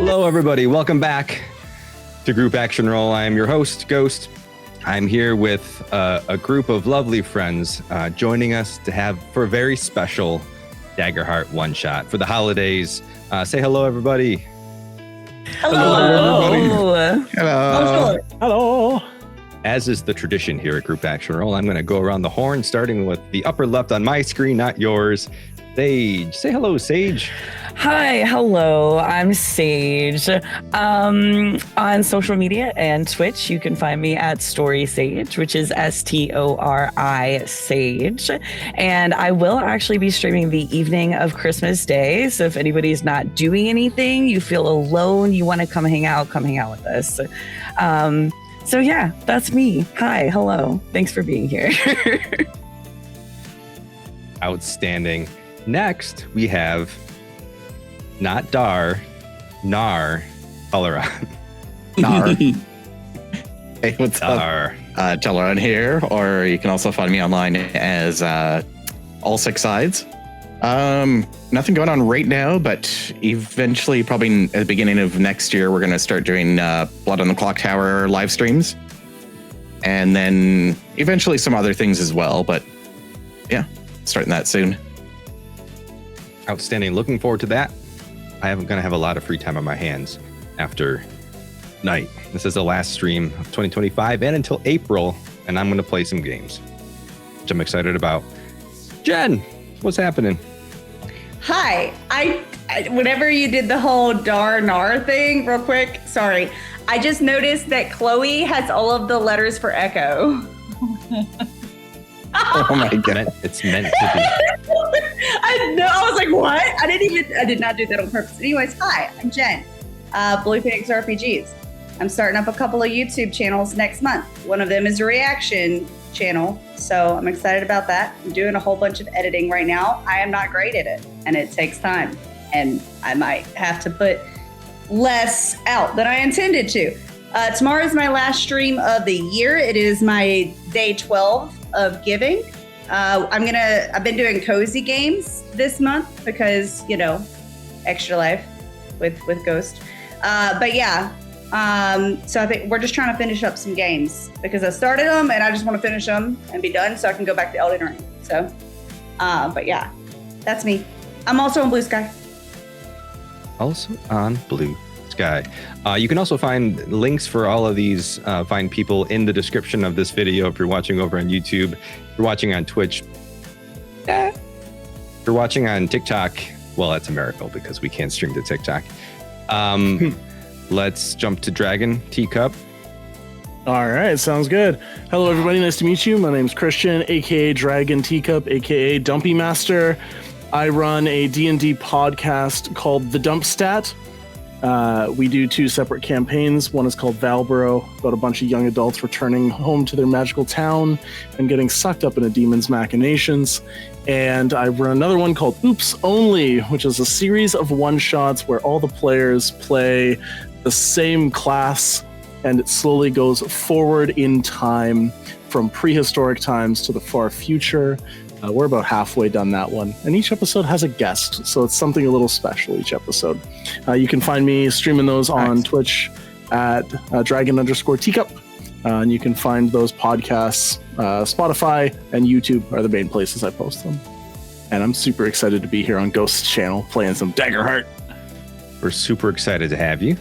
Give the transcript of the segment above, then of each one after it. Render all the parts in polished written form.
Hello, everybody. Welcome back to Group Action Roll. I am your host, Ghost. I'm here with a group of lovely friends joining us for a very special Daggerheart one-shot for the holidays. Say hello, everybody. Hello. Hello. Hello. Hello. As is the tradition here at Group Action Roll, I'm going to go around the horn, starting with the upper left on my screen, not yours. Sage. Say hello, Sage. Hi, hello. I'm Sage. On social media and Twitch, you can find me at Story Sage, which is STORI Sage. And I will actually be streaming the evening of Christmas Day. So if anybody's not doing anything, you feel alone, you want to come hang out with us. So yeah, that's me. Hi, hello. Thanks for being here. Outstanding. Next, we have not Dar, Nar, Teleron. Nar. Hey, what's Dar. up? Teleron here, or you can also find me online as All Six Sides. Nothing going on right now, but eventually, probably at the beginning of next year, we're going to start doing Blood on the Clock Tower live streams. And then eventually some other things as well, but yeah, starting that soon. Outstanding. Looking forward to that. I am going to have a lot of free time on my hands after night. This is the last stream of 2025 and until April, and I'm going to play some games, which I'm excited about. Jen, what's happening? Hi. I whenever you did the whole Dar-Nar thing, real quick, sorry. I just noticed that Chloe has all of the letters for Echo. Oh my god. It's meant to be. I know. I was like, what? I did not do that on purpose. Anyways, hi, I'm Jen. Blue Phoenix RPGs. I'm starting up a couple of YouTube channels next month. One of them is a reaction channel, so I'm excited about that. I'm doing a whole bunch of editing right now. I am not great at it, and it takes time, and I might have to put less out than I intended to. Tomorrow is my last stream of the year. It is my day 12 of giving. I've been doing cozy games this month because, extra life with Ghost. But yeah, so I think we're just trying to finish up some games because I started them and I just want to finish them and be done so I can go back to Elden Ring. So, but yeah, that's me. I'm also on Blue Sky. Also on Blue Sky. You can also find links for all of these fine people in the description of this video if you're watching over on YouTube, if you're watching on Twitch, if you're watching on TikTok. Well, that's a miracle because we can't stream to TikTok. Let's jump to Dragon Teacup. All right, sounds good. Hello, everybody. Nice to meet you. My name's Christian, aka Dragon Teacup, aka Dumpy Master. I run a D&D podcast called The Dump Stat. We do two separate campaigns. One is called Valbro, about a bunch of young adults returning home to their magical town and getting sucked up in a demon's machinations. And I run another one called Oops Only, which is a series of one-shots where all the players play the same class, and it slowly goes forward in time from prehistoric times to the far future. We're about halfway done that one. And each episode has a guest, so it's something a little special each episode. You can find me streaming those on Twitch at Dragon_Teacup. And you can find those podcasts, Spotify and YouTube are the main places I post them. And I'm super excited to be here on Ghost's channel playing some Daggerheart. We're super excited to have you.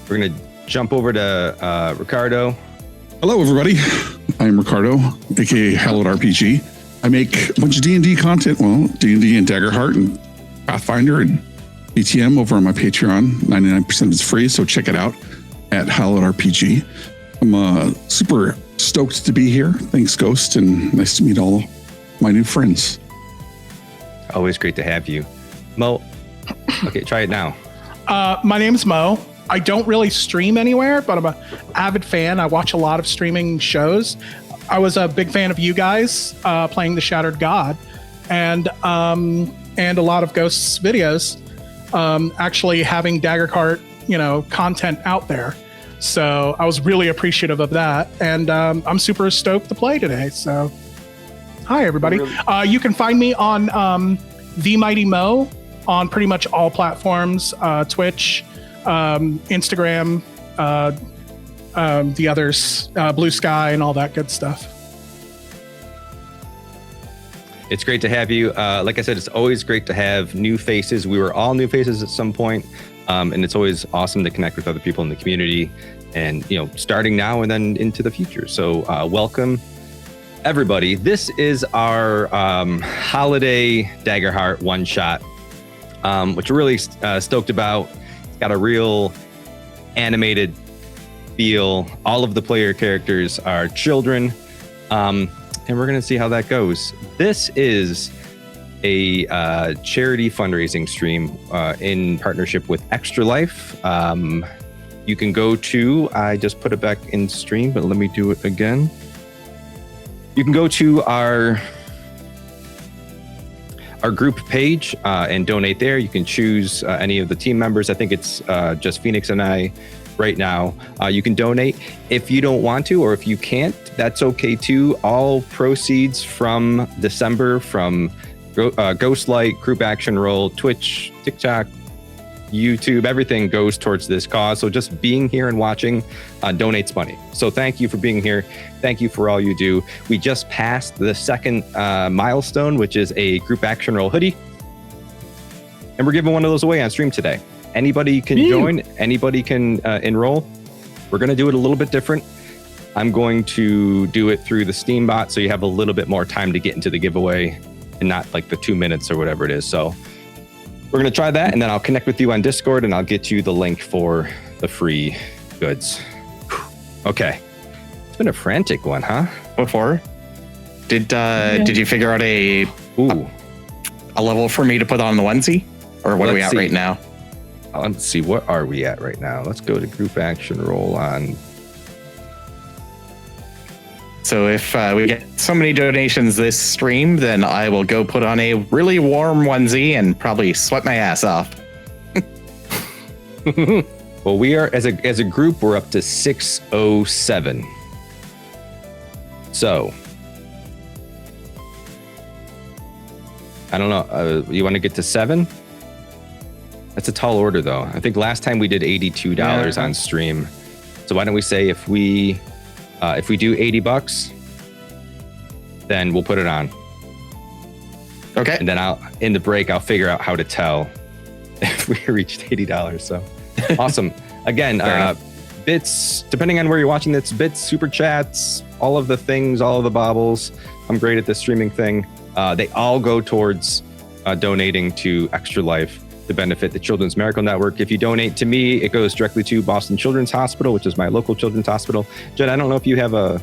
We're going to jump over to Ricardo. Hello, everybody. I'm Ricardo, aka Hallowed RPG. I make a bunch of D&D content, D&D and Daggerheart and Pathfinder and BTM over on my Patreon. 99% of it's free, so check it out at Hallowed RPG. I'm super stoked to be here. Thanks, Ghost, and nice to meet all my new friends. Always great to have you. Mo, okay, try it now. My name's Mo. I don't really stream anywhere, but I'm an avid fan. I watch a lot of streaming shows. I was a big fan of you guys playing The Shattered God, and a lot of Ghost's videos. Actually, having Daggerheart, content out there. So I was really appreciative of that, and I'm super stoked to play today. So, hi everybody. You can find me on The Mighty Mo on pretty much all platforms, Twitch, Instagram, the others, Blue Sky, and all that good stuff. It's great to have you. Like I said, it's always great to have new faces. We were all new faces at some point, and it's always awesome to connect with other people in the community, and starting now and then into the future. So welcome, everybody. This is our holiday Daggerheart one shot, which we're really stoked about. It's got a real animated feel. All of the player characters are children. And we're going to see how that goes. This is a charity fundraising stream in partnership with Extra Life. You can go to, I just put it back in stream, but let me do it again. You can go to our group page and donate there. You can choose any of the team members. I think it's just Phoenix and I right now. You can donate if you don't want to, or if you can't, that's okay too. All proceeds from December from Ghostlight, Group Action Roll, Twitch, TikTok, YouTube, everything goes towards this cause. So just being here and watching donates money. So thank you for being here. Thank you for all you do. We just passed the second milestone, which is a Group Action Roll hoodie. And we're giving one of those away on stream today. Anybody can join, anybody can enroll. We're going to do it a little bit different. I'm going to do it through the Steam bot, so you have a little bit more time to get into the giveaway and not like the 2 minutes or whatever it is. So we're going to try that, and then I'll connect with you on Discord and I'll get you the link for the free goods. Okay. It's been a frantic one, huh? Before, did you figure out a level for me to put on the onesie? Or what are we at right now? Let's see, what are we at right now? Let's go to Group Action Roll on. So if we get so many donations this stream, then I will go put on a really warm onesie and probably sweat my ass off. Well, we are, as a group, we're up to 607. So, I don't know. You want to get to 7? That's a tall order, though. I think last time we did $82 on stream. So why don't we say if we do $80, then we'll put it on. Okay. And then in the break, I'll figure out how to tell if we reached $80. So awesome. Again, bits, depending on where you're watching this, bits, super chats, all of the things, all of the baubles. I'm great at this streaming thing. They all go towards donating to Extra Life to benefit the Children's Miracle Network. If you donate to me, it goes directly to Boston Children's Hospital, which is my local children's hospital. Jen, I don't know if you have a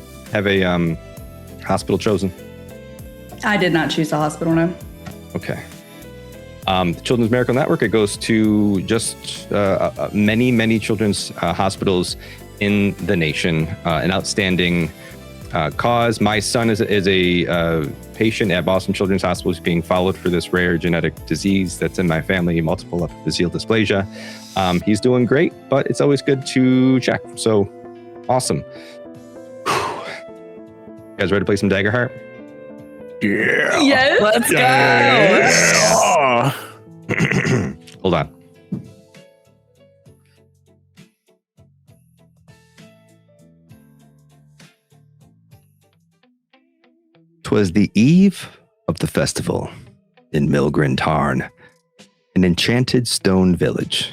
hospital chosen. I did not choose a hospital, no. Okay. The Children's Miracle Network, it goes to just many children's hospitals in the nation. An outstanding cause. My son is a patient at Boston Children's Hospital. He's being followed for this rare genetic disease that's in my family, multiple epiphyseal dysplasia. He's doing great, but it's always good to check. So awesome. You guys ready to play some Daggerheart? Yeah. Yes. Let's go. Yeah. Hold on. 'Twas the eve of the festival in Milgren Tarn, an enchanted stone village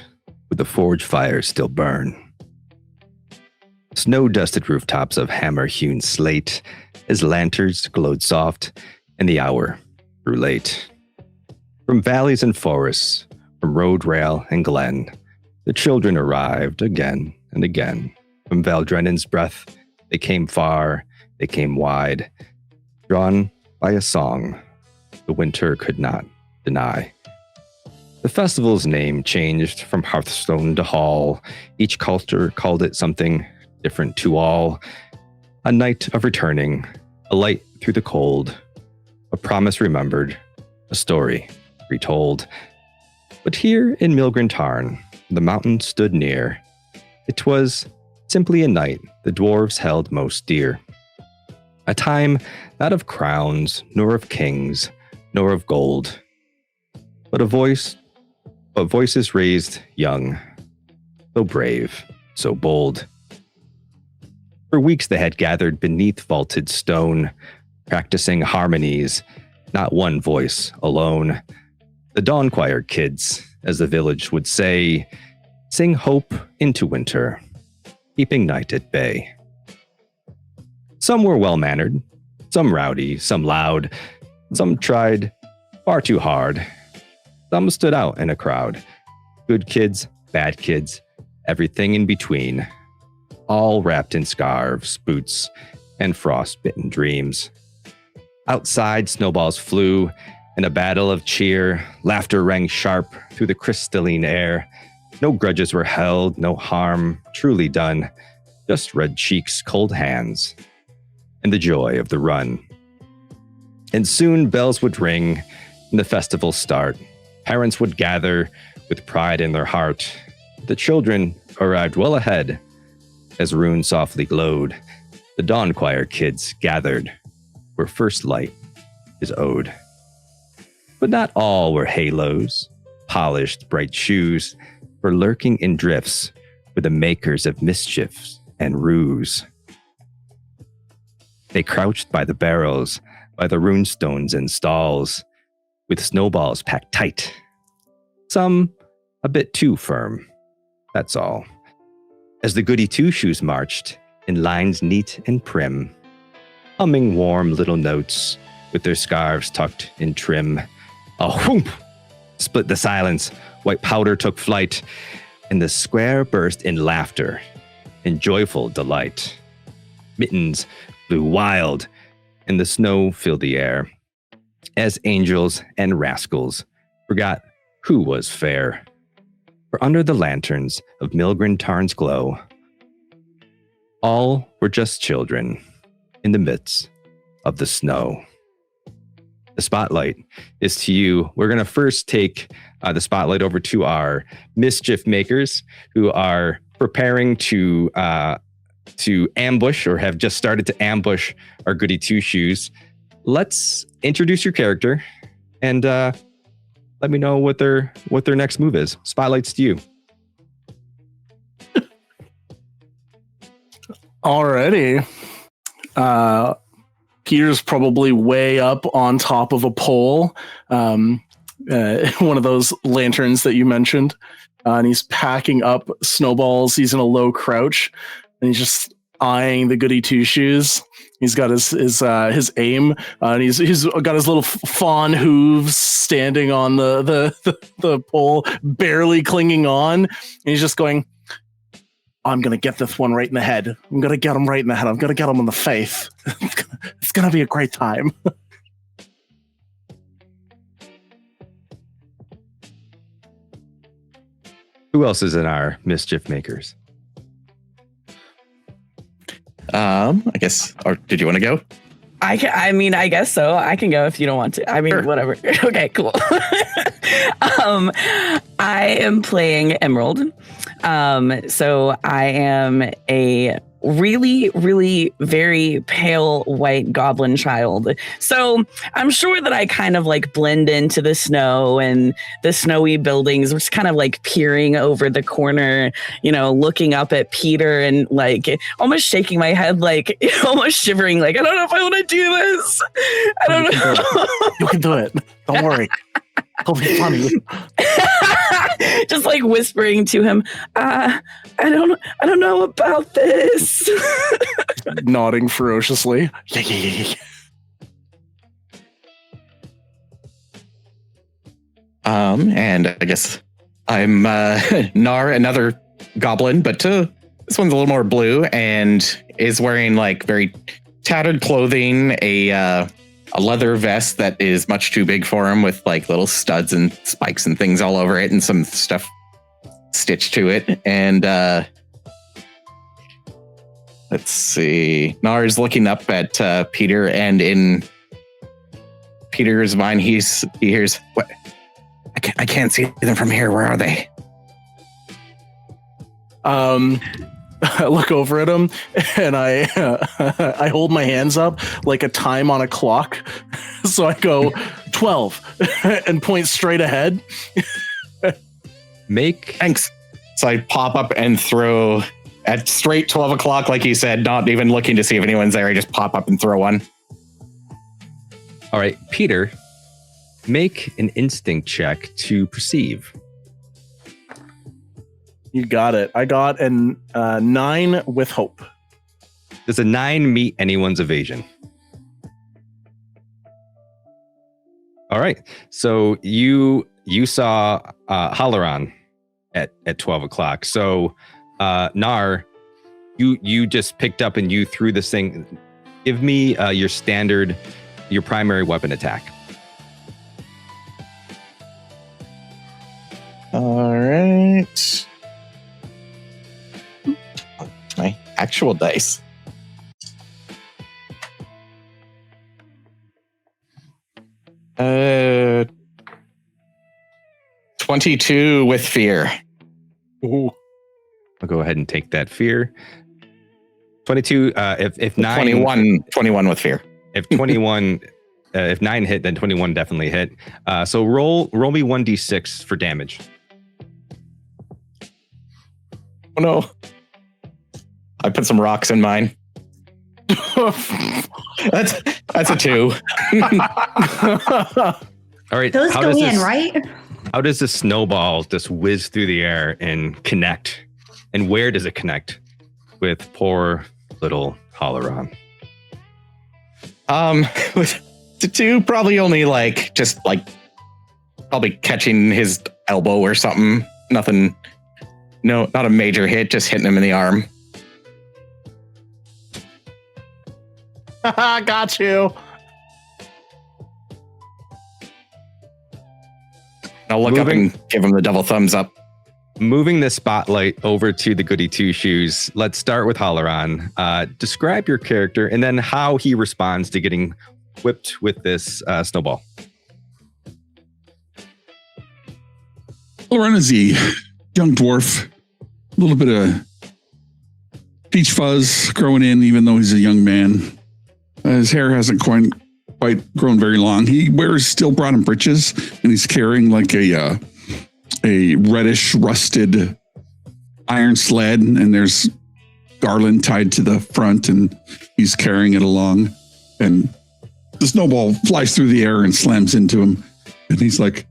where the forge fires still burn. Snow-dusted rooftops of hammer-hewn slate as lanterns glowed soft and the hour grew late. From valleys and forests, from road, rail, and glen, the children arrived again and again. From Valdrennan's breath, they came far, they came wide, drawn by a song the winter could not deny. The festival's name changed from Hearthstone to Hall. Each culture called it something different to all. A night of returning, a light through the cold, a promise remembered, a story retold. But here in Milgren Tarn, the mountain stood near. It was simply a night the dwarves held most dear. A time not of crowns, nor of kings, nor of gold, but a voice but voices raised young, so brave, so bold. For weeks they had gathered beneath vaulted stone, practicing harmonies, not one voice alone. The Dawn Choir kids, as the village would say, sing hope into winter, keeping night at bay. Some were well-mannered, some rowdy, some loud, some tried far too hard. Some stood out in a crowd. Good kids, bad kids, everything in between. All wrapped in scarves, boots, and frost-bitten dreams. Outside, snowballs flew. In a battle of cheer, laughter rang sharp through the crystalline air. No grudges were held, no harm truly done. Just red cheeks, cold hands, and the joy of the run. And soon bells would ring and the festival start. Parents would gather with pride in their heart. The children arrived well ahead. As runes softly glowed, the Dawn Choir kids gathered where first light is owed. But not all were halos, polished bright shoes, for lurking in drifts were the makers of mischiefs and ruse. They crouched by the barrels, by the runestones and stalls, with snowballs packed tight. Some a bit too firm, that's all. As the goody two-shoes marched, in lines neat and prim, humming warm little notes with their scarves tucked in trim. A whoomp split the silence, white powder took flight, and the square burst in laughter and joyful delight. Mittens flew wild, and the snow filled the air, as angels and rascals forgot who was fair. For under the lanterns of Milgren Tarn's glow, all were just children in the midst of the snow. The spotlight is to you. We're going to first take the spotlight over to our mischief makers who are preparing to ambush or have just started to ambush our goody two-shoes. Let's introduce your character and let me know what their next move is. Spotlight's to you. Alrighty. Peter's probably way up on top of a pole, one of those lanterns that you mentioned, and he's packing up snowballs. He's in a low crouch, and he's just eyeing the goody two-shoes. He's got his aim, and he's got his little fawn hooves standing on the pole, barely clinging on. And he's just going, I'm going to get this one right in the head. I'm going to get him right in the head. I'm going to get him in the face. It's going to be a great time. Who else is in our mischief makers? I guess. Or did you want to go? I guess so. I can go if you don't want to. I mean, sure. Whatever. Okay, cool. I am playing Emerald. So I am a really, really very pale white goblin child. So I'm sure that I kind of like blend into the snow and the snowy buildings. We're just kind of like peering over the corner, looking up at Peter and like almost shaking my head, like almost shivering, like, I don't know if I want to do this. I don't know. You can do it. Don't worry. It'll be funny. Just like whispering to him, I don't know about this. Nodding ferociously. Yeah. And I guess I'm Nar, another goblin, but this one's a little more blue and is wearing like very tattered clothing, a leather vest that is much too big for him with like little studs and spikes and things all over it and some stuff stitched to it. And let's see. Nar's looking up at Peter, and in Peter's mind, he hears, what? I can't see them from here. Where are they? I look over at him and I hold my hands up like a time on a clock. So I go 12 and point straight ahead. Make Thanks. So I pop up and throw at straight 12 o'clock, like you said, not even looking to see if anyone's there. I just pop up and throw one. All right, Peter, make an instinct check to perceive. You got it. I got a 9 with hope. Does a 9 meet anyone's evasion? All right. So you saw Halaran at 12 o'clock. So Nar, you just picked up and you threw this thing. Give me your primary weapon attack. All right. My actual dice. Uh, 22 with fear. Ooh. I'll go ahead and take that fear. 22. If 9. 21 with fear. If 21. If 9 hit, then 21 definitely hit. So roll me 1d6 for damage. Oh no. I put some rocks in mine. That's a 2. All right. Those go in, right? How does this snowball just whiz through the air and connect? And where does it connect with poor little Halaran? The 2 probably only probably catching his elbow or something. Nothing. No, not a major hit, just hitting him in the arm. Got you. I'll look up and give him the double thumbs up. Moving the spotlight over to the goody two shoes. Let's start with Halaran. Describe your character and then how he responds to getting whipped with this snowball. Halaran is a young dwarf, a little bit of peach fuzz growing in, even though he's a young man. His hair hasn't quite grown very long. He wears steel bottom breeches, and he's carrying like a reddish rusted iron sled, and there's garland tied to the front, and he's carrying it along. And the snowball flies through the air and slams into him, and he's like,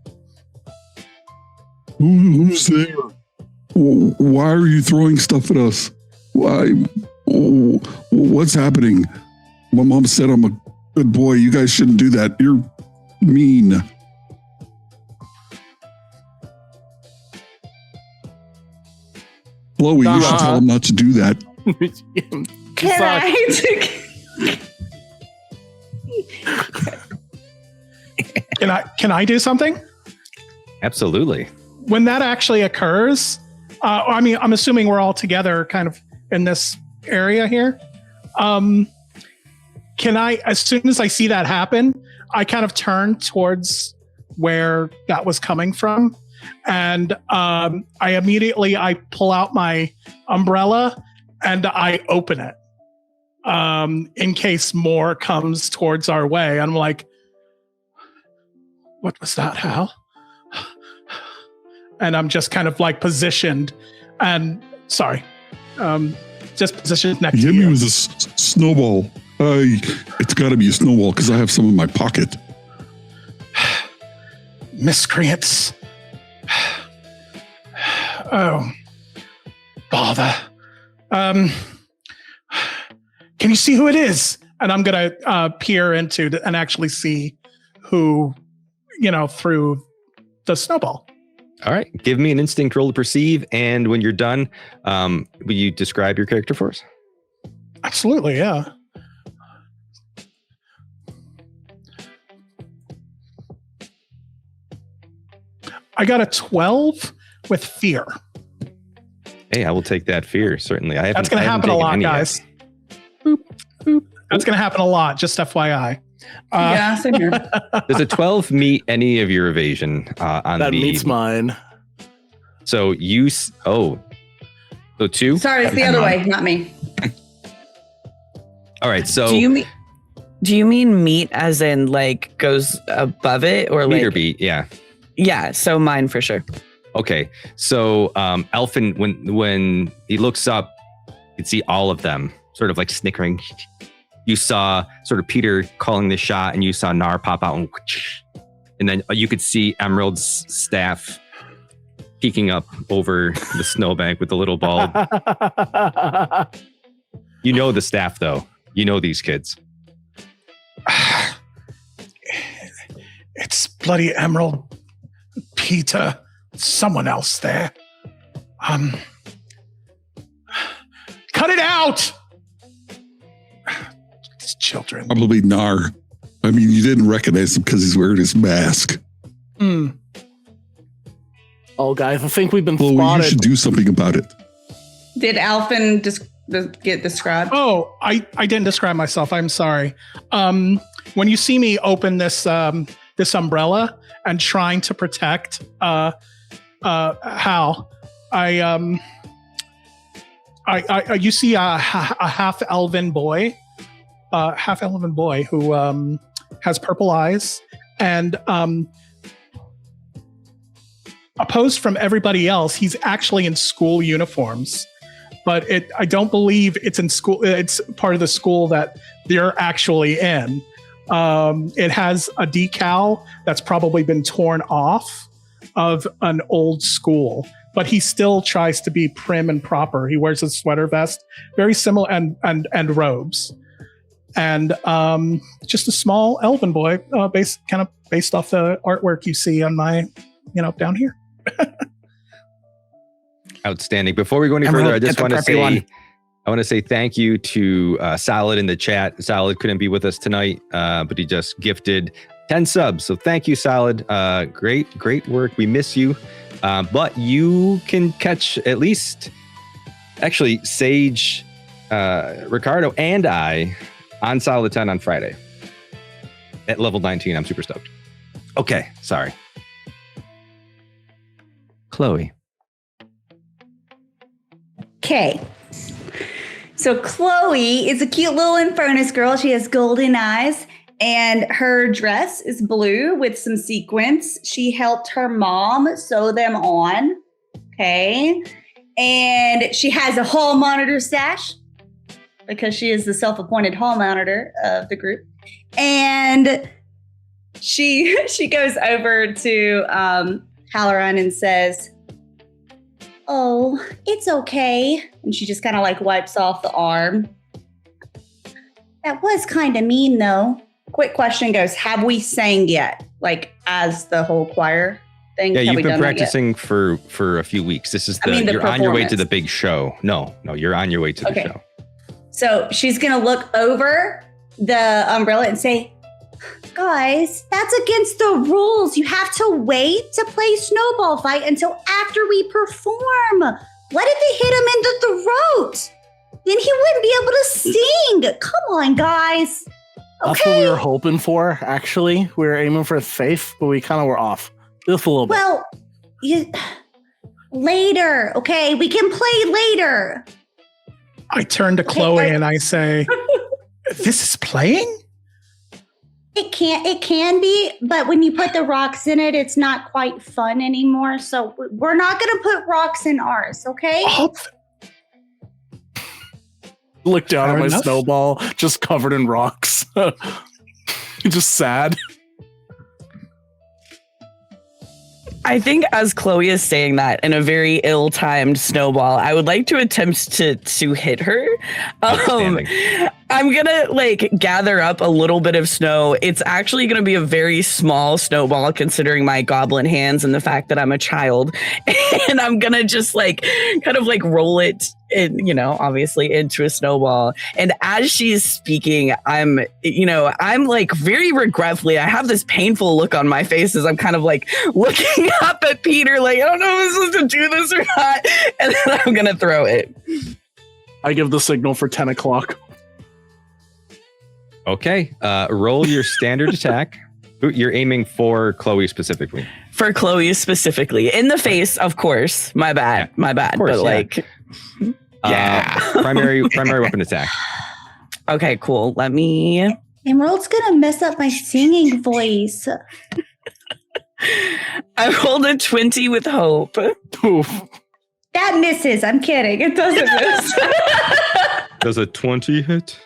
"Who's there? Why are you throwing stuff at us? Why? What's happening? My mom said I'm a good boy. You guys shouldn't do that. You're mean." Chloe, you should tell him not to do that. Can I do something? Absolutely. When that actually occurs, I'm assuming we're all together kind of in this area here. Can I, as soon as I see that happen, I kind of turn towards where that was coming from. And I immediately pull out my umbrella and I open it in case more comes towards our way. I'm like, what was that, Hal? And I'm just kind of like positioned and just positioned next to you. Hit me with a snowball. It's got to be a snowball because I have some in my pocket. Miscreants. Oh, bother. Can you see who it is? And I'm going to peer into and actually see who, threw the snowball. All right. Give me an instinct roll to perceive. And when you're done, will you describe your character for us? Absolutely, yeah. I got a 12 with fear. Hey, I will take that fear, certainly. That's going to happen a lot, guys. Boop, boop. That's going to happen a lot, just FYI. Yeah, same here. Does a 12 meet any of your evasion on that meets mine. So so 2? Sorry, it's the other way, not me. All right, so do you mean meet as in like goes above it or meter like beat? Yeah. Yeah, so mine for sure. Okay, so Elfin, when he looks up, you can see all of them sort of like snickering. You saw sort of Peter calling the shot, and you saw Nar pop out, and then you could see Emerald's staff peeking up over the snowbank with the little bulb. You know the staff, though. You know these kids. It's bloody Emerald, Peter, someone else there. Cut it out! These children. Probably Nar. I mean, you didn't recognize him because he's wearing his mask. Oh, guys, I think we've been Chloe, spotted. you should do something about it. Did Alphen get described? Oh, I didn't describe myself. I'm sorry. When you see me open this this umbrella and trying to protect Hal, you see a half elven boy who has purple eyes and opposed from everybody else. He's actually in school uniforms. But I don't believe it's in school. It's part of the school that they're actually in. It has a decal that's probably been torn off of an old school, but he still tries to be prim and proper. He wears a sweater vest, very similar, and robes, and just a small elven boy, based off the artwork you see on my, down here. Outstanding. Before we go any further, I just want to say thank you to Salad in the chat. Salad couldn't be with us tonight, but he just gifted 10 subs. So thank you, Salad. Great work. We miss you. But you can catch at least, actually, Sage, Ricardo, and I on Solid 10 on Friday at level 19. I'm super stoked. Okay, sorry. Chloe. Okay. So Chloe is a cute little Infernus girl. She has golden eyes and her dress is blue with some sequins. She helped her mom sew them on. Okay. And she has a hall monitor stash because she is the self-appointed hall monitor of the group. And she goes over to Halloran and says, "Oh, it's okay." And she just kind of like wipes off the arm. "That was kind of mean though." Quick question goes, have we sang yet? Like as the whole choir thing? Yeah, Have you've we been done that practicing for a few weeks. This is you're on your way to the big show. No, you're on your way to the show. So she's going to look over the umbrella and say, "Guys, that's against the rules. You have to wait to play Snowball Fight until after we perform. What if they hit him in the throat? Then he wouldn't be able to sing. Come on, guys." Okay. That's what we were hoping for, actually. We were aiming for safe, but we kind of were off. Just a little bit. Well, later, okay? We can play later. I turn to Chloe and I say, "This is playing?" It can be, but when you put the rocks in it, it's not quite fun anymore. So we're not going to put rocks in ours, okay? Look down Fair at my enough. snowball, just covered in rocks. Just sad. I think as Chloe is saying that in a very ill-timed snowball, I would like to attempt to hit her. I'm gonna gather up a little bit of snow. It's actually gonna be a very small snowball considering my goblin hands and the fact that I'm a child. And I'm gonna just roll it in, obviously into a snowball. And as she's speaking, I'm very regretfully, I have this painful look on my face as I'm kind of looking up at Peter, I don't know if I'm supposed to do this or not. And then I'm gonna throw it. I give the signal for 10 o'clock. Okay, roll your standard attack. You're aiming for Chloe specifically. For Chloe specifically. In the face, of course. My bad. Yeah. My bad. Course, but primary weapon attack. Okay, cool. Let me. Emerald's going to mess up my singing voice. I rolled a 20 with hope. Oof. That misses. I'm kidding. It doesn't miss. Does a 20 hit?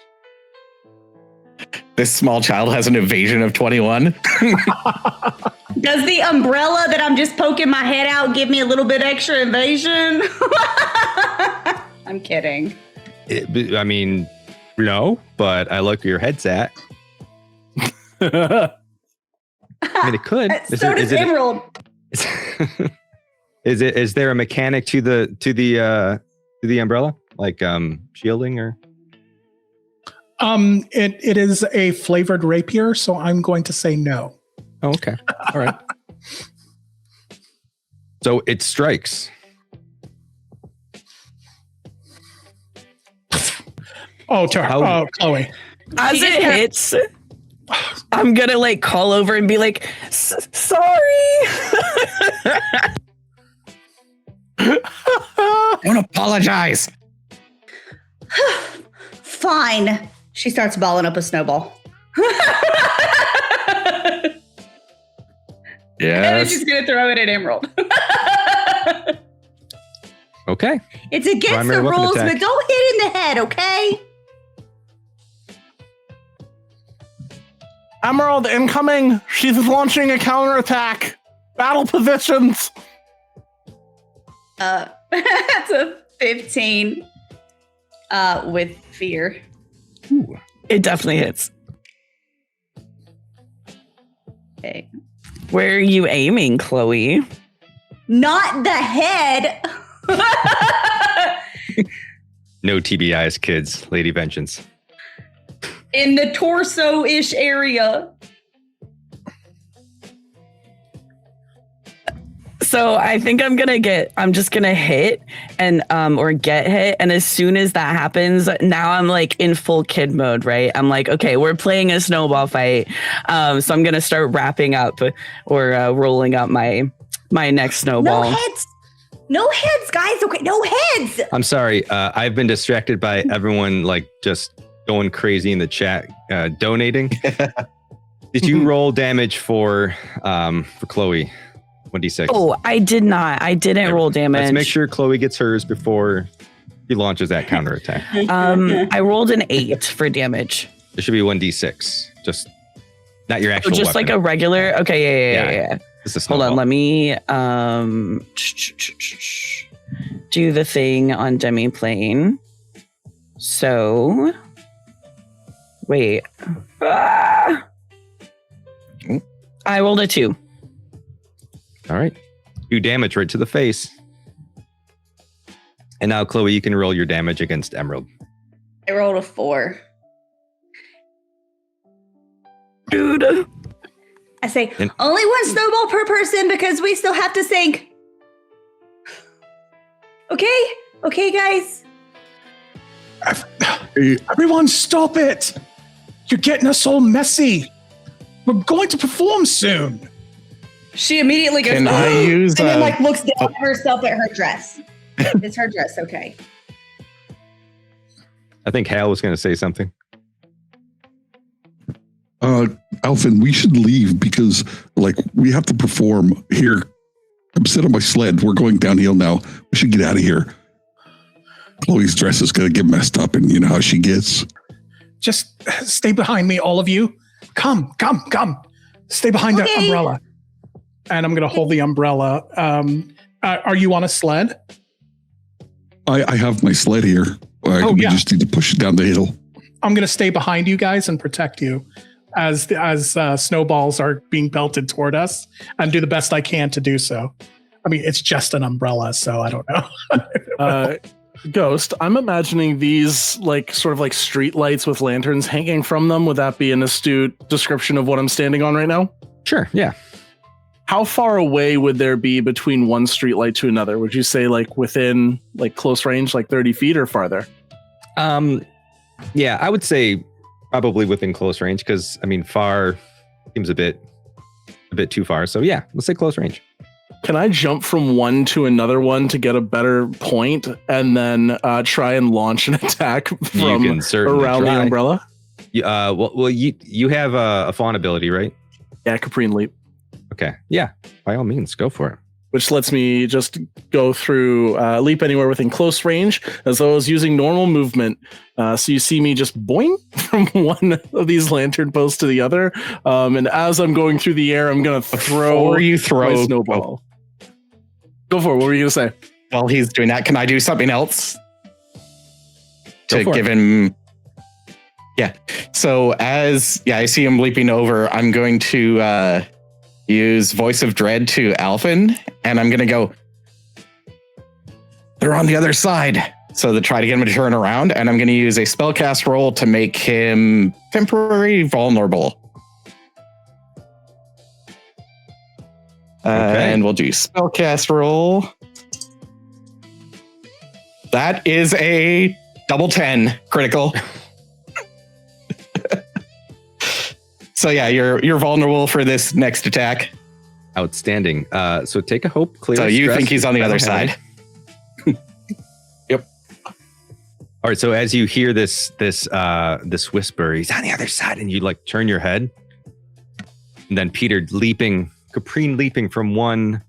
This small child has an evasion of 21. Does the umbrella that I'm just poking my head out give me a little bit extra evasion? I'm kidding. I mean, no, but I like where your head's at. I mean, it could. So does Emerald. Is there a mechanic to the umbrella, like shielding or? It is a flavored rapier, so I'm going to say no. Oh, okay. All right. So it strikes. Oh, Chloe. As it hits, I'm gonna like call over and be like, sorry. Don't apologize. Fine. She starts balling up a snowball. And then Yes. she's going to throw it at Emerald. Okay. It's against Primary the weapon rules, attack. but don't hit in the head, okay? Emerald incoming. She's launching a counterattack. Battle positions. That's a 15 with fear. Ooh. It definitely hits. Okay. Where are you aiming, Chloe? Not the head. No TBIs, kids. Lady Vengeance. In the torso-ish area. So I think I'm just gonna hit and or get hit, and as soon as that happens, now I'm like in full kid mode, right? I'm like, okay, we're playing a snowball fight, so I'm gonna start wrapping up or rolling up my next snowball. No heads, guys. Okay, no heads. I'm sorry. I've been distracted by everyone like just going crazy in the chat, donating. Did you roll damage for Chloe? 1d6. Oh, I did not. I didn't roll damage. Let's make sure Chloe gets hers before he launches that counterattack. I rolled an 8 for damage. There should be 1d6. Just not your Oh, actual just weapon. like a regular. Okay, yeah. This is Hold on, let me do the thing on demi-plane. So, wait. Ah! I rolled a 2. All right. 2 damage right to the face. And now, Chloe, you can roll your damage against Emerald. I rolled a 4. Dude. I say, only one snowball per person because we still have to sink. Okay? Okay, guys? Everyone, stop it. You're getting us all messy. We're going to perform soon. She immediately goes, Can I use and then like looks down at herself at her dress. It's her dress, okay. I think Hal was going to say something. Alvin, we should leave because like we have to perform here. I'm sitting on my sled. We're going downhill now. We should get out of here. Chloe's dress is going to get messed up and you know how she gets. Just stay behind me, all of you. Come. Stay behind that umbrella. And I'm going to hold the umbrella. Are you on a sled? I have my sled here. We just need to push it down the hill. I'm going to stay behind you guys and protect you as snowballs are being belted toward us and do the best I can to do so. I mean, it's just an umbrella, so I don't know. Ghost, I'm imagining these like sort of like street lights with lanterns hanging from them. Would that be an astute description of what I'm standing on right now? Sure, yeah. How far away would there be between one street light to another? Would you say like within like close range, like 30 feet or farther? Yeah, I would say probably within close range because I mean far seems a bit too far. So yeah, let's say close range. Can I jump from one to another one to get a better point and then try and launch an attack from around the umbrella? Well, you have a fawn ability, right? Yeah, Caprine Leap. Okay. Yeah. By all means, go for it. Which lets me just go through leap anywhere within close range, as though I was using normal movement. So you see me just boing from one of these lantern posts to the other. And as I'm going through the air, I'm going to throw my snowball. Go for it. What were you going to say? While he's doing that, can I do something else to give him? Yeah. So I see him leaping over. I'm going to use Voice of Dread to Alphen, and I'm going to go, they're on the other side. So to try to get him to turn around, and I'm going to use a spellcast roll to make him temporary vulnerable. Okay. And we'll do spellcast roll. That is a double 10 critical. So yeah, you're vulnerable for this next attack. Outstanding. So take a hope, clear. So you think he's on the other side? Yep. All right. So as you hear this whisper, he's on the other side, and you like turn your head, and then Peter Caprine leaping from one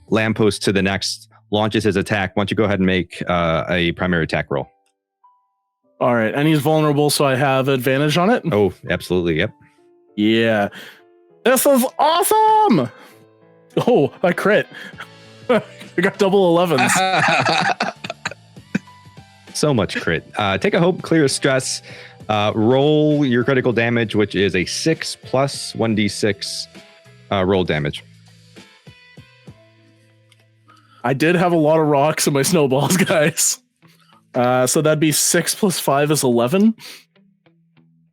lamppost to the next, launches his attack. Why don't you go ahead and make a primary attack roll? All right. And he's vulnerable, so I have advantage on it. Oh, absolutely. Yep. Yeah. This is awesome. Oh, I crit. I got double 11s. So much crit. Take a hope, clear a stress. Roll your critical damage, which is a 6 plus 1d6 roll damage. I did have a lot of rocks in my snowballs, guys. So that'd be 6 plus 5 is 11.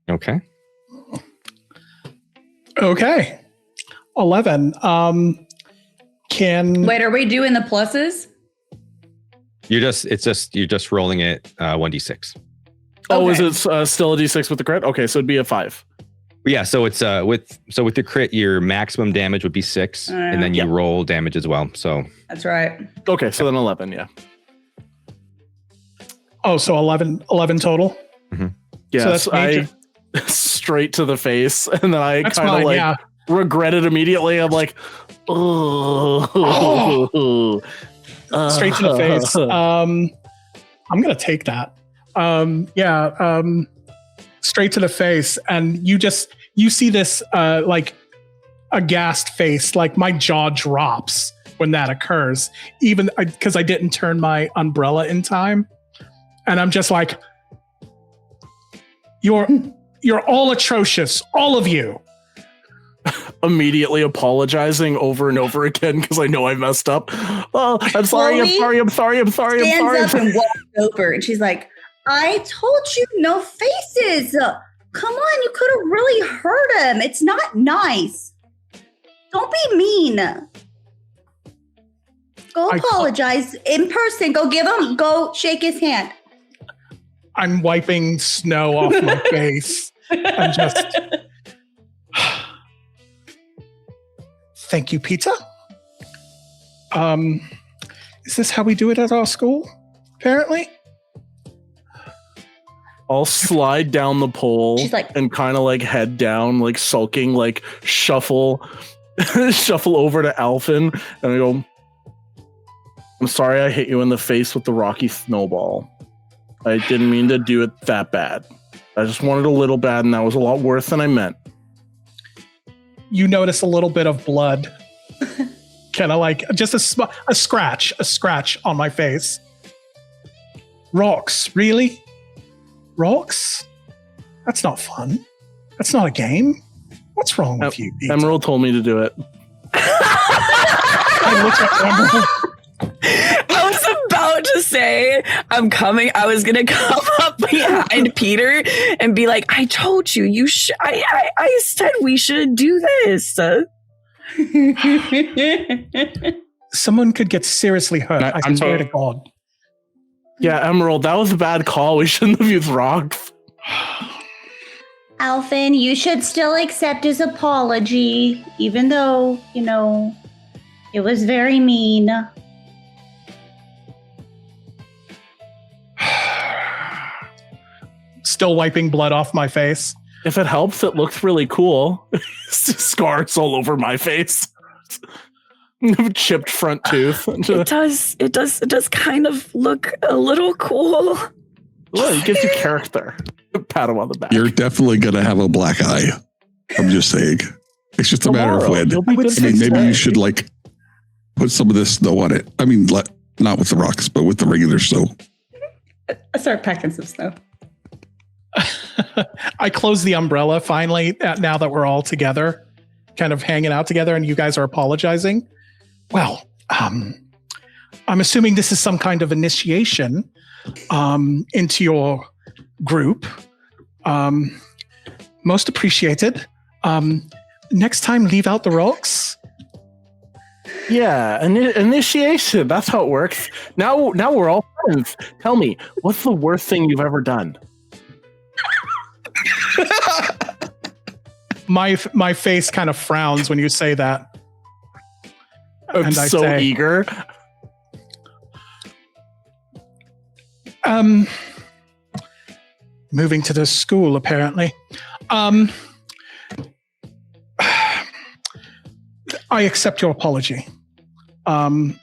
Okay. Okay. 11. Wait, are we doing the pluses? You're just rolling it 1d6. Oh, Okay. is it still a d6 with the crit? Okay, so it'd be a 5. Yeah, so it's with the crit, your maximum damage would be 6, and then you roll damage as well. So That's right. Okay, so then 11, yeah. Oh, so 11 total? Yes, So that's major. I straight to the face, and then I That's kind of fine, like yeah. regret it immediately. I'm like, oh. Straight to the face. I'm going to take that. Straight to the face. And you see this like aghast face, like my jaw drops when that occurs, even because I didn't turn my umbrella in time. And I'm just like, you're all atrocious, all of you. Immediately apologizing over and over again because I know I messed up. Oh, I'm sorry, I'm sorry. Stands up and walks over, and she's like, I told you no faces. Come on, you could have really hurt him. It's not nice. Don't be mean. Go apologize in person. Go shake his hand. I'm wiping snow off my face. I'm just... Thank you, pizza. Is this how we do it at our school? Apparently. I'll slide down the pole She's like- and kind of like head down, like sulking, like shuffle over to Alphen, and I go, I'm sorry I hit you in the face with the rocky snowball. I didn't mean to do it that bad. I just wanted a little bad, and that was a lot worse than I meant. You notice a little bit of blood. Kind of like just a scratch on my face. Rocks, really? Rocks? That's not fun. That's not a game. What's wrong with you, Pete? Emerald told me to do it. I looked at Emerald. I was about to say, I was going to come up behind Peter and be like, I told you, I said we should do this. Someone could get seriously hurt. I swear to God. Yeah, Emerald, that was a bad call. We shouldn't have used rocks. Alphen, you should still accept his apology, even though, it was very mean. Still wiping blood off my face. If it helps, it looks really cool. Scars all over my face. Chipped front tooth. It does kind of look a little cool. Well, it gives you character. Pat him on the back. You're definitely gonna have a black eye. I'm just saying. It's just a matter of when. You'll be good I mean, maybe today. you should like put some of this snow on it. I mean, not with the rocks, but with the regular snow. I start packing some snow. I close the umbrella finally now that we're all together, kind of hanging out together, and you guys are apologizing. Well, I'm assuming this is some kind of initiation into your group. Most appreciated. Next time, leave out the rocks. Yeah, initiation. That's how it works. Now we're all friends. Tell me, what's the worst thing you've ever done? My face kind of frowns when you say that. I'm And I so say, eager. Moving to the school, apparently. I accept your apology. Thank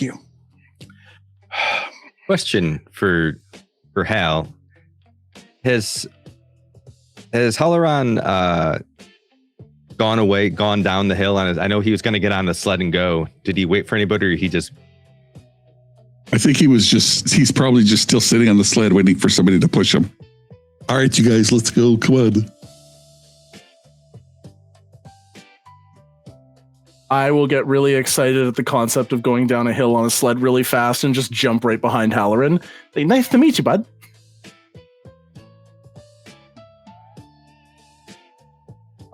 you. Question for Hal. Has Halaran gone down the hill on his? I know he was going to get on the sled and go. Did he wait for anybody, or he just? I think he's probably just still sitting on the sled waiting for somebody to push him. All right, you guys, let's go. Come on. I will get really excited at the concept of going down a hill on a sled really fast and just jump right behind Halloran. Say, nice to meet you, bud.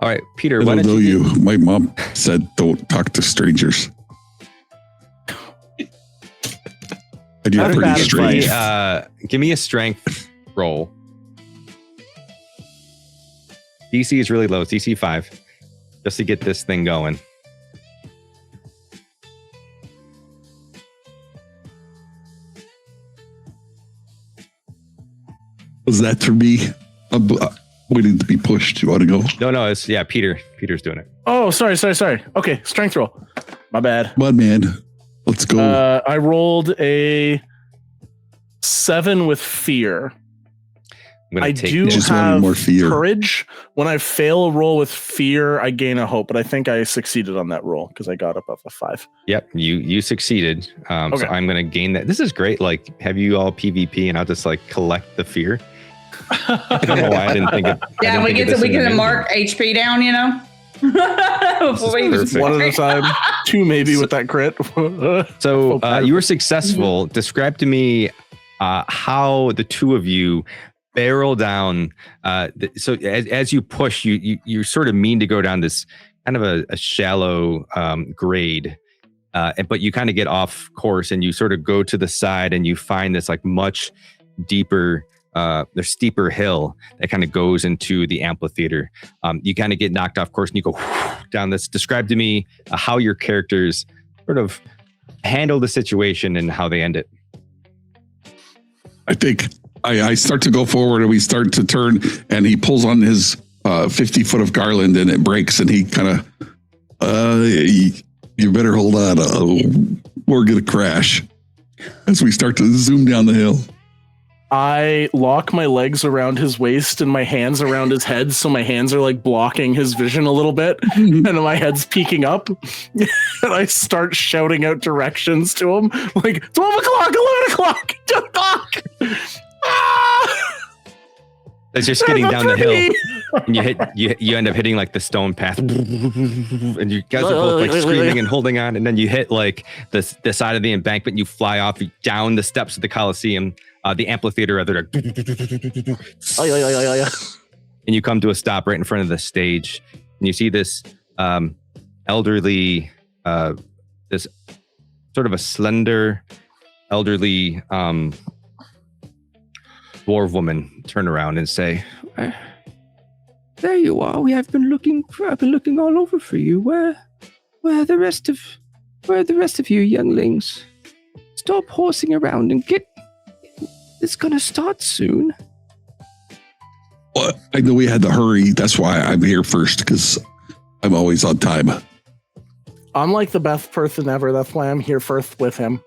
All right, Peter. I Why don't don't know you? you. My mom said don't talk to strangers. And you're Not pretty bad strange. advice. Give me a strength roll. DC is really low. It's DC 5, just to get this thing going. Was that for me? I'm waiting to be pushed. You want to go? No, it's Peter. Peter's doing it. Oh, sorry. Okay, strength roll. My bad. Come on, man. Let's go. I rolled a 7 with fear. I'm gonna I take do this. Just wanted have more fear. courage. When I fail a roll with fear, I gain a hope, but I think I succeeded on that roll because I got above a 5. Yep, you succeeded. So Okay. I'm gonna gain that. This is great. Like, have you all PvP, and I'll just like collect the fear. I don't know why I didn't think of. Yeah, we get to mark HP down, you know. Before we even Perfect. One at a time. 2 maybe with that crit. So Oh, you were successful. Describe to me how the two of you barrel down. So as you push, you sort of mean to go down this kind of a shallow grade, but you kind of get off course and you sort of go to the side and you find this like much deeper, there's steeper hill that kind of goes into the amphitheater. You kind of get knocked off course and you go down this. Describe to me how your characters sort of handle the situation and how they end it. I think I start to go forward and we start to turn and he pulls on his 50 foot of garland and it breaks and he kind of, you better hold on. We're going to crash as we start to zoom down the hill. I lock my legs around his waist and my hands around his head, so my hands are like blocking his vision a little bit, and my head's peeking up. And I start shouting out directions to him, like 12 o'clock, 11 o'clock, 2 o'clock. Ah! As you're skidding down the hill, and you end up hitting like the stone path, and you guys are both like screaming and holding on, and then you hit like the side of the embankment, and you fly off down the steps of the Coliseum, the amphitheater, and you come to a stop right in front of the stage, and you see this elderly, this sort of a slender, elderly dwarf woman turn around and say, "There you are. I've been looking all over for you. Where are the rest of you younglings? Stop horsing around and get. It's gonna start soon." Well, I know we had to hurry. That's why I'm here first, because I'm always on time. I'm like the best person ever. That's why I'm here first with him.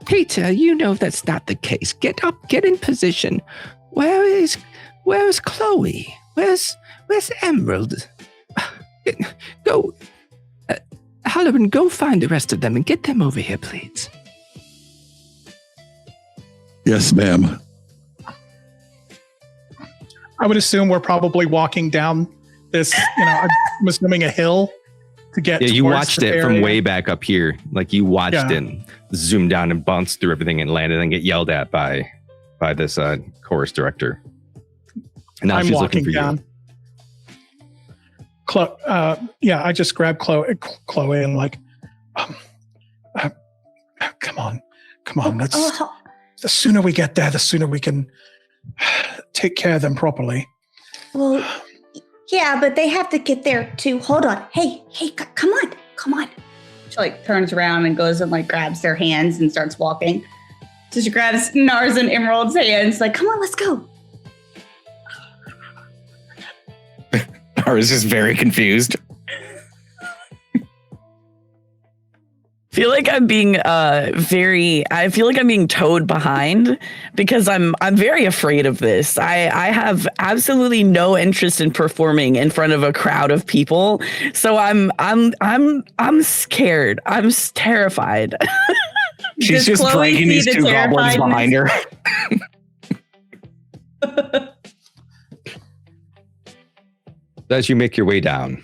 Peter, you know that's not the case. Get up, get in position. Where is Chloe? Where's Emerald? Go, Halloran, go find the rest of them and get them over here, please. Yes, ma'am. I would assume we're probably walking down this, I'm assuming a hill to get. Yeah, you towards watched the it from area. way back up here. Like you watched Yeah. it zoom down and bounce through everything and landed and get yelled at by this chorus director. And now I'm she's walking looking for down. I just grabbed Chloe and like, come on. Let's. The sooner we get there, the sooner we can take care of them properly. Well, yeah, but they have to get there too. Hold on. Hey, come on. She like turns around and goes and like grabs their hands and starts walking. So she grabs Nars and Emerald's hands, like, come on, let's go. Nars is very confused. I feel like I'm being towed behind because I'm very afraid of this. I have absolutely no interest in performing in front of a crowd of people. So I'm scared. I'm terrified. She's Does just Chloe dragging see these the two goblins behind her. As you make your way down.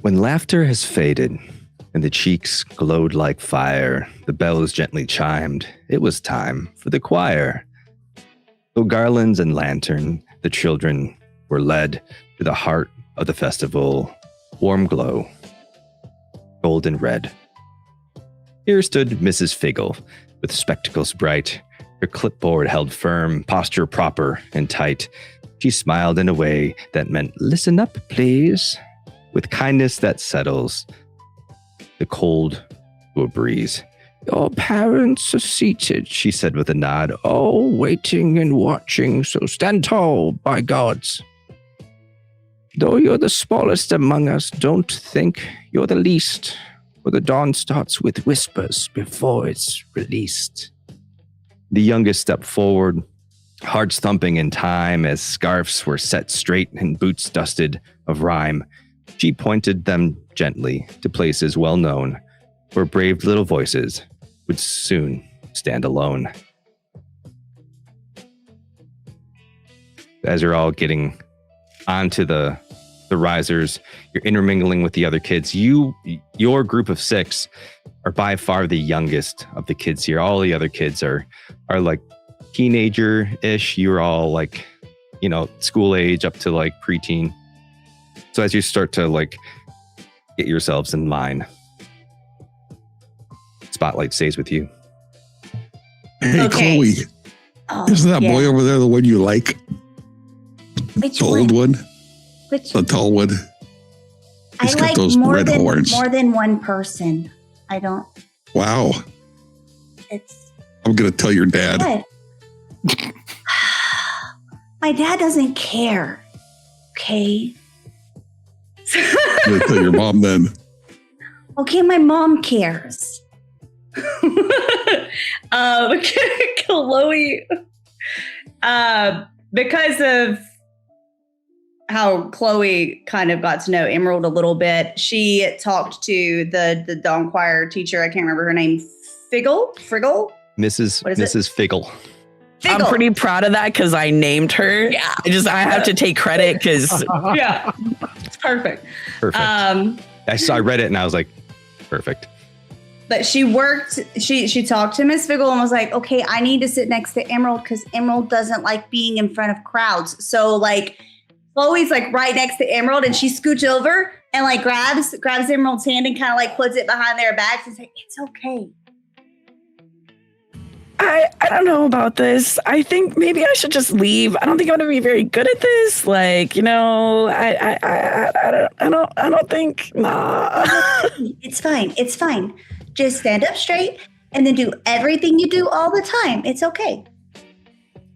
When laughter has faded and the cheeks glowed like fire, the bells gently chimed. It was time for the choir. Though garlands and lantern, the children were led to the heart of the festival. Warm glow, golden red. Here stood Mrs. Figgle, with spectacles bright, her clipboard held firm, posture proper and tight. She smiled in a way that meant, listen up, please. With kindness that settles the cold to a breeze. Your parents are seated, she said with a nod. Oh, waiting and watching, so stand tall, by gods. Though you're the smallest among us, don't think you're the least, for the dawn starts with whispers before it's released. The youngest stepped forward, hearts thumping in time as scarfs were set straight and boots dusted of rhyme. She pointed them gently to places well known, where brave little voices would soon stand alone. As you're all getting onto the risers, you're intermingling with the other kids. Your group of 6 are by far the youngest of the kids here. All the other kids are like teenager-ish. You're all like, school age up to like preteen. So as you start to like get yourselves in line, spotlight stays with you. Hey, Okay. Chloe, isn't that boy over there the one you like? Which The one? old one? Which The tall one? I He's got like those more red than horns. more than one person. I don't. Wow. It's I'm going to tell your dad. what? My dad doesn't care. Okay. I'm going to tell your mom then. Okay, my mom cares. Chloe, because of how Chloe kind of got to know Emerald a little bit, she talked to the Dawn Choir teacher. I can't remember her name. Friggle? Mrs. What is it? Mrs. Figgle. I'm pretty proud of that because I named her. Yeah. I have to take credit because Yeah, it's perfect. Perfect. I read it and I was like, perfect. But she talked to Miss Figgle and was like, okay, I need to sit next to Emerald because Emerald doesn't like being in front of crowds. So like Chloe's like right next to Emerald and she scoots over and like grabs Emerald's hand and kind of like puts it behind their backs and says, it's okay. I don't know about this. I think maybe I should just leave. I don't think I'm gonna be very good at this. Like, I don't think. Nah. It's fine. Just stand up straight and then do everything you do all the time. It's okay.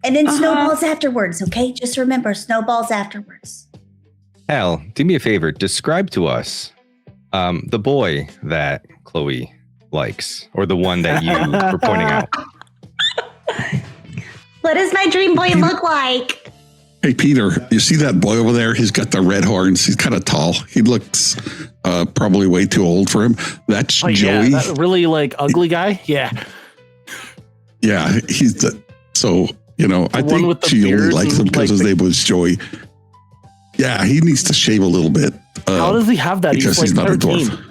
And then snowballs afterwards, okay? Just remember, snowballs afterwards. Hal, do me a favor. Describe to us the boy that Chloe likes, or the one that you were pointing out. What does my dream boy look like? Hey, Peter, you see that boy over there? He's got the red horns. He's kind of tall. He looks probably way too old for him. That's Joey. Yeah, that really like ugly guy. Yeah. Yeah, he's the, so, you know, I think she only likes him because his name was Joey. Yeah, he needs to shave a little bit. How does he have that? Because he's not 13. A dwarf.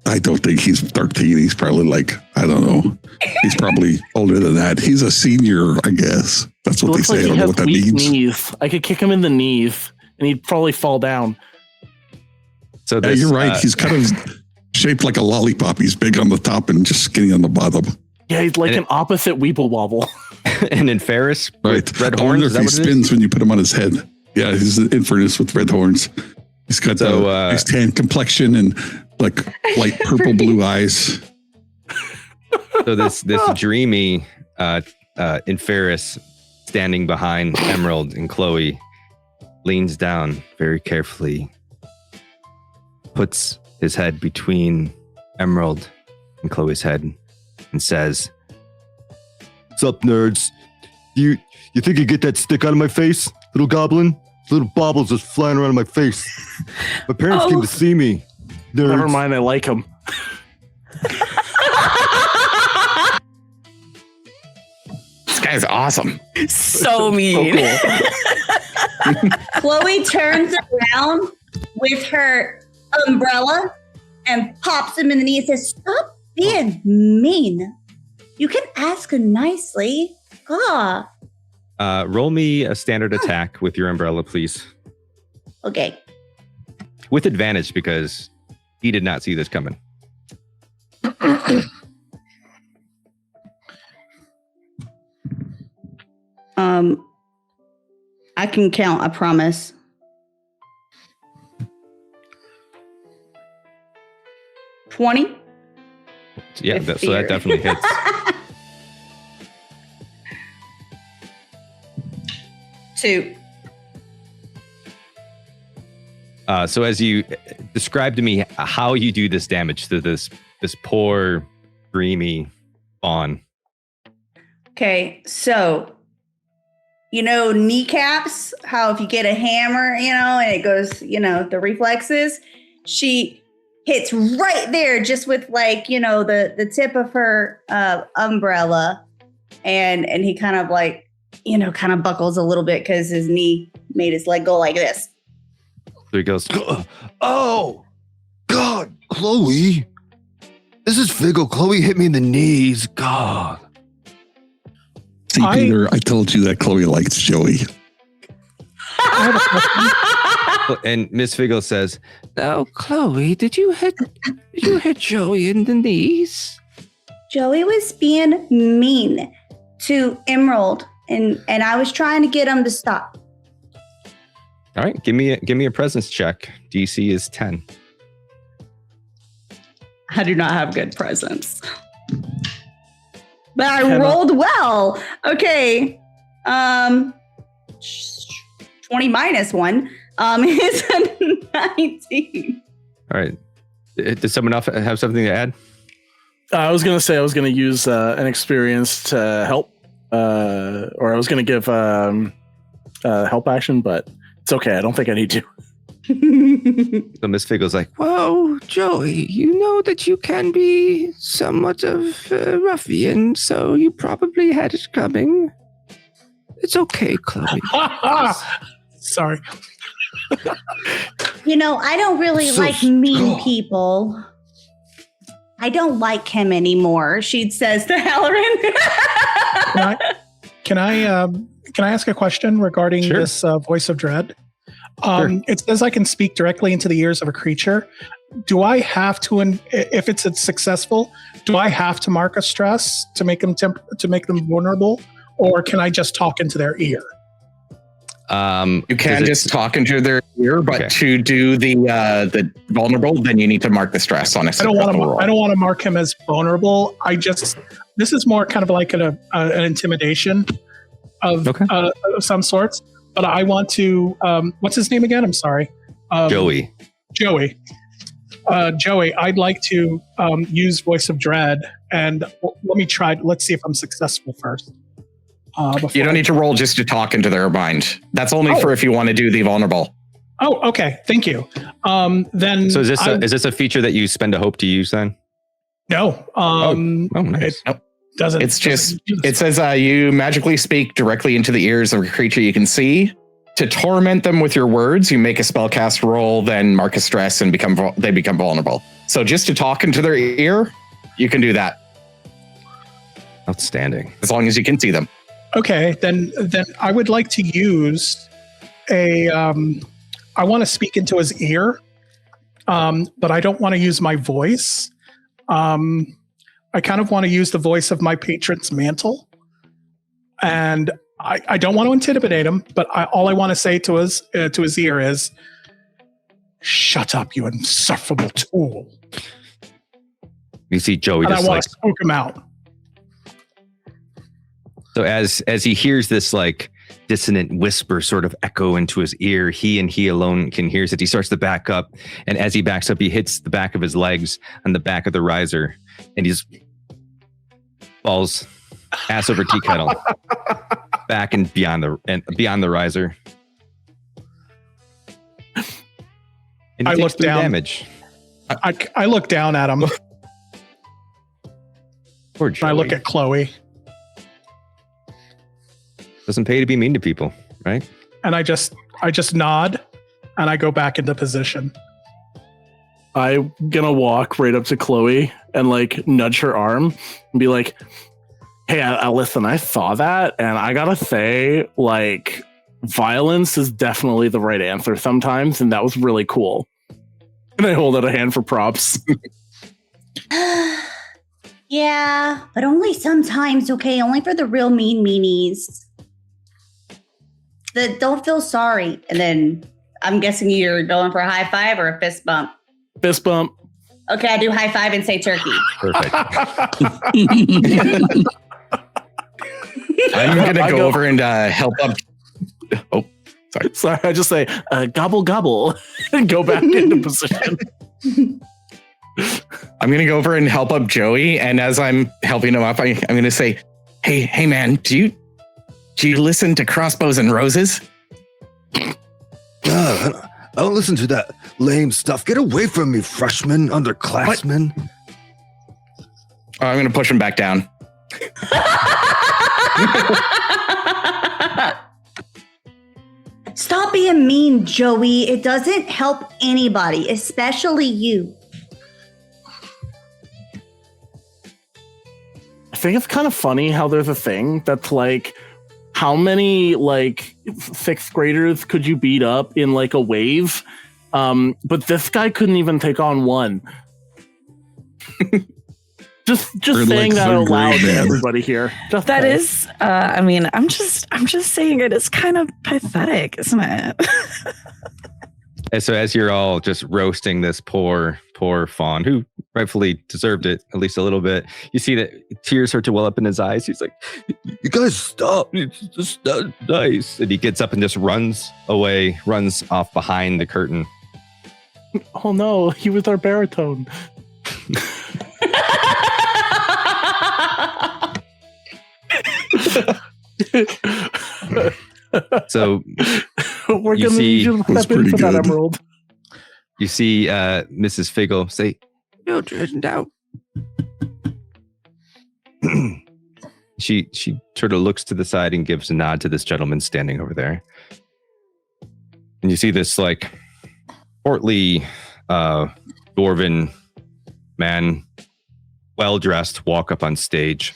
I don't think he's 13. He's probably like, I don't know. He's probably older than that. He's a senior, I guess. That's what they say. I don't know what that means. Knees. I could kick him in the knees and he'd probably fall down. So yeah, you're right. He's kind of shaped like a lollipop. He's big on the top and just skinny on the bottom. Yeah, he's like an opposite Weeble Wobble. And in Ferris, right? Red horns. Is that he spins when you put him on his head. Yeah, he's in Furnace with red horns. He's got his tan complexion and like light purple blue eyes. So this dreamy in Ferris standing behind Emerald and Chloe leans down very carefully, puts his head between Emerald and Chloe's head, and says, "What's up, nerds? You think you get that stick out of my face, little goblin? Little baubles just flying around in my face. My parents came to see me. Nerds." Never mind, I like him. This guy's awesome. So mean. So cool. Chloe turns around with her umbrella and pops him in the knee and says, "Stop being mean. You can ask nicely." Ah. Roll me a standard attack with your umbrella, please. Okay. With advantage, because he did not see this coming. I can count, I promise. $20? Yeah, so that definitely hits. Two. So as you describe to me how you do this damage to this poor, dreamy fawn. Okay, so you know kneecaps, how if you get a hammer, and it goes, the reflexes, she hits right there just with the tip of her umbrella, and he kind of kind of buckles a little bit because his knee made his leg go like this. There he goes. Oh, God, Chloe. This is Figgle. Chloe hit me in the knees. God. See, Peter, I told you that Chloe likes Joey. And Miss Figgle says, "Now, Chloe, did you hit Joey in the knees?" Joey was being mean to Emerald, and I was trying to get him to stop. "All right, give me a presence check. DC is 10." I do not have good presence. But I rolled well. Okay. 20 minus 1 is a 19. All right. Does someone else have something to add? I was going to say I was going to use an experience to help, or I was going to give help action, but it's okay. I don't think I need to. So Miss Figgle's like, "Whoa, Joey, you know that you can be somewhat of a ruffian, so you probably had it coming. It's okay, Chloe." Sorry. I don't really like mean people. I don't like him anymore, she says to Halloran. Can I ask a question regarding this voice of dread? It says I can speak directly into the ears of a creature. Do I have to, if it's successful, do I have to mark a stress to make them vulnerable, or can I just talk into their ear? You can just talk into their ear, but to do the vulnerable, then you need to mark the stress on a I don't want to mark him as vulnerable. This is more kind of like an intimidation of some sorts. But I want to. What's his name again? I'm sorry. Joey. Joey, I'd like to use Voice of Dread, and let me try. Let's see if I'm successful first. You don't need to roll just to talk into their mind. That's only for if you want to do the vulnerable. Oh, okay. Thank you. Then. So is this a feature that you spend a hope to use then? No. Nice. It doesn't. It's just. It says you magically speak directly into the ears of a creature you can see. To torment them with your words, you make a spellcast roll, then mark a stress, and they become vulnerable. So just to talk into their ear, you can do that. Outstanding. As long as you can see them. Okay, then I would like to use I want to speak into his ear, but I don't want to use my voice. I kind of want to use the voice of my patron's mantle, and I don't want to intimidate him, but all I want to say to his ear is, "Shut up, you insufferable tool." You see Joey and just I want to spook him out. So as he hears this like dissonant whisper sort of echo into his ear, he and he alone can hear it. He starts to back up, and as he backs up, he hits the back of his legs on the back of the riser, and he just falls ass over tea kettle, back and beyond the riser. And I look down. Damage. I look down at him. Poor Joey. I look at Chloe. Doesn't pay to be mean to people, right? And I just nod, and I go back into position. I'm gonna walk right up to Chloe and like nudge her arm and be like, "Hey, listen, I saw that, and I gotta say, like, violence is definitely the right answer sometimes, and that was really cool." And I hold out a hand for props. Yeah, but only sometimes, okay? Only for the real meanies. Don't feel sorry. And then I'm guessing you're going for a high five or a fist bump. Fist bump. Okay, I do high five and say turkey. Perfect. I'm going to go over and help up. Oh, sorry. I just say, gobble, gobble, and go back into position. I'm going to go over and help up Joey. And as I'm helping him up, I'm going to say, hey, man, do you listen to Crossbows and Roses? I don't listen to that lame stuff. Get away from me, freshman, underclassmen. I'm going to push him back down. Stop being mean, Joey. It doesn't help anybody, especially you. I think it's kind of funny how there's a thing that's like, how many like sixth graders could you beat up in like a wave? But this guy couldn't even take on one. just saying that out loud to everybody here. That is, I mean, I'm just saying it is kind of pathetic, isn't it? And so as you're all just roasting this poor fawn who rightfully deserved it at least a little bit, you see that tears start to well up in his eyes. He's like, "You guys stop, it's just not nice." And he gets up and just runs away, runs off behind the curtain. Oh no, he was our baritone. So we're gonna need you to step in for that emerald. You see Mrs. Figgle say, "Mildred, out." She sort of looks to the side and gives a nod to this gentleman standing over there. And you see this like portly dwarven man, well dressed, walk up on stage.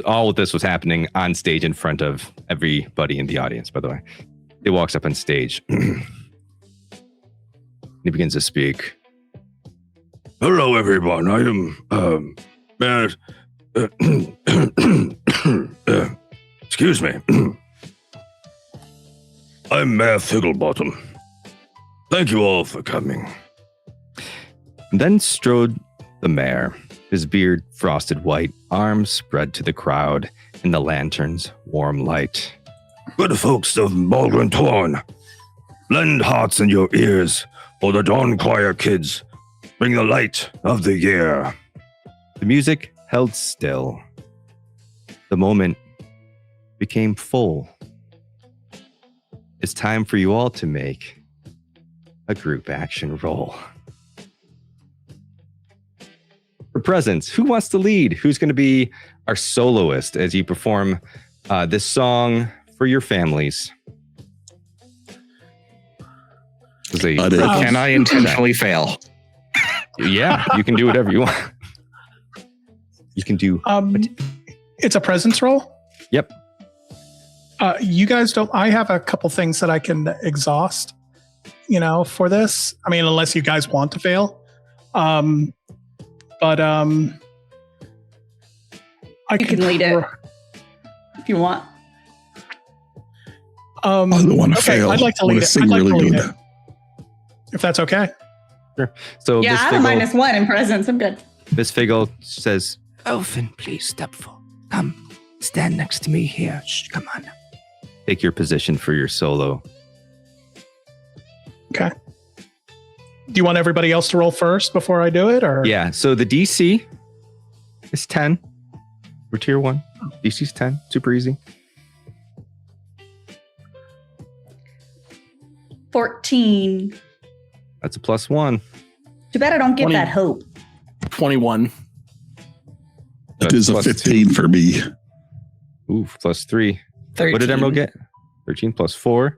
All of this was happening on stage in front of everybody in the audience, by the way. He walks up on stage. He begins to speak. "Hello, everyone. I am, excuse me. I'm Mayor Figglebottom. Thank you all for coming. Then strode the mayor, his beard frosted white, arms spread to the crowd in the lantern's warm light. Good folks of Baldwin Torn, lend hearts in your ears, or the Dawn Choir kids bring the light of the year. The music held still. The moment became full. It's time for you all to make a group action roll. For presents, who wants to lead? Who's going to be our soloist as you perform this song for your families? Can I intentionally fail? Yeah, you can do whatever you want. You can do. It's a presence roll. Yep. You guys don't. I have a couple things that I can exhaust. For this. I mean, unless you guys want to fail. But I You can lead it if you want. I don't want to fail. I'd like to I want lead to it. sing I'd like really to lead good. it. If that's okay. Sure. So Yeah, I have a -1 in presence. I'm good. Miss Figgle says, Elfin, please step forward. Come, stand next to me here. Shh, come on. take your position for your solo. Okay. Do you want everybody else to roll first before I do it, or? Yeah, so the DC is 10. We're tier 1. DC's 10. Super easy. 14. That's a +1. Too bad I don't get 20. that hope. 21. It is a Plus 15 for me. 2. Ooh, +3. 13. What did Emerald get? 13 +4.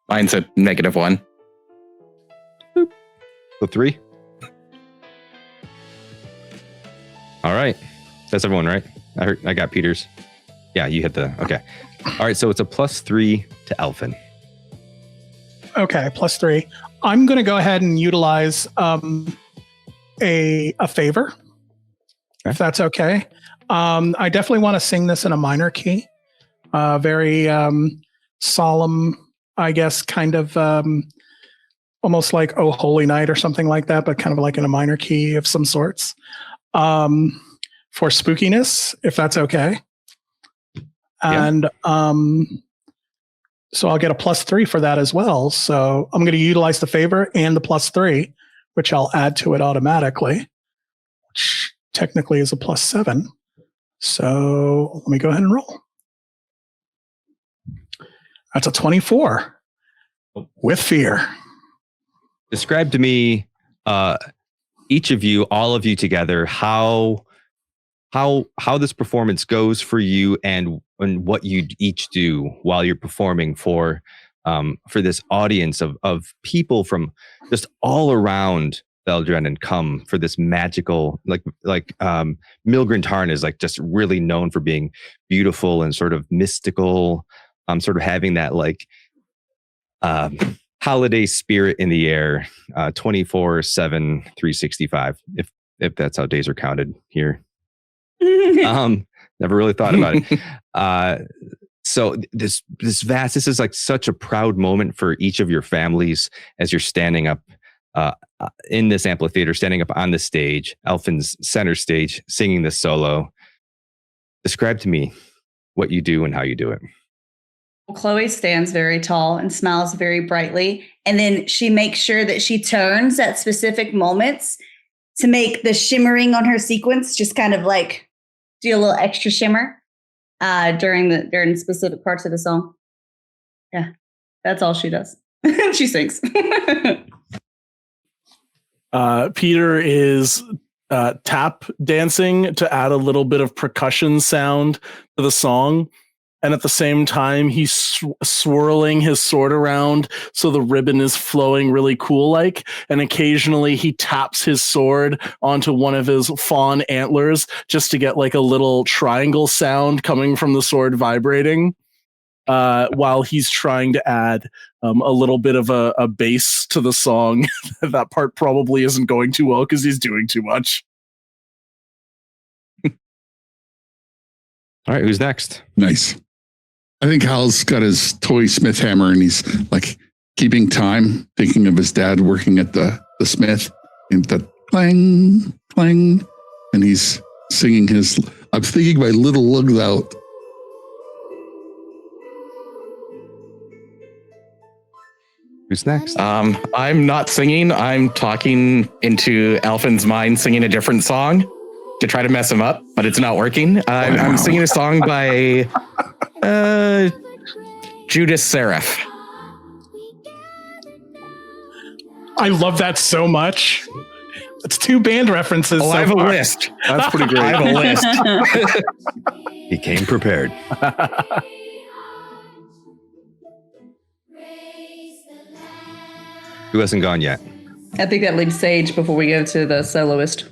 Mine's a -1. So 3. All right. That's everyone, right? I got Peter's. Yeah, you hit the... Okay. All right, so it's a +3 to Elfin. Okay, +3. I'm going to go ahead and utilize a favor, if that's okay. I definitely want to sing this in a minor key. Very solemn, I guess, kind of almost like Oh Holy Night or something like that, but kind of like in a minor key of some sorts. For spookiness, if that's okay. And so I'll get a +3 for that as well. So I'm going to utilize the favor and the +3, which I'll add to it automatically, which technically is a +7. So let me go ahead and roll. That's a 24 with fear. Describe to me, each of you, all of you together, how this performance goes for you and what you each do while you're performing for this audience of people from just all around Veldren come for this magical, like Milgren Tarn is like just really known for being beautiful and sort of mystical, sort of having that like holiday spirit in the air, 24/7, 365, if that's how days are counted here. Never really thought about it. So this is like such a proud moment for each of your families as you're standing up in this amphitheater, standing up on the stage, Elfin's center stage, singing this solo. Describe to me what you do and how you do it. Chloe stands very tall and smiles very brightly. And then she makes sure that she turns at specific moments to make the shimmering on her sequence just kind of like do a little extra shimmer during specific parts of the song. Yeah, that's all she does. She sings. Peter is tap dancing to add a little bit of percussion sound to the song. And at the same time, he's swirling his sword around so the ribbon is flowing really cool-like. And occasionally he taps his sword onto one of his fawn antlers just to get like a little triangle sound coming from the sword vibrating, while he's trying to add a little bit of a bass to the song. That part probably isn't going too well because he's doing too much. All right, who's next? Nice. I think Hal's got his toy smith hammer and he's like keeping time, thinking of his dad working at the smith and the clang, clang. And he's singing I'm thinking my little lungs out. Who's next? I'm not singing. I'm talking into Alphin's mind, singing a different song to try to mess him up, but it's not working. I'm singing a song by Judas Seraph. I love that so much. It's 2 band references. Oh, so I have far. a list. That's pretty great. I have a list. He came prepared. Who hasn't gone yet? I think that leaves Sage before we go to the soloist.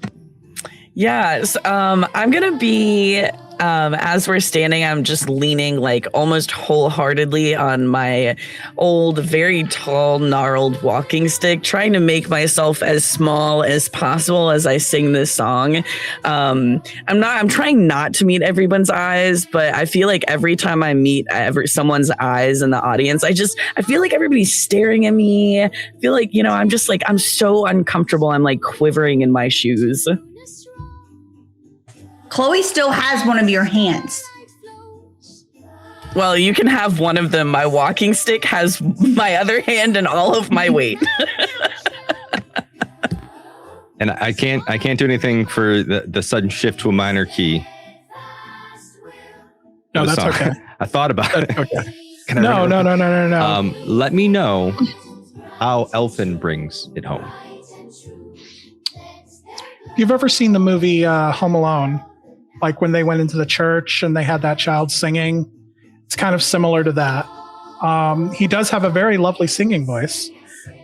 Yes, I'm gonna be as we're standing, I'm just leaning like almost wholeheartedly on my old, very tall, gnarled walking stick, trying to make myself as small as possible as I sing this song. I'm trying not to meet everyone's eyes, but I feel like every time I meet someone's eyes in the audience, I feel like everybody's staring at me. I feel like, I'm so uncomfortable. I'm like quivering in my shoes. Chloe still has one of your hands. Well, you can have one of them. My walking stick has my other hand and all of my weight. And I can't do anything for the sudden shift to a minor key. No, that's okay. I thought about it. Okay. No. No. Let me know how Elfin brings it home. You've ever seen the movie Home Alone? Like when they went into the church and they had that child singing? It's kind of similar to that. He does have a very lovely singing voice.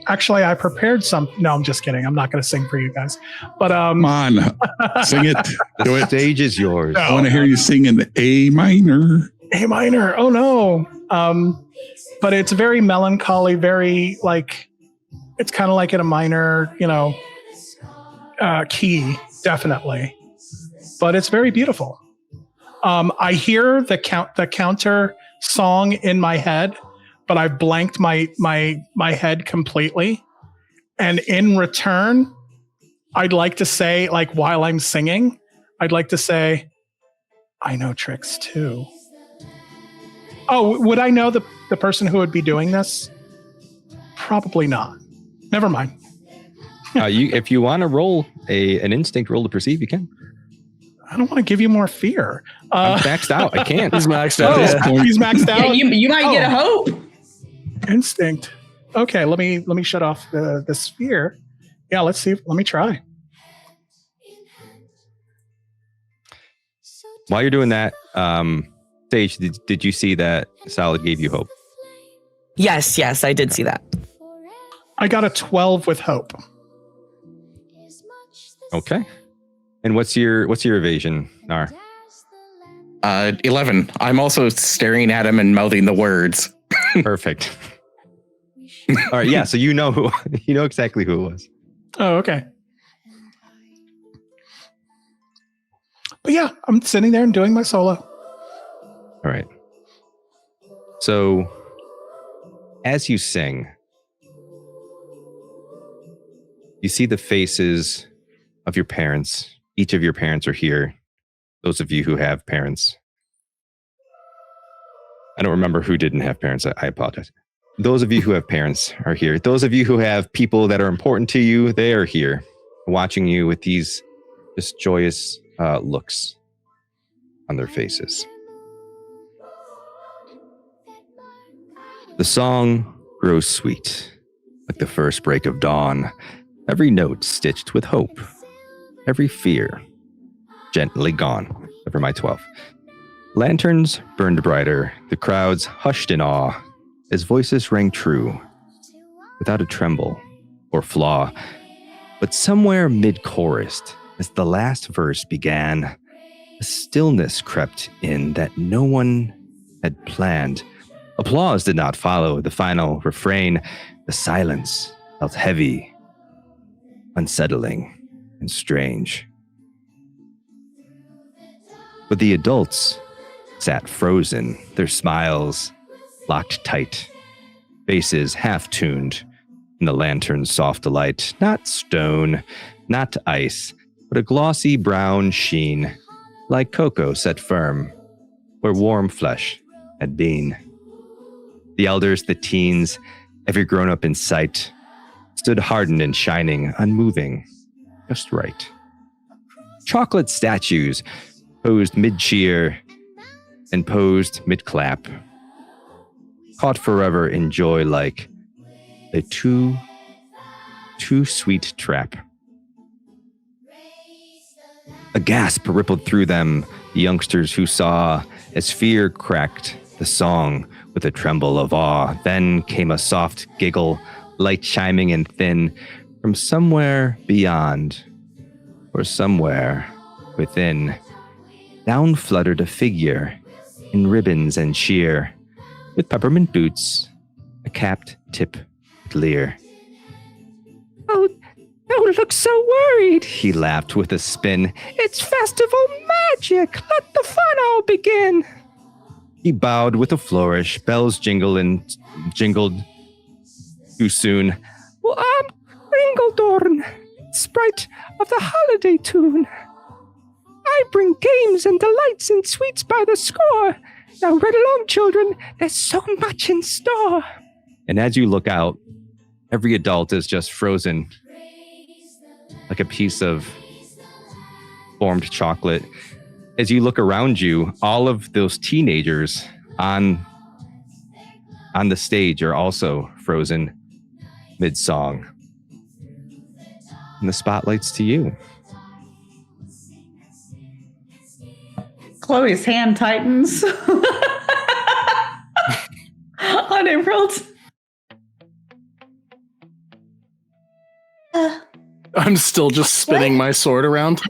Actually, I prepared some. No, I'm just kidding. I'm not going to sing for you guys. But come on, sing it. Do it. Stage is yours. No. I want to hear you sing in the A minor. A minor. Oh no. But it's very melancholy. Very like it's kind of like in a minor, key, definitely. But it's very beautiful. I hear the counter song in my head, but I've blanked my head completely. And in return, I'd like to say, like while I'm singing, I'd like to say, I know tricks too. Oh, would I know the person who would be doing this? Probably not. Never mind. If you want to roll an instinct roll to perceive, you can. I don't want to give you more fear. I'm maxed out. I can't. He's maxed out. He's maxed out. Yeah, you might get a hope. Instinct. Okay, let me shut off the sphere. Yeah, let's see. Let me try. While you're doing that, Sage, did you see that Solid gave you hope? Yes, I did see that. I got a 12 with hope. Okay. And what's your evasion, Nar? 11. I'm also staring at him and mouthing the words. Perfect. All right, yeah, so you know exactly who it was. Oh, okay. But yeah, I'm sitting there and doing my solo. All right. So as you sing, you see the faces of your parents. Each of your parents are here. Those of you who have parents. I don't remember who didn't have parents. I apologize. Those of you who have parents are here. Those of you who have people that are important to you, they are here, watching you with these just joyous looks on their faces. The song grows sweet, like the first break of dawn, every note stitched with hope, every fear gently gone. Over my 12. Lanterns burned brighter, the crowds hushed in awe, as voices rang true, without a tremble or flaw. But somewhere mid-chorus, as the last verse began, a stillness crept in that no one had planned. Applause did not follow the final refrain. The silence felt heavy, unsettling, and strange. But the adults sat frozen, their smiles locked tight, faces half-tuned in the lantern's soft light. Not stone, not ice, but a glossy brown sheen, like cocoa set firm, where warm flesh had been. The elders, the teens, every grown-up in sight, stood hardened and shining, unmoving, just right. Chocolate statues posed mid-cheer and posed mid-clap, caught forever in joy like a too sweet trap. A gasp rippled through them, the youngsters who saw, as fear cracked the song with a tremble of awe. Then came a soft giggle, light chiming and thin, from somewhere beyond, or somewhere within. Down fluttered a figure in ribbons and sheer, with peppermint boots, a capped tip leer. Oh, don't look so worried, he laughed with a spin. It's festival magic. Let the fun all begin. He bowed with a flourish, bells jingled too soon. Well, I'm Ringledorn, sprite of the holiday tune. I bring games and delights and sweets by the score. Now right along, children, there's so much in store. And as you look out, every adult is just frozen like a piece of formed chocolate. As you look around you, all of those teenagers on the stage are also frozen mid-song. And the spotlight's to you. Chloe's hand tightens on Emerald. I'm still just spinning my sword around.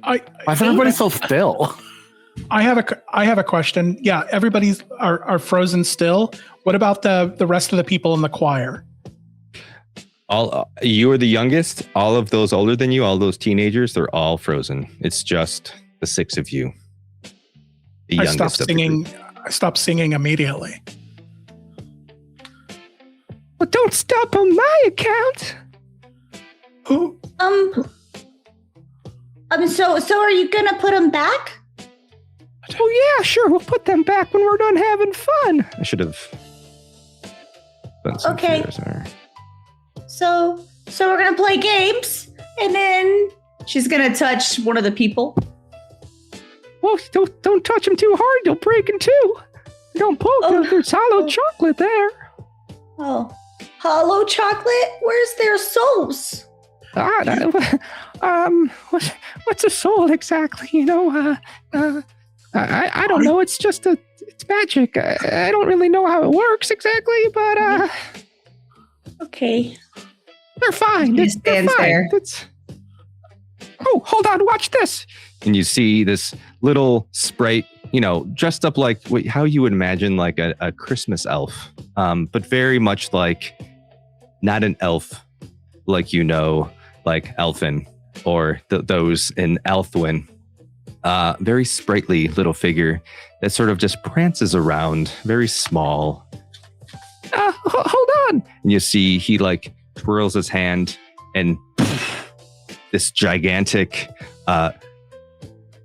Why is everybody so still? I have a question. Yeah, everybody's are frozen still. What about the rest of the people in the choir? You are the youngest. All of those older than you, all those teenagers, they're all frozen. It's just the six of you. The I youngest stopped singing. I stopped singing immediately. Well, don't stop on my account. Who? So are you gonna put them back? Oh yeah, sure. We'll put them back when we're done having fun. I should have done some Okay. fears there. So we're gonna play games, and then She's gonna touch one of the people. Well, don't touch them too hard. They'll break in two. Don't poke them. There's hollow chocolate there. hollow chocolate. Where's their souls? What's a soul exactly? You know, I don't know. It's just it's magic. I don't really know how it works exactly, but Okay. they're fine. He They're stands fine. there. Oh, hold on. Watch this. And you see this little sprite, dressed up like how you would imagine like a Christmas elf, but very much like not an elf like like Elfin or those in Elfwin. Very sprightly little figure that sort of just prances around, very small. Hold on. And you see he like twirls his hand and this gigantic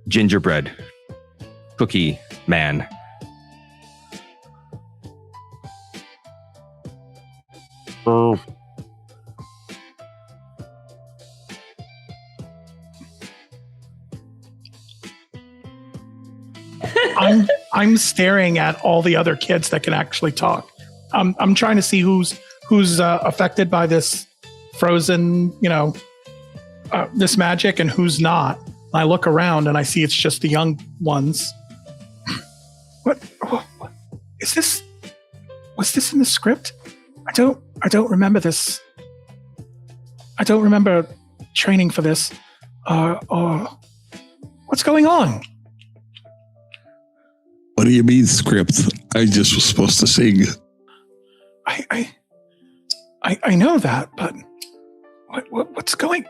gingerbread cookie man. Oh. I'm staring at all the other kids that can actually talk. I'm trying to see who's affected by this frozen, this magic and who's not. I look around and I see it's just the young ones. What is this? Was this in the script? I don't remember this. I don't remember training for this. What's going on? What do you mean script? I just was supposed to sing. I know that, but what's going?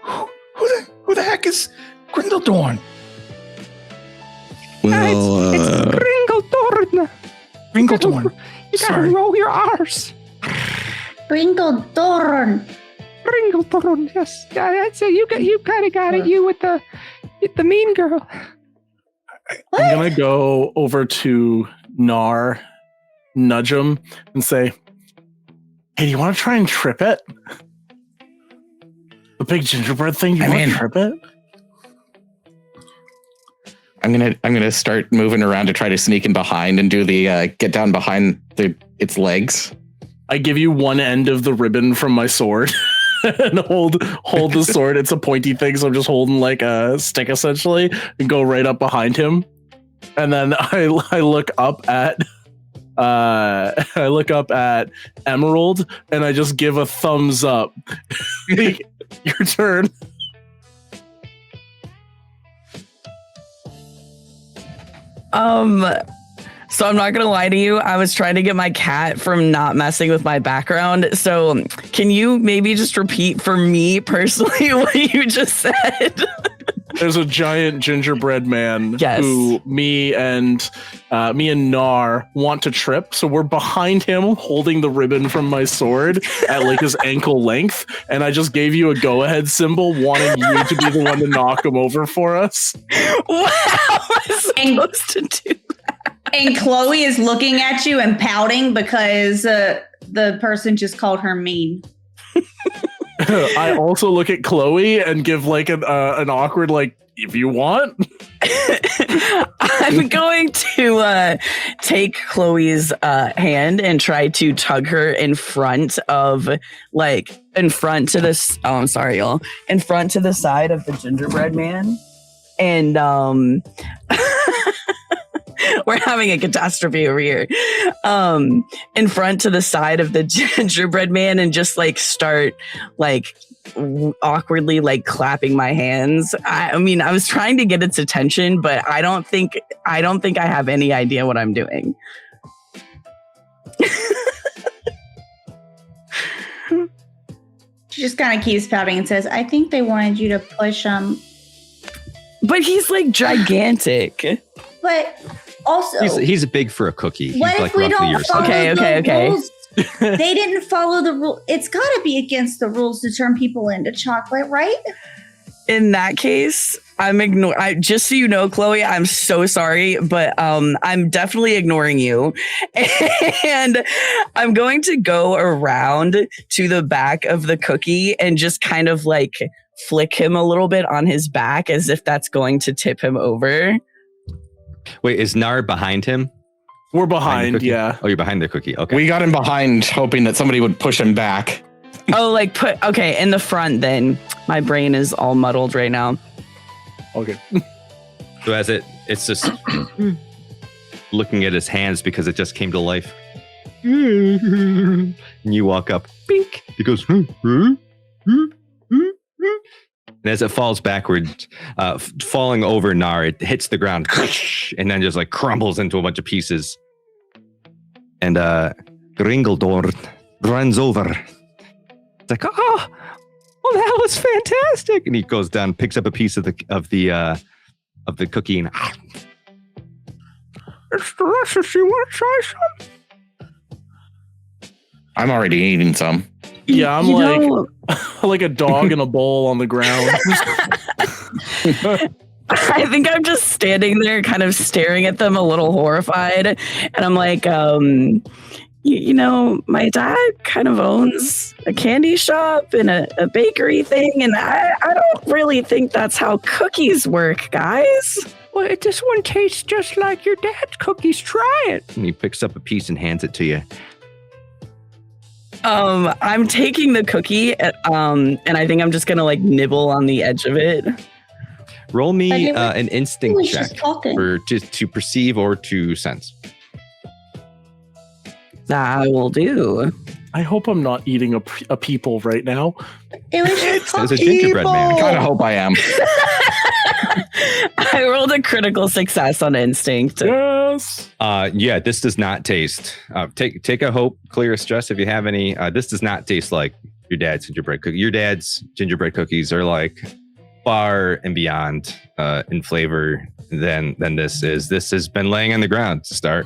Who the heck is Grindeldorn? Well, it's Gringoldorn. Ringlethorn. You gotta Sorry. roll your R's. Ringlethorn. Gringoldorn, yes. Yeah, that's it. You kind of got it. You with the mean girl. I'm gonna go over to Nar, nudge him, and say, "Hey, do you want to try and trip it? The big gingerbread thing. You want to trip it?" I'm gonna start moving around to try to sneak in behind and do the get down behind its legs. I give you one end of the ribbon from my sword and hold the sword. It's a pointy thing, so I'm just holding like a stick essentially, and go right up behind him. And then I look up at Emerald, and I just give a thumbs up. Your turn. So I'm not gonna lie to you. I was trying to get my cat from not messing with my background. So can you maybe just repeat for me personally what you just said? There's a giant gingerbread man Yes. who me and Nar want to trip. So we're behind him holding the ribbon from my sword at like his ankle length. And I just gave you a go ahead symbol wanting you to be the one to knock him over for us. Wow, I was supposed to do that. And Chloe is looking at you and pouting because the person just called her mean. I also look at Chloe and give like an awkward like, if you want. I'm going to take Chloe's hand and try to tug her in front to this. Oh, I'm sorry, y'all. In front to the side of the gingerbread man, and we're having a catastrophe over here. In front to the side of the gingerbread man, and just like start like awkwardly like clapping my hands. I mean, I was trying to get its attention, but I don't think I have any idea what I'm doing. She just kind of keeps pouting and says, "I think they wanted you to push him." But he's like gigantic. But also, He's big for a cookie. He's what if like we roughly don't your follow size. Okay. rules? They didn't follow the rule. It's got to be against the rules to turn people into chocolate, right? In that case, just so you know, Chloe, I'm so sorry, but I'm definitely ignoring you. And I'm going to go around to the back of the cookie and just kind of like flick him a little bit on his back as if that's going to tip him over. Wait, is Nar behind him? We're the behind, cookie? yeah. Oh, you're behind the cookie. Okay. We got him behind, hoping that somebody would push him back. Oh, like in the front then. My brain is all muddled right now. Okay. So it's just looking at his hands because it just came to life. And you walk up, bink. He goes, and as it falls backward, falling over Nar, it hits the ground and then just like crumbles into a bunch of pieces. And Gringeldor runs over. It's like, oh, that was fantastic! And he goes down, picks up a piece of the cookie, and It's delicious. You want to try some? I'm already eating some. Yeah, I'm You like know- like a dog in a bowl on the ground. I think I'm just standing there kind of staring at them a little horrified. And I'm like, you know, my dad kind of owns a candy shop and a bakery thing. And I don't really think that's how cookies work, guys. Well, this one tastes just like your dad's cookies. Try it. and he picks up a piece and hands it to you. I'm taking the cookie and I think I'm just going to like nibble on the edge of it. Roll me Okay, an instinct was just check talking. for just to perceive or to sense. I will do. I hope I'm not eating a people right now. It was just As a gingerbread man. I kind of hope I am. I rolled a critical success on instinct. Yes. Yeah, this does not taste. Take a hope, clear a stress if you have any. This does not taste like your dad's gingerbread cookie. Your dad's gingerbread cookies are like far and beyond in flavor than this is. This has been laying on the ground to start.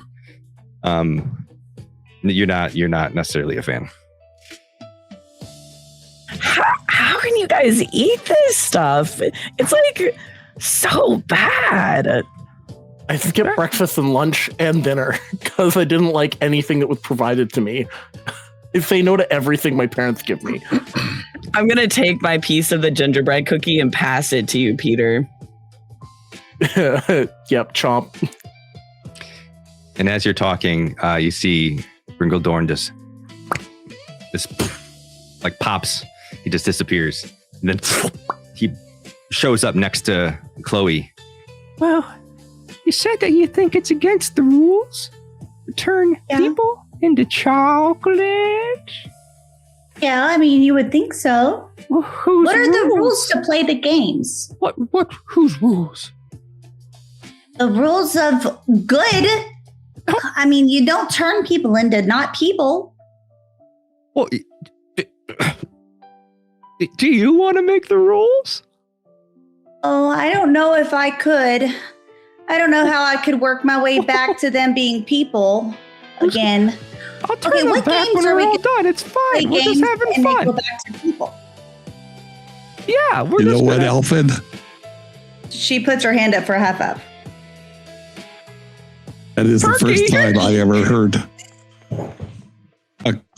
You're not necessarily a fan. How can you guys eat this stuff? It's like so bad. I skip breakfast and lunch and dinner because I didn't like anything that was provided to me. I say no to everything my parents give me. I'm going to take my piece of the gingerbread cookie and pass it to you, Peter. Yep, chomp. And as you're talking, you see Gringledorn just like pops. He just disappears. And then he shows up next to Chloe. Well, you said that you think it's against the rules to turn people into chocolate? Yeah, I mean, you would think so. Well, what are the rules to play the games? Whose rules? The rules of good. I mean, you don't turn people into not people. Well, do you want to make the rules? Oh, I don't know if I could. I don't know how I could work my way back to them being people again. I'll turn them back when we're all done. It's fine. We're just having fun. Go back to people. Yeah, we're You just know what, Alfred? She puts her hand up for a half up. That is the first time I ever heard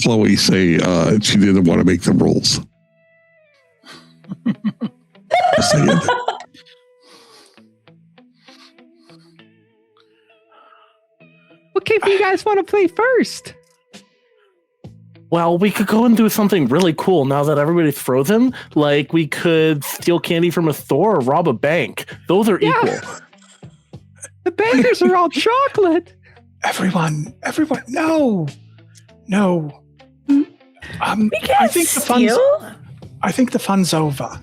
Chloe say she didn't want to make the rules. Just saying. What game do you guys want to play first? Well, we could go and do something really cool now that everybody's frozen. Like, we could steal candy from a store or rob a bank. Those are equal. The bankers are all chocolate. Everyone, no. I think the fun's over.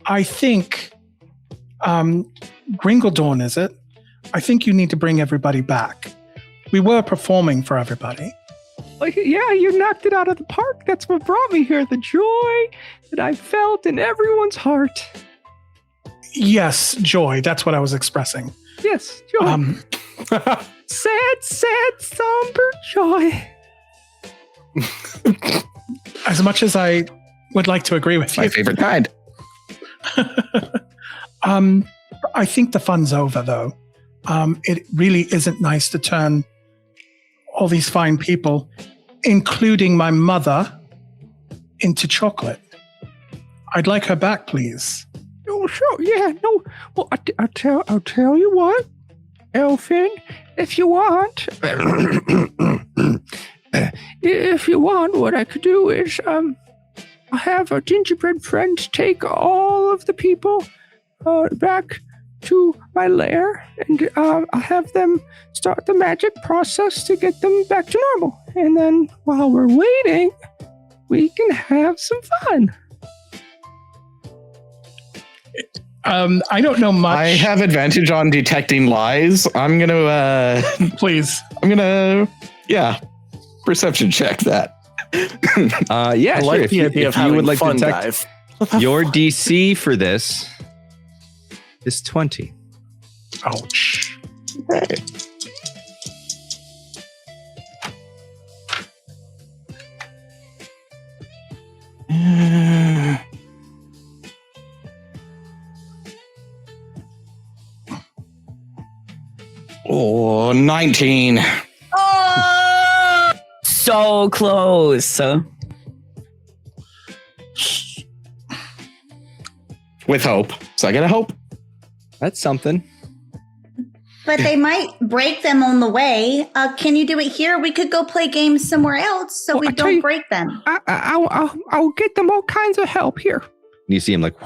I think Gringledorn, is it? I think you need to bring everybody back. We were performing for everybody. Like, yeah, you knocked it out of the park. That's what brought me here. The joy that I felt in everyone's heart. Yes, joy. That's what I was expressing. Yes, joy. Sad, somber joy. As much as I would like to agree with you. My favorite kind. I think the fun's over, though. It really isn't nice to turn all these fine people, including my mother, into chocolate. I'd like her back, please. Oh, sure. Yeah, no. Well, I'll tell you what, Elfin, if you want, what I could do is, I'll have a gingerbread friend take all of the people back to my lair, and I'll have them start the magic process to get them back to normal. And then while we're waiting, we can have some fun. I don't know much. I have advantage on detecting lies. I'm gonna please. Perception check that. Yeah, I sure. like the idea of having you would like fun, to detect guys. your DC for this is 20. Ouch. Right. Oh, 19. Oh, so close. With hope. So I get a hope. That's something. But they might break them on the way. Can you do it here? We could go play games somewhere else so we don't break them. I'll get them all kinds of help here. And you see him like,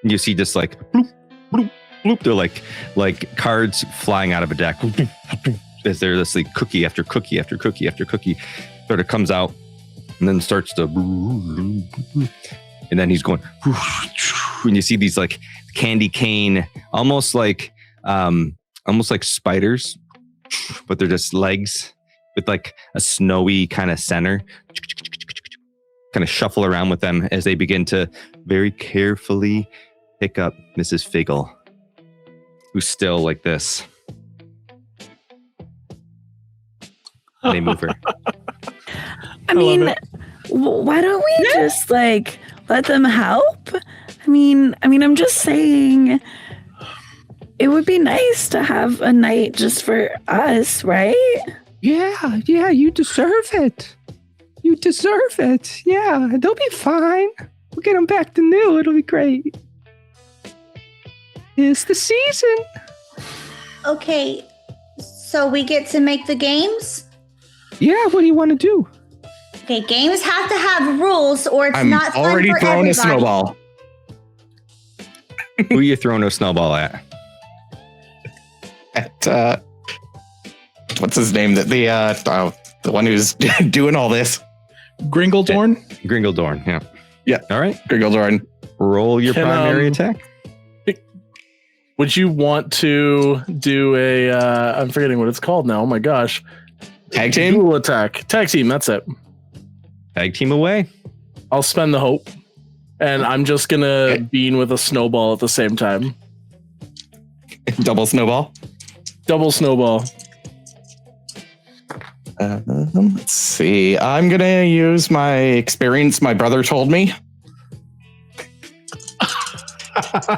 and you see just like, bloop, bloop, bloop. They're like cards flying out of a deck. As they're this like cookie after cookie after cookie after cookie sort of comes out and then starts to, and then he's going, and you see these like candy cane, almost like spiders, but they're just legs with like a snowy kind of center kind of shuffle around with them as they begin to very carefully pick up Mrs. Figgle, who's still like this. And they move her. I mean, why don't we just like let them help? I mean, I'm just saying it would be nice to have a night just for us, right? Yeah, you deserve it. You deserve it. Yeah, they'll be fine. We'll get them back to new. It'll be great. It's the season. Okay, so we get to make the games? Yeah, what do you want to do? Okay, games have to have rules or it's I'm not fun already for throwing everybody. a snowball. Who are you throwing a snowball at? At what's his name? The one who's doing all this. Gringledorn? Gringledorn, yeah. Yeah. All right. Gringledorn. Roll your primary attack. Would you want to do a? I'm forgetting what it's called now. Oh my gosh! Tag team? Dual attack. Tag team. That's it. Tag team away. I'll spend the hope, and I'm just gonna bean with a snowball at the same time. Double snowball. Double snowball. Let's see. I'm gonna use my experience. My brother told me,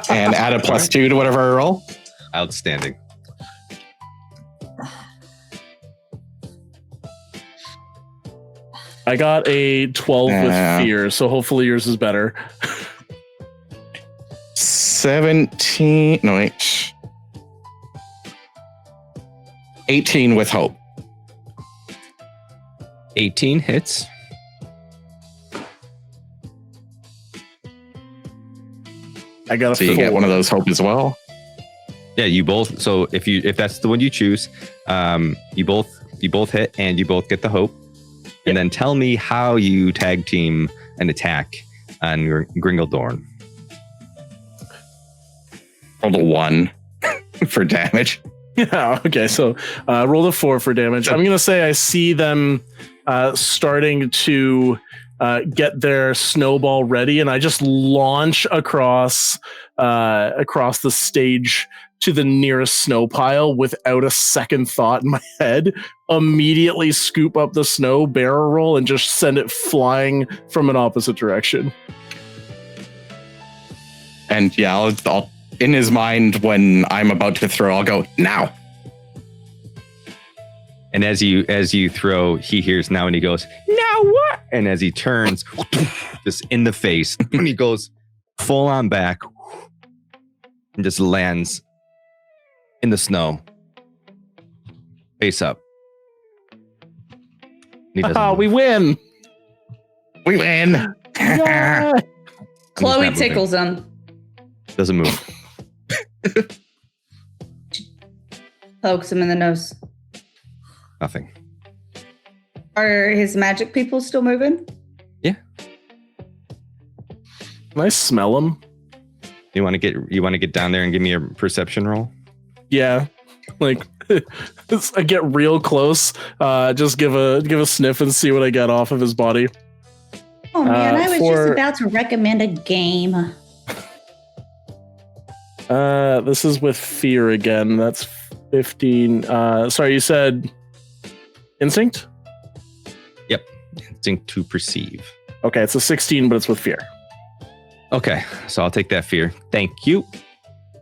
and add a +2 to whatever I roll. Outstanding. I got a 12 with fear, so hopefully yours is better. 17. No, wait. 18 with hope. 18 hits. I got a So you 4. get one of those hope as well. Yeah, you both. So if that's the one you choose, you both hit and you both get the hope. And then tell me how you tag team an attack on your Gringledorn. Roll a 1 for damage. Yeah, okay, so roll a 4 for damage. I'm going to say I see them starting to get their snowball ready, and I just launch across the stage to the nearest snow pile without a second thought in my head. Immediately scoop up the snow, barrel roll, and just send it flying from an opposite direction. And yeah, I'll in his mind when I'm about to throw, I'll go now. And as you throw, he hears now and he goes, "Now what?" And as he turns, just in the face, and he goes full on back and just lands in the snow, face up. He doesn't move. We win. We win. Yeah. Chloe not moving. tickles him, Doesn't move. pokes him in the nose. Nothing. Are his magic people still moving? Yeah. Can I smell them? You want to get down there and give me a perception roll? Yeah, like I get real close. Just give a sniff and see what I get off of his body. Oh man, I was just about to recommend a game. This is with fear again. That's 15. Sorry, you said instinct? Yep. Instinct to perceive. Okay, it's a 16, but it's with fear. Okay, so I'll take that fear. Thank you.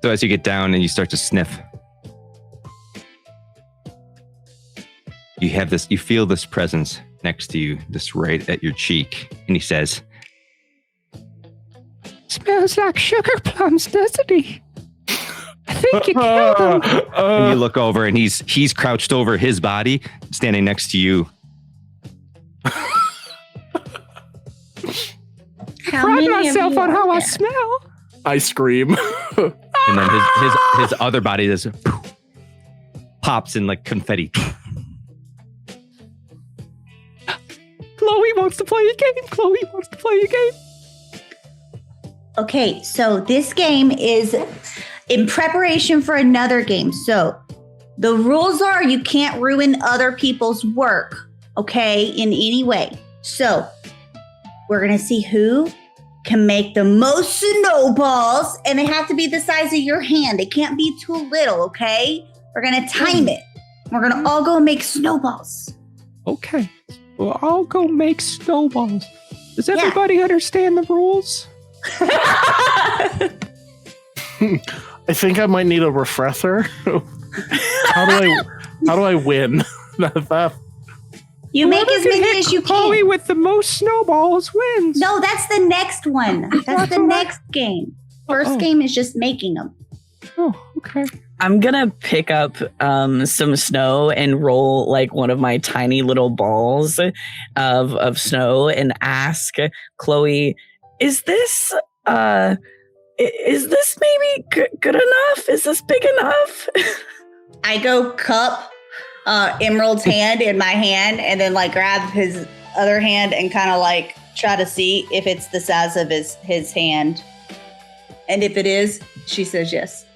So as you get down and you start to sniff, you feel this presence next to you, this right at your cheek, and he says, Smells like sugar plums, doesn't he? I think you killed him. and you look over and he's crouched over his body, standing next to you. Pride myself on how I smell. I scream. And then his other body just pops in like confetti. Chloe wants to play a game. Chloe wants to play a game. Okay, so this game is in preparation for another game. So the rules are you can't ruin other people's work, okay, in any way. So We're going to see who can make the most snowballs, and they have to be the size of your hand. They can't be too little, okay? We're going to time it. We're going to all go make snowballs. Okay. We'll all go make snowballs. Does everybody understand the rules? I think I might need a refresher. How do I win? You make as many as you Chloe can. with the most snowballs wins. No, that's the next one. That's the next game. First game is just making them. Oh, okay. I'm gonna pick up some snow and roll like one of my tiny little balls of snow and ask Chloe, is this maybe good enough? Is this big enough? I go cup Emerald's hand in my hand and then like grab his other hand and kind of like try to see if it's the size of his hand. And if it is, she says yes.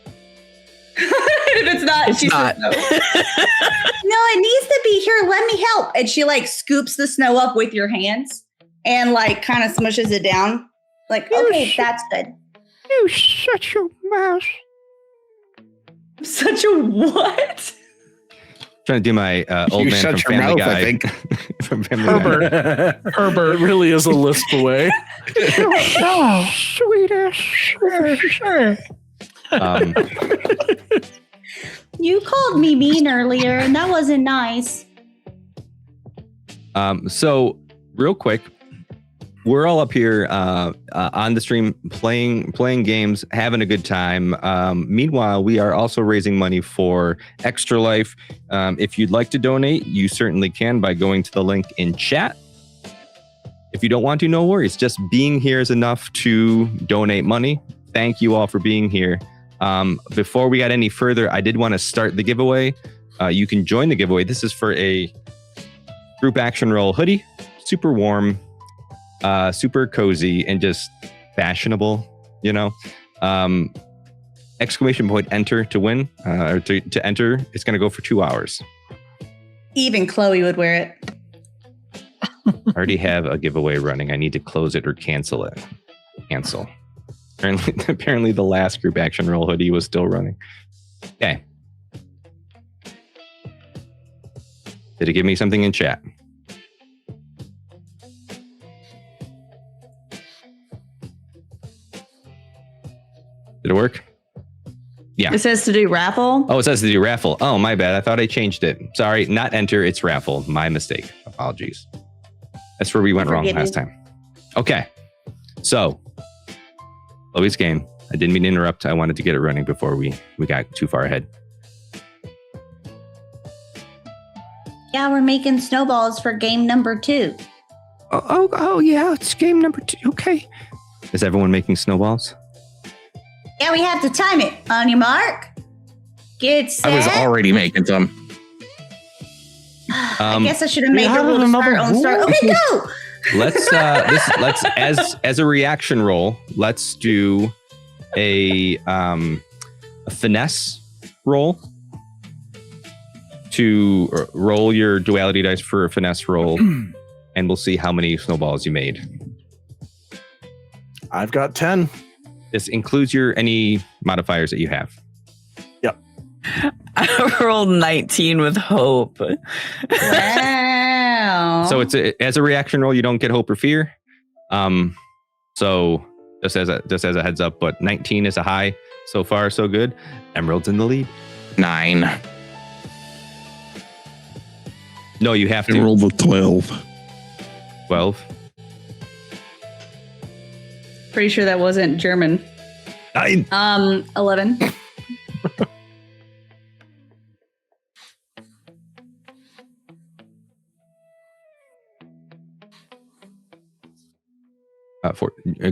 If it's not, she says no. No, it needs to be. Here, let me help. And she like scoops the snow up with your hands and like kind of smushes it down. Like, okay, that's good. You shut your mouth. Such a what? Trying to do my old You man shut from your Family mouth, I Guy. think. From Family Guy. Herbert, it really is a lisp away. Oh, sweetest. You called me mean earlier, and that wasn't nice. So real quick, we're all up here on the stream playing games, having a good time. Meanwhile, we are also raising money for Extra Life. If you'd like to donate, you certainly can by going to the link in chat. If you don't want to, no worries. Just being here is enough to donate money. Thank you all for being here. Before we got any further, I did want to start the giveaway. You can join the giveaway. This is for a group action roll hoodie. Super warm, super cozy, and just fashionable, you know. Exclamation point enter to win, or to enter. It's going to go for 2 hours. Even Chloe would wear it. I already have a giveaway running. I need to close it or cancel it. Cancel. Apparently the last group action roll hoodie was still running. Okay. Did it give me something in chat? Did it work? Yeah. It says to do raffle. Oh, it says to do raffle. Oh, my bad. I thought I changed it. Sorry, not enter. It's raffle. My mistake. Apologies. That's where we went wrong last time. Okay. So, Chloe's game. I didn't mean to interrupt. I wanted to get it running before we got too far ahead. Yeah, we're making snowballs for game number 2. Oh, yeah, it's game number 2. Okay. Is everyone making snowballs? Yeah, we have to time it. On your mark, get set. I was already making some. I guess I should have made the rule to start on start. Okay, go. Let's as a reaction roll, let's do a finesse roll to roll your duality dice for a finesse roll, and we'll see how many snowballs you made. I've got 10. This includes any modifiers that you have. Yep. I rolled 19 with hope. Wow. So it's as a reaction roll, you don't get hope or fear. So just as a heads up, but 19 is a high. So far, so good. Emerald's in the lead. 9. No, you have to. Emerald with 12. 12. Pretty sure that wasn't German. 9. 11.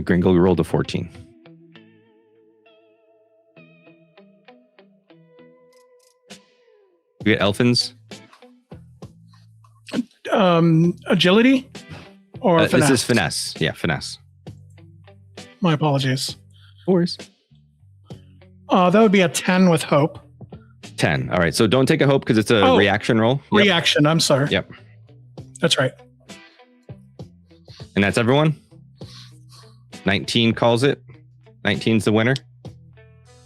Gringo rolled a 14. You get Elfins? Agility or finesse? This is finesse. Yeah, finesse. My apologies. Of course. That would be a 10 with hope. 10. All right. So don't take a hope because it's a reaction roll. Reaction. I'm sorry. Yep. That's right. And that's everyone? 19 calls it. 19's the winner.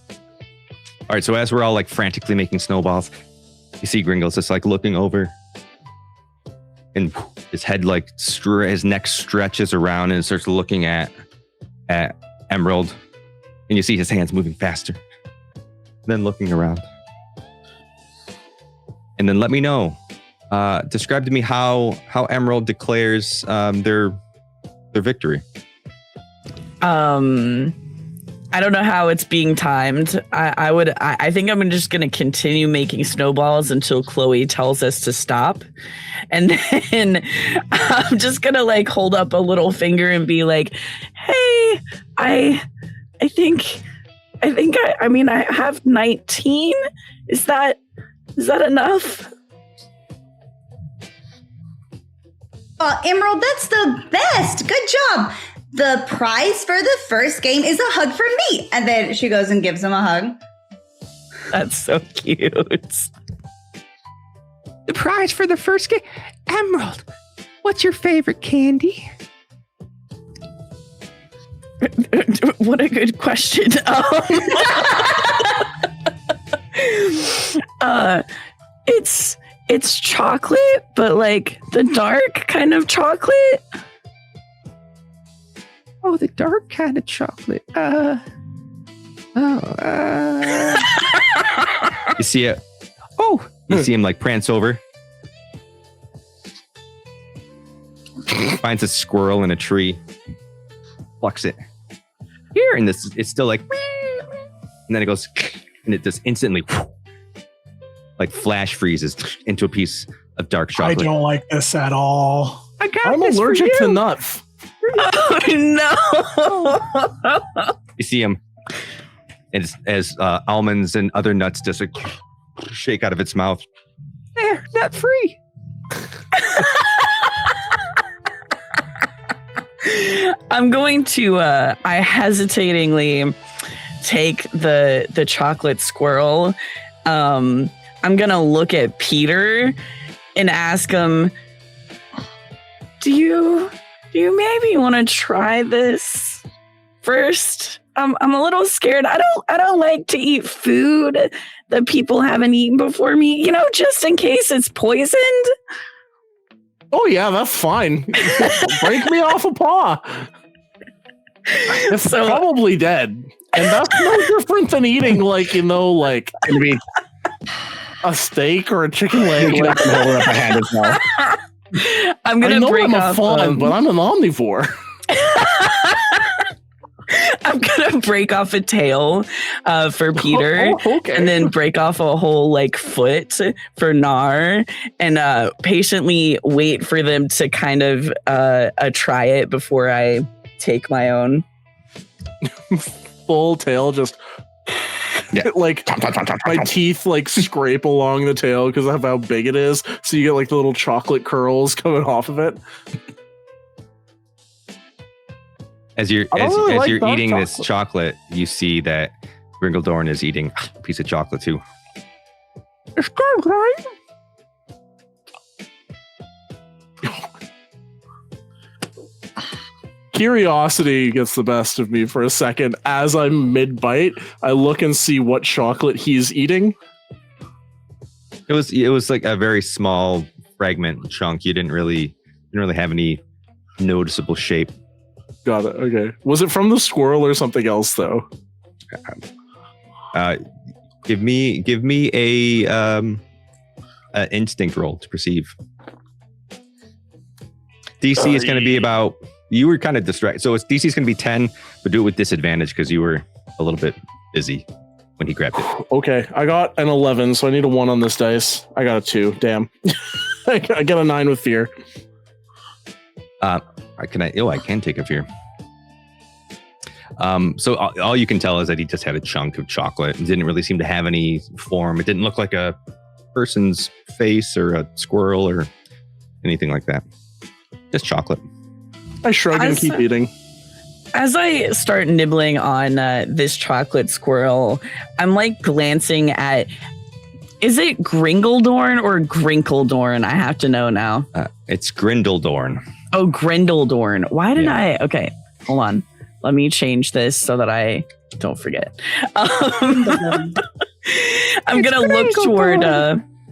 All right, so as we're all like frantically making snowballs, you see Gringle's just like looking over, and his head like his neck stretches around and starts looking at Emerald, and you see his hands moving faster, then looking around, and then let me know. Describe to me how Emerald declares their victory. I don't know how it's being timed. I think I'm just gonna continue making snowballs until Chloe tells us to stop, and then I'm just gonna like hold up a little finger and be like, "Hey, I mean I have 19. Is that enough?" Emerald, that's the best. Good job. The prize for the first game is a hug from me. And then she goes and gives him a hug. That's so cute. The prize for the first game? Emerald, what's your favorite candy? What a good question. It's chocolate, but like the dark kind of chocolate. Oh, the dark kind of chocolate. You see it? Oh, you see him like prance over, finds a squirrel in a tree, plucks it. Here, and this it's still like, and then it goes, and it just instantly, like flash freezes into a piece of dark chocolate. I don't like this at all. I'm allergic to nuts. Oh no! You see him as almonds and other nuts just like shake out of its mouth. There, nut free. I'm going to I hesitatingly take the chocolate squirrel. I'm gonna look at Peter and ask him, do you maybe want to try this first? I'm a little scared. I don't like to eat food that people haven't eaten before me, just in case it's poisoned. Oh yeah, that's fine. Break me off a paw. It's probably dead. And that's no different than eating maybe a steak or a chicken leg. Hold up a hand as well. I'm gonna break I'm off a fawn, but I'm an omnivore. I'm gonna break off a tail for Peter, okay. and then break off a whole foot for Nar, and patiently wait for them to kind of try it before I take my own. Full tail, just my teeth scrape along the tail because of how big it is. So you get the little chocolate curls coming off of it. As you're eating this chocolate, you see that Gringledorn is eating a piece of chocolate too. It's good, right? Curiosity gets the best of me for a second. As I'm mid-bite, I look and see what chocolate he's eating. It was like a very small fragment chunk. You didn't really have any noticeable shape. Got it. Okay. Was it from the squirrel or something else though? Give me a instinct roll to perceive. DC is going to be about. You were kind of distracted, so DC is going to be 10, but do it with disadvantage because you were a little bit busy when he grabbed it. Okay, I got an 11, so I need a 1 on this dice. I got a 2. Damn, I get a 9 with fear. I can take a fear. So all you can tell is that he just had a chunk of chocolate and didn't really seem to have any form. It didn't look like a person's face or a squirrel or anything like that. Just chocolate. I shrug and keep eating. As I start nibbling on this chocolate squirrel, I'm glancing at, is it Gringledorn or Grinkledorn? I have to know now. It's Grindeldorn. Oh, Grindeldorn. Why did I? Okay, hold on. Let me change this so that I don't forget. I'm gonna look toward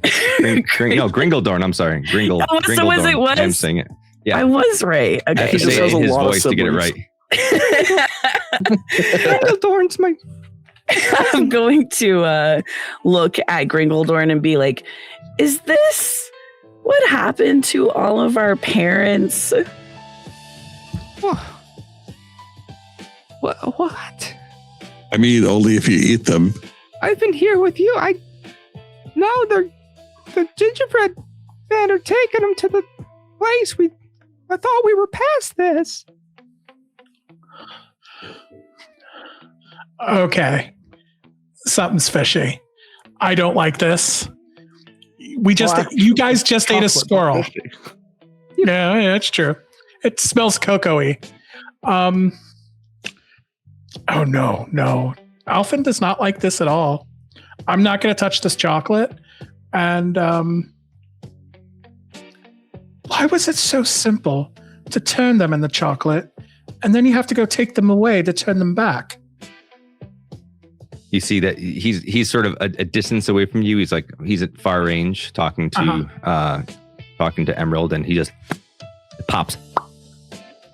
Gringledorn. I'm sorry, Gringledorn. So was it was? I'm saying it. Yeah, I was right. I have Okay. to He just say has a his lot of voice to get it siblings. right. Gringledorn's my. I'm going to look at Gringledorn and be like, is this what happened to all of our parents? What? I mean, only if you eat them. I've been here with you. No, the gingerbread men are taking them to the place. I thought we were past this. Okay. Something's fishy. I don't like this. You guys just ate a squirrel. Yeah, it's true. It smells cocoa-y. Oh no. Alphen does not like this at all. I'm not going to touch this chocolate. And why was it so simple to turn them in the chocolate, and then you have to go take them away to turn them back? You see that he's sort of a distance away from you. He's at far range talking to Emerald, and he just pops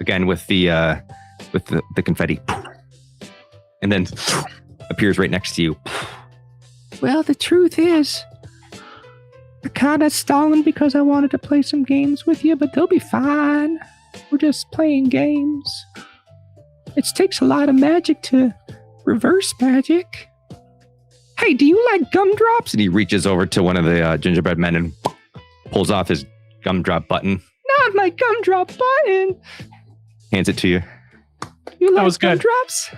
again with the confetti, and then appears right next to you. Well, the truth is, I kind of stalling because I wanted to play some games with you, but they'll be fine. We're just playing games. It takes a lot of magic to reverse magic. Hey, do you like gumdrops? And he reaches over to one of the gingerbread men and pulls off his gumdrop button. Not my gumdrop button. Hands it to you. You like That was good. gumdrops?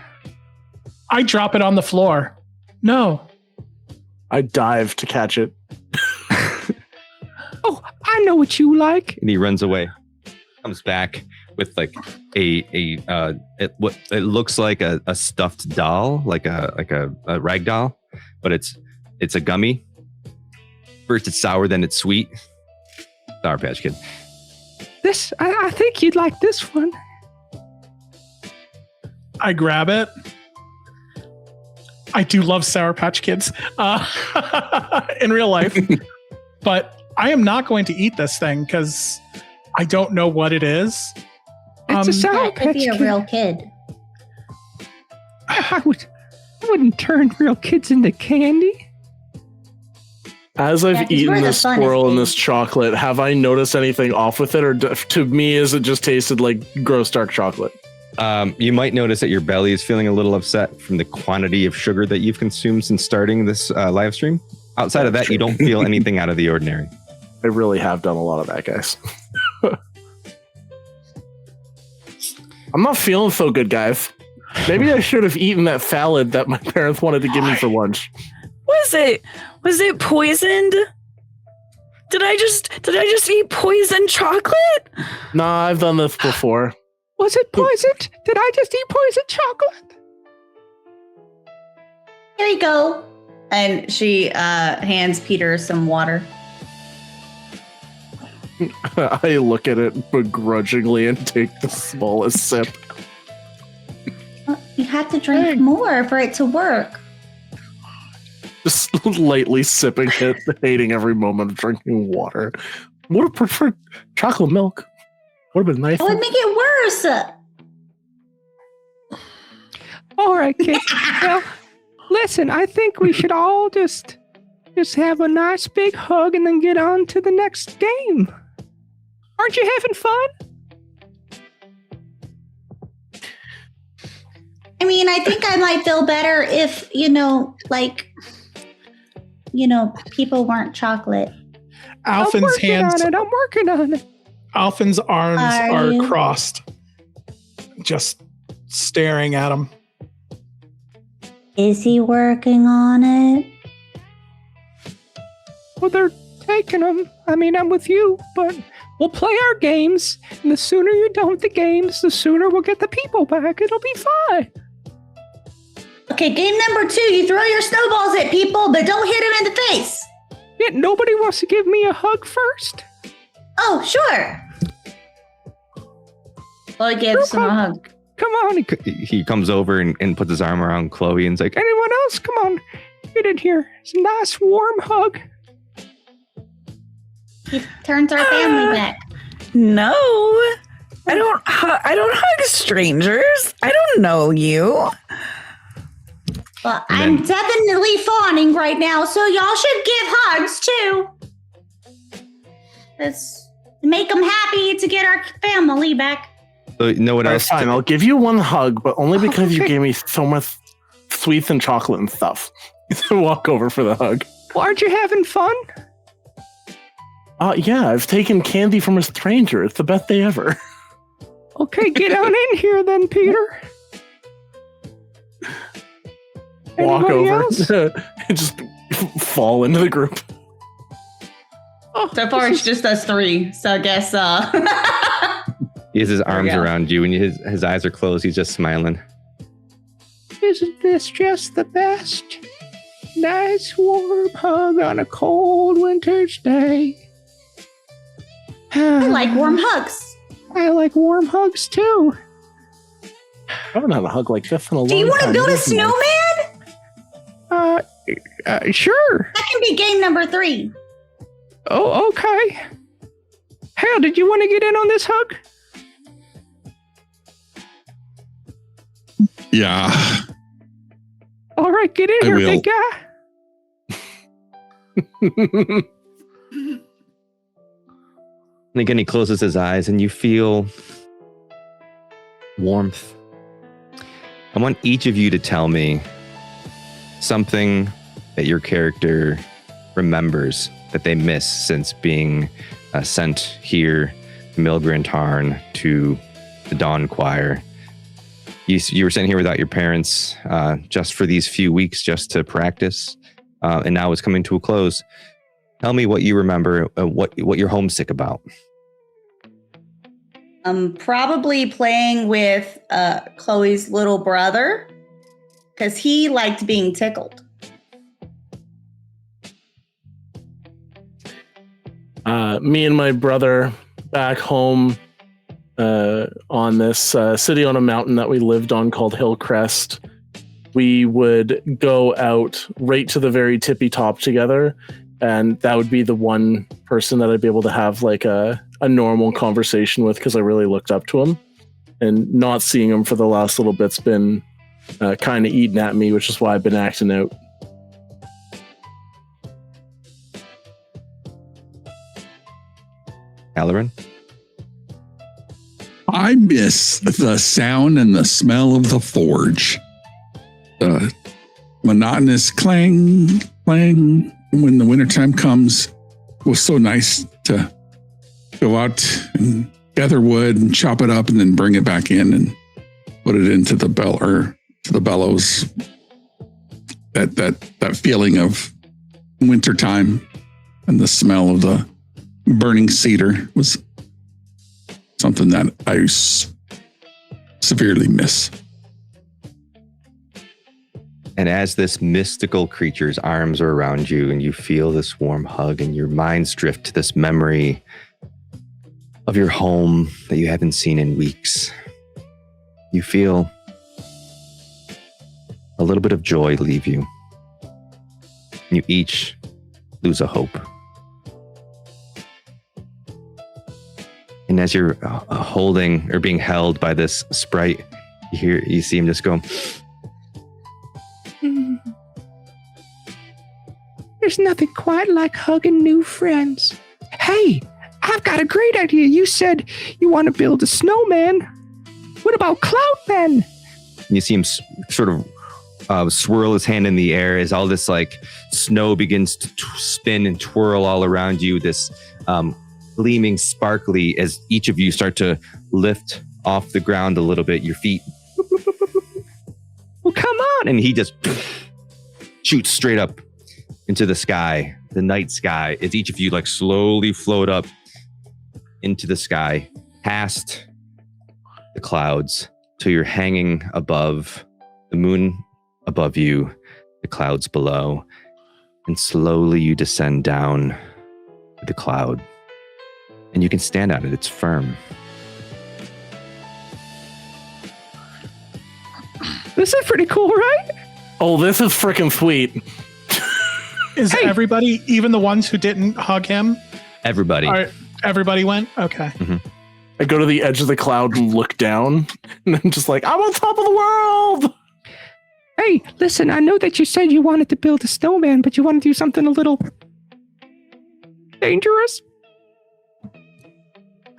I drop it on the floor. No. I dive to catch it. Oh, I know what you like. And he runs away. Comes back with like it looks like a stuffed doll, like a rag doll, but it's a gummy. First it's sour, then it's sweet. Sour Patch Kid. This, I think you'd like this one. I grab it. I do love Sour Patch Kids in real life, but I am not going to eat this thing because I don't know what it is. It's a Sour That could Patch be a Kid. real kid. I wouldn't turn real kids into candy. As Yeah, I've 'cause we're eaten the this funnest squirrel and things. this chocolate, have I noticed anything off with it, or to me, is it just tasted like gross dark chocolate? You might notice that your belly is feeling a little upset from the quantity of sugar that you've consumed since starting this live stream. Outside of that, you don't feel anything out of the ordinary. I really have done a lot of that, guys. I'm not feeling so good, guys. Maybe I should have eaten that salad that my parents wanted to give me for lunch. Was it poisoned? Did I just eat poisoned chocolate? Nah, I've done this before. Was it poisoned? Did I just eat poisoned chocolate? Here you go. And she hands Peter some water. I look at it begrudgingly and take the smallest sip. You have to drink more for it to work. Just lightly sipping it, hating every moment of drinking water. Would have preferred chocolate milk. Would have been nice. It would make it worse. All right, kids. Well, listen, I think we should all just have a nice big hug and then get on to the next game. Aren't you having fun? I mean, I think I might feel better if, people weren't chocolate. Alphen's hands. I'm working on it. Alphen's arms Are are you? crossed, just staring at him. Is he working on it? Well, they're taking them. I mean, I'm with you, but we'll play our games. And the sooner you're done with the games, the sooner we'll get the people back. It'll be fine. Okay, game number 2, you throw your snowballs at people, but don't hit them in the face. Yeah, nobody wants to give me a hug first. Oh, sure. Well, it gives him a hug. come on. He comes over and puts his arm around Chloe and's like, anyone else? Come on, get in here. It's a nice warm hug. He turns our family back. No, I don't hug strangers. I don't know you. Well, I'm definitely fawning right now, so y'all should give hugs too. Let's make them happy to get our family back. So no one else. Fine, I'll give you one hug, but only because you gave me so much sweets and chocolate and stuff. Walk over for the hug. Well, aren't you having fun? Yeah, I've taken candy from a stranger. It's the best day ever. Okay, get on in here then, Peter. Walk Anybody over else? and just fall into the group. So far, it's just us three. So I guess. He has his arms go. around you, and his eyes are closed. He's just smiling. Isn't this just the best? Nice warm hug on a cold winter's day. I like warm hugs. I like warm hugs too. I haven't had a hug like this in a long time. Do you want to build a It is nice. snowman? Sure. That can be game number 3. Oh, okay. Hal, did you want to get in on this hug? Yeah. All right, get in I here, will. big guy. And again, he closes his eyes, and you feel warmth. I want each of you to tell me something that your character remembers that they miss since being sent here to Milgren Tarn to the Dawn Choir. You were sent here without your parents just for these few weeks just to practice, and now it's coming to a close. Tell me what you remember, what you're homesick about. Probably playing with Chloe's little brother because he liked being tickled. Me and my brother back home on this city on a mountain that we lived on called Hillcrest. We would go out right to the very tippy top together, and that would be the one person that I'd be able to have like a normal conversation with because I really looked up to him. And not seeing him for the last little bit's been kind of eating at me, which is why I've been acting out. Aeryndor? I miss the sound and the smell of the forge. The monotonous clang, clang. When the wintertime comes, it was so nice to go out and gather wood and chop it up and then bring it back in and put it into the bellows. That feeling of wintertime and the smell of the burning cedar was something that I severely miss. And as this mystical creature's arms are around you and you feel this warm hug and your minds drift to this memory of your home that you haven't seen in weeks, you feel a little bit of joy leave you. You each lose a hope. And as you're holding or being held by this sprite, you see him just go, There's nothing quite like hugging new friends. Hey, I've got a great idea. You said you want to build a snowman. What about Cloudman? and you see him sort of swirl his hand in the air as all this like snow begins to spin and twirl all around you, this gleaming sparkly, as each of you start to lift off the ground a little bit, your feet. Well, come on. And he just shoots straight up into the sky, the night sky, as each of you like slowly float up into the sky, past the clouds, till you're hanging above the moon above you, the clouds below, and slowly you descend down to the cloud. And you can stand on it, it's firm. This is pretty cool, right? Oh, this is freaking sweet. Is everybody, even the ones who didn't hug him? Everybody. Everybody went? Okay. I go to the edge of the cloud and look down, and I'm just like, I'm on top of the world. Hey, listen, I know that you said you wanted to build a snowman, but you want to do something a little dangerous?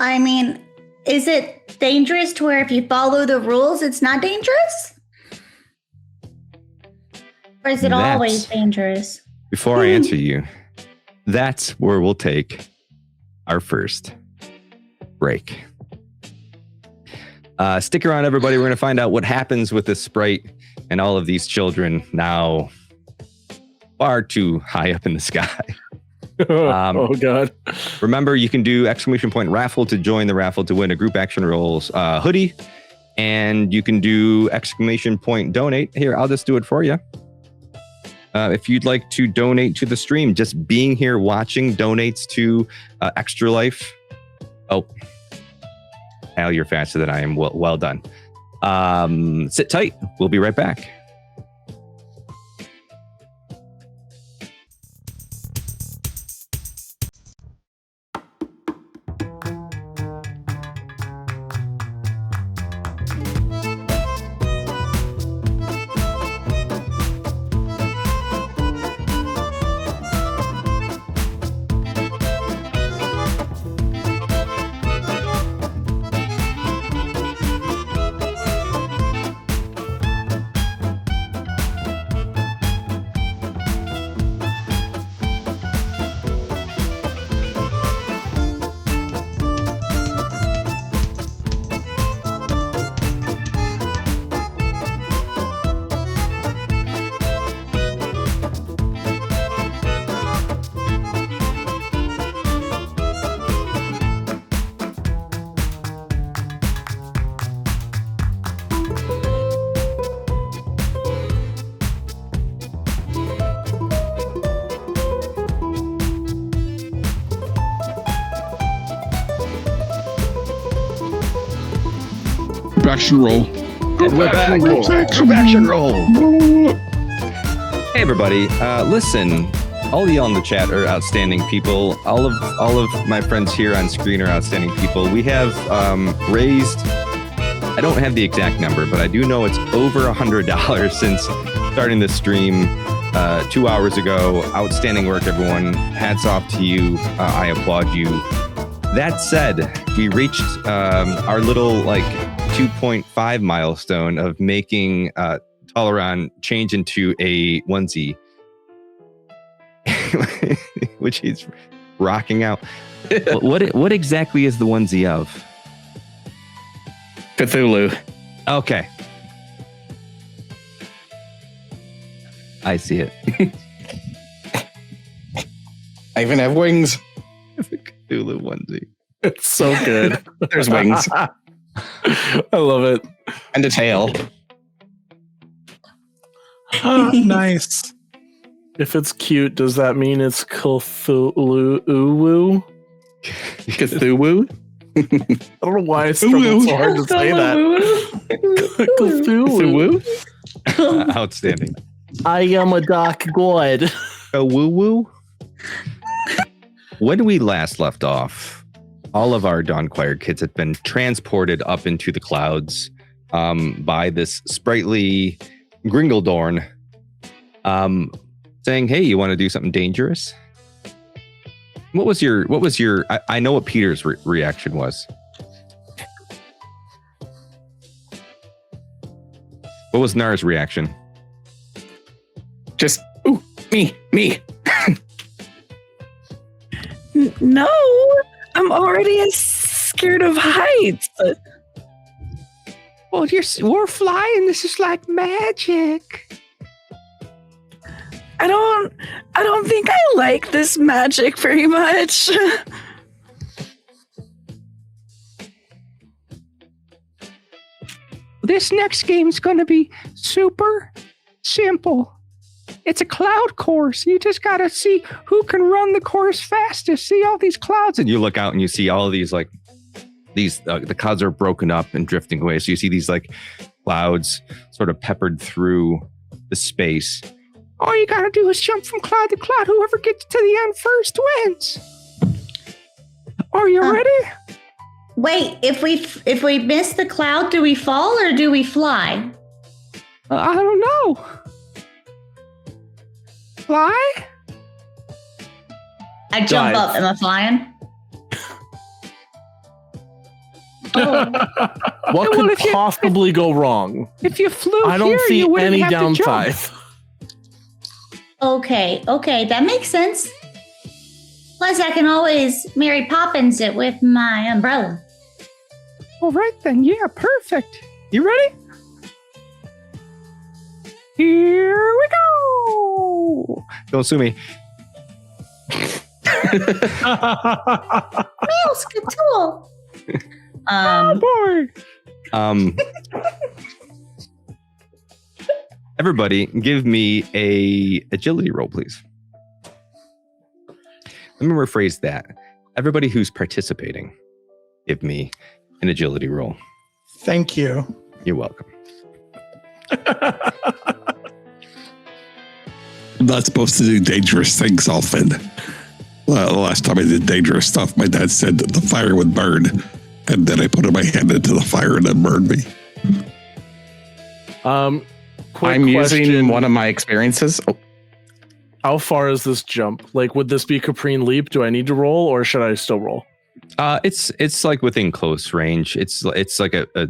I mean, is it dangerous to where if you follow the rules, it's not dangerous? Or is it always dangerous? Before I answer you, that's where we'll take our first break. Stick around, everybody. We're going to find out what happens with this sprite and all of these children now far too high up in the sky. Oh, God. Remember, you can do ! raffle to join the raffle to win a group action rolls hoodie. And you can do ! donate. Here, I'll just do it for you. If you'd like to donate to the stream, just being here watching donates to Extra Life. Oh, Al, you're faster than I am. Well done. Sit tight. We'll be right back. Action roll. We're back. Group action roll. Hey, everybody. Listen, all of y'all in the chat are outstanding people. All of my friends here on screen are outstanding people. We have raised, I don't have the exact number, but I do know it's over $100 since starting this stream 2 hours ago. Outstanding work, everyone. Hats off to you. I applaud you. That said, we reached our little 2.5 milestone of making Toleran change into a onesie, which he's rocking out. What exactly is the onesie of? Cthulhu. Okay. I see it. I even have wings. It's a Cthulhu onesie. It's so good. There's wings. I love it. And a tail. Nice. If it's cute, does that mean it's Cthulhu? Cthulhu? I don't know why I struggled so hard to say that. Cthulhu. Outstanding. I am a dark god. A woo-woo? When we last left off, all of our Dawn Choir kids had been transported up into the clouds by this sprightly Gringledorn saying, hey, you want to do something dangerous? What was your I know what Peter's reaction was. What was Nara's reaction? Just, ooh, me. No, I'm already scared of heights. Well, we're flying. This is like magic. I don't think I like this magic very much. This next game's going to be super simple. It's a cloud course. You just got to see who can run the course fastest. See all these clouds. And you look out and you see all of these the clouds are broken up and drifting away. So you see these clouds sort of peppered through the space. All you gotta do is jump from cloud to cloud. Whoever gets to the end first wins. Are you ready? Wait, if we miss the cloud, do we fall or do we fly? I don't know. Fly? I jump Dive. up. Am I flying? Oh. What Well, could if you- possibly go wrong? If you flew I don't here, see you wouldn't any have to jump. downside. Okay, that makes sense. Plus, I can always Mary Poppins it with my umbrella. All right then, yeah, perfect. You ready? Here we go. Don't sue me. Meow, Skatool. Oh boy. Everybody, give me a agility roll, please. Let me rephrase that. Everybody who's participating, give me an agility roll. Thank you. You're welcome. I'm not supposed to do dangerous things often. The last time I did dangerous stuff, my dad said that the fire would burn. And then I put my hand into the fire and it burned me. Quick I'm question. using one of my experiences. Oh, How far is this jump? Like, would this be Caprine Leap? Do I need to roll or should I still roll? It's like within close range. It's like a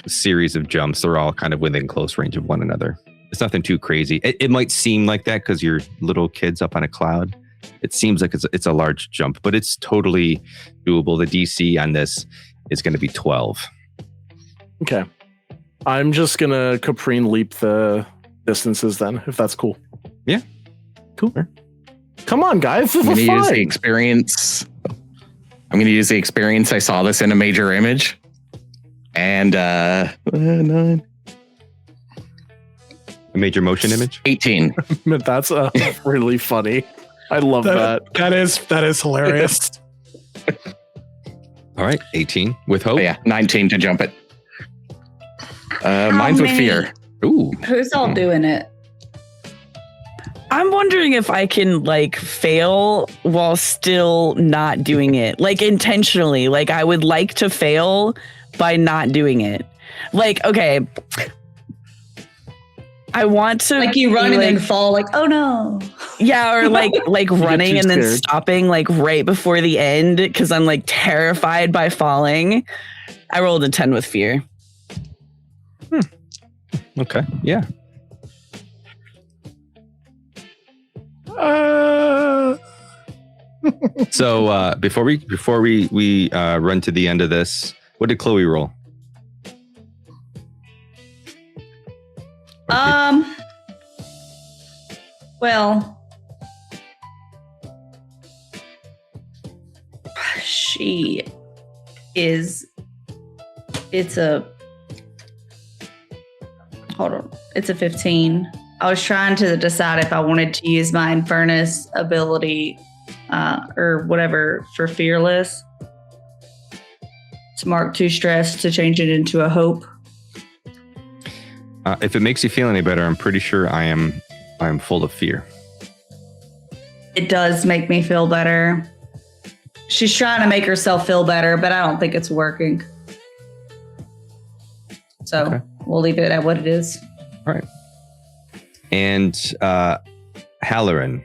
series of jumps. They're all kind of within close range of one another. It's nothing too crazy. It might seem like that because you're little kids up on a cloud. It seems like it's a large jump, but it's totally doable. The DC on this is going to be 12. Okay. I'm just going to Caprine Leap the distances then, if that's cool. Yeah. Cool. Come on, guys. This I'm is going to use the fun. experience. I'm going to use the experience. I saw this in a major image. And 9, A major motion image. 18. That's really funny. I love that. That is hilarious. All right, 18 with hope. Oh, yeah, 19 to jump it. Mine's with fear. Ooh. Who's all doing it? I'm wondering if I can like fail while still not doing it, like intentionally. Like I would like to fail by not doing it. Like, okay, I want to Like you run be, and then like, fall, like, oh no. yeah, or like running too and then scared. stopping like right before the end because I'm like terrified by falling. I rolled a 10 with fear. Okay. Yeah. So before we run to the end of this, what did Chloe roll? Well, she is. It's a. Hold on. It's a 15. I was trying to decide if I wanted to use my Infernus ability or whatever for Fearless to mark 2 stress to change it into a hope. If it makes you feel any better, I'm pretty sure I am full of fear. It does make me feel better. She's trying to make herself feel better, but I don't think it's working. So Okay. we'll leave it at what it is. All right. And Halloran.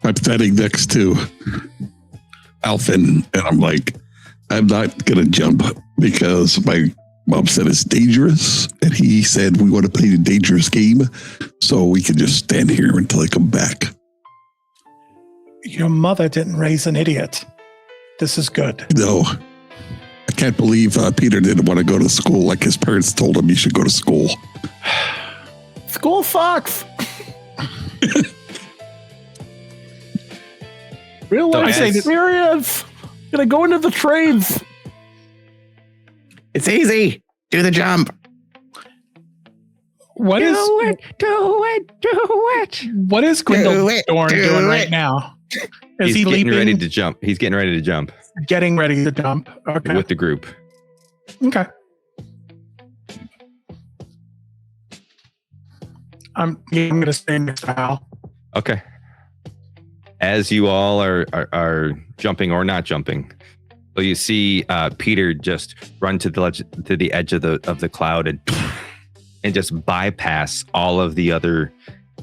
I'm standing next to Alfin, and I'm like, I'm not going to jump because my mom said it's dangerous. And he said we want to play the dangerous game. So we can just stand here until I come back. Your mother didn't raise an idiot. This is good. No, I can't believe Peter didn't want to go to school like his parents told him he should go to school. School sucks. Real So life as- experience. Gonna go into the trades. It's easy. Do the jump. What is Do it. what is Gwyndor doing right now? Is He's he getting leaping? ready to jump. He's getting ready to jump Getting ready to jump. Okay. with the group. Okay. I'm going to stay next to Hal. Okay. As you all are jumping or not jumping, so you see Peter just run to the edge of the cloud and just bypass all of the other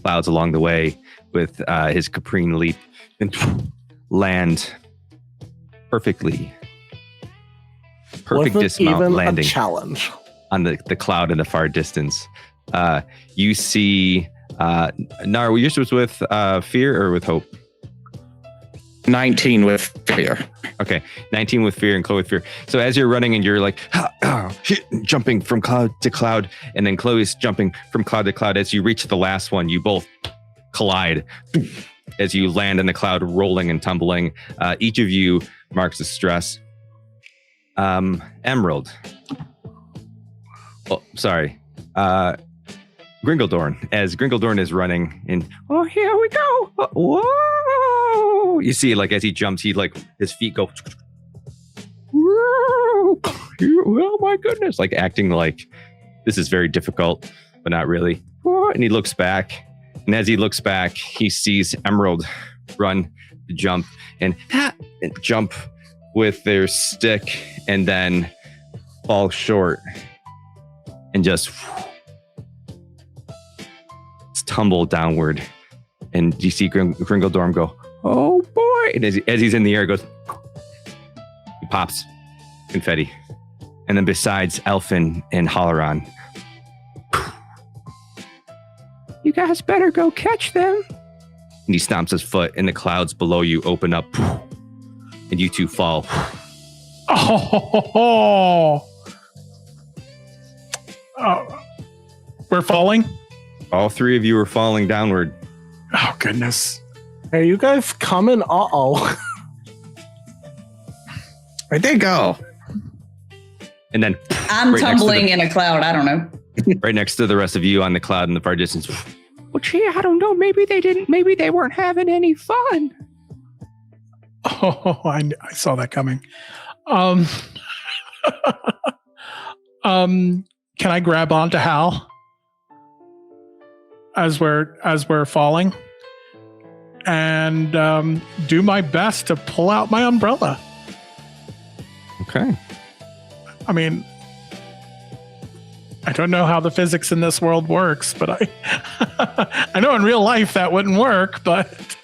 clouds along the way with his caprine leap and land perfectly. Perfect Wasn't dismount even landing a challenge on the cloud in the far distance. You see Nar, were yours was with fear or with hope? 19 with fear. Okay, 19 with fear and Chloe with fear. So as you're running and you're like jumping from cloud to cloud, and then Chloe's jumping from cloud to cloud. As you reach the last one, you both collide as you land in the cloud, rolling and tumbling. Each of you marks a stress. Emerald. Oh, sorry. Gringledorn. As Gringledorn is running in, oh, here we go. Whoa. You see, like, as he jumps, he, like, his feet go, whoa. Oh my goodness. Like, acting like this is very difficult, but not really. And he looks back. And as he looks back, he sees Emerald run, jump, and jump with their stick, and then fall short and just tumble downward. And you see Gringledorm go, oh boy. And as he's in the air, he goes, he pops confetti. And then besides Elfin and Halloran, You guys better go catch them. and he stomps his foot, and the clouds below you open up, and you two fall. Oh, we're falling? All three of you are falling downward. Oh, goodness. Hey, you guys coming? Uh-oh. Where'd they go? And then I'm right next to tumbling in a cloud. I don't know. right next to the rest of you on the cloud in the far distance. Well, gee, I don't know. Maybe they didn't. Maybe they weren't having any fun. Oh, I saw that coming. Can I grab onto Hal as we're falling, and do my best to pull out my umbrella? Okay. I mean, I don't know how the physics in this world works, but I know in real life that wouldn't work, but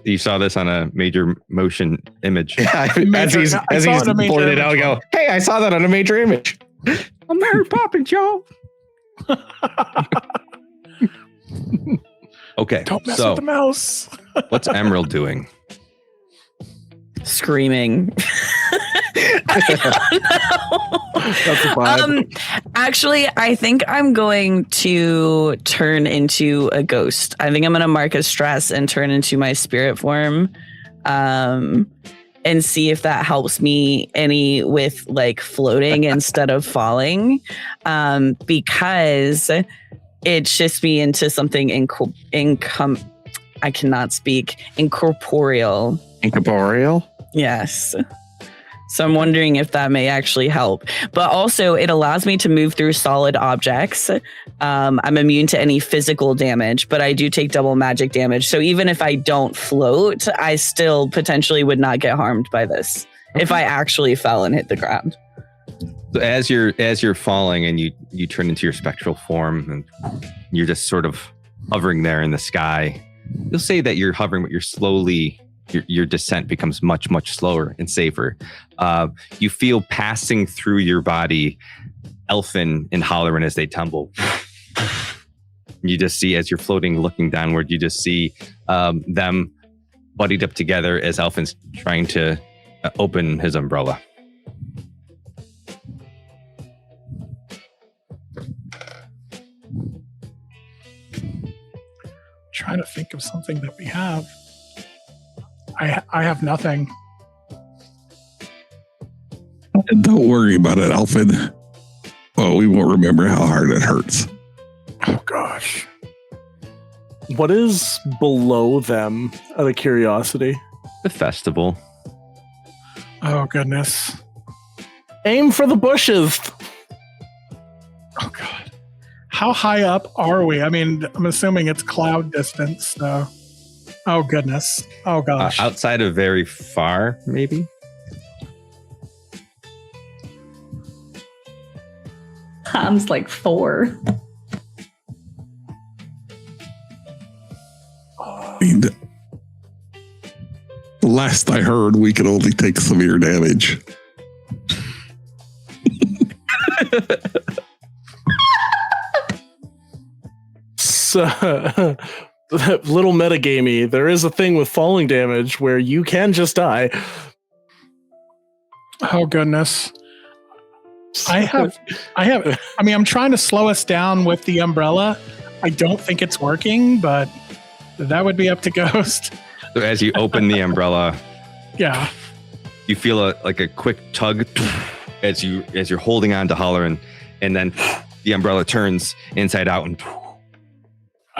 You saw this on a major motion image. Yeah, as he's pulling it out, I go, hey, I saw that on a major image. I'm Mary Poppins, y'all. Okay. don't mess So with the mouse. what's Emerald doing? Screaming. That's a vibe. Actually, I think I'm going to turn into a ghost. I think I'm going to mark a stress and turn into my spirit form, and see if that helps me any with like floating instead of falling, because it shifts me into something I cannot speak. Incorporeal. Incorporeal? Yes. So I'm wondering if that may actually help. But also, it allows me to move through solid objects. I'm immune to any physical damage, but I do take double magic damage. So even if I don't float, I still potentially would not get harmed by this if I actually fell and hit the ground. So as you're falling and you turn into your spectral form and you're just sort of hovering there in the sky, you'll say that you're hovering, but you're slowly, your descent becomes much, much slower and safer. You feel passing through your body Elfin and Halloran as they tumble. You just see, as you're floating, looking downward, you just see them buddied up together as Elfin's trying to open his umbrella. Trying to think of something that we have. I have nothing. Don't worry about it, Alfred. Oh, we won't remember how hard it hurts. Oh gosh. What is below them, out of curiosity? The festival. Oh goodness. Aim for the bushes. Oh God. How high up are we? I mean, I'm assuming it's cloud distance, so. Oh goodness. Oh gosh. Outside of very far, maybe? Tom's like 4. I mean, the last I heard, we could only take severe damage. So, little metagamey, there is a thing with falling damage where you can just die. Oh goodness. I mean, I'm trying to slow us down with the umbrella. I don't think it's working, but that would be up to Ghost. So as you open the umbrella, Yeah. you feel like a quick tug as you're holding on to Halloran, and then the umbrella turns inside out, and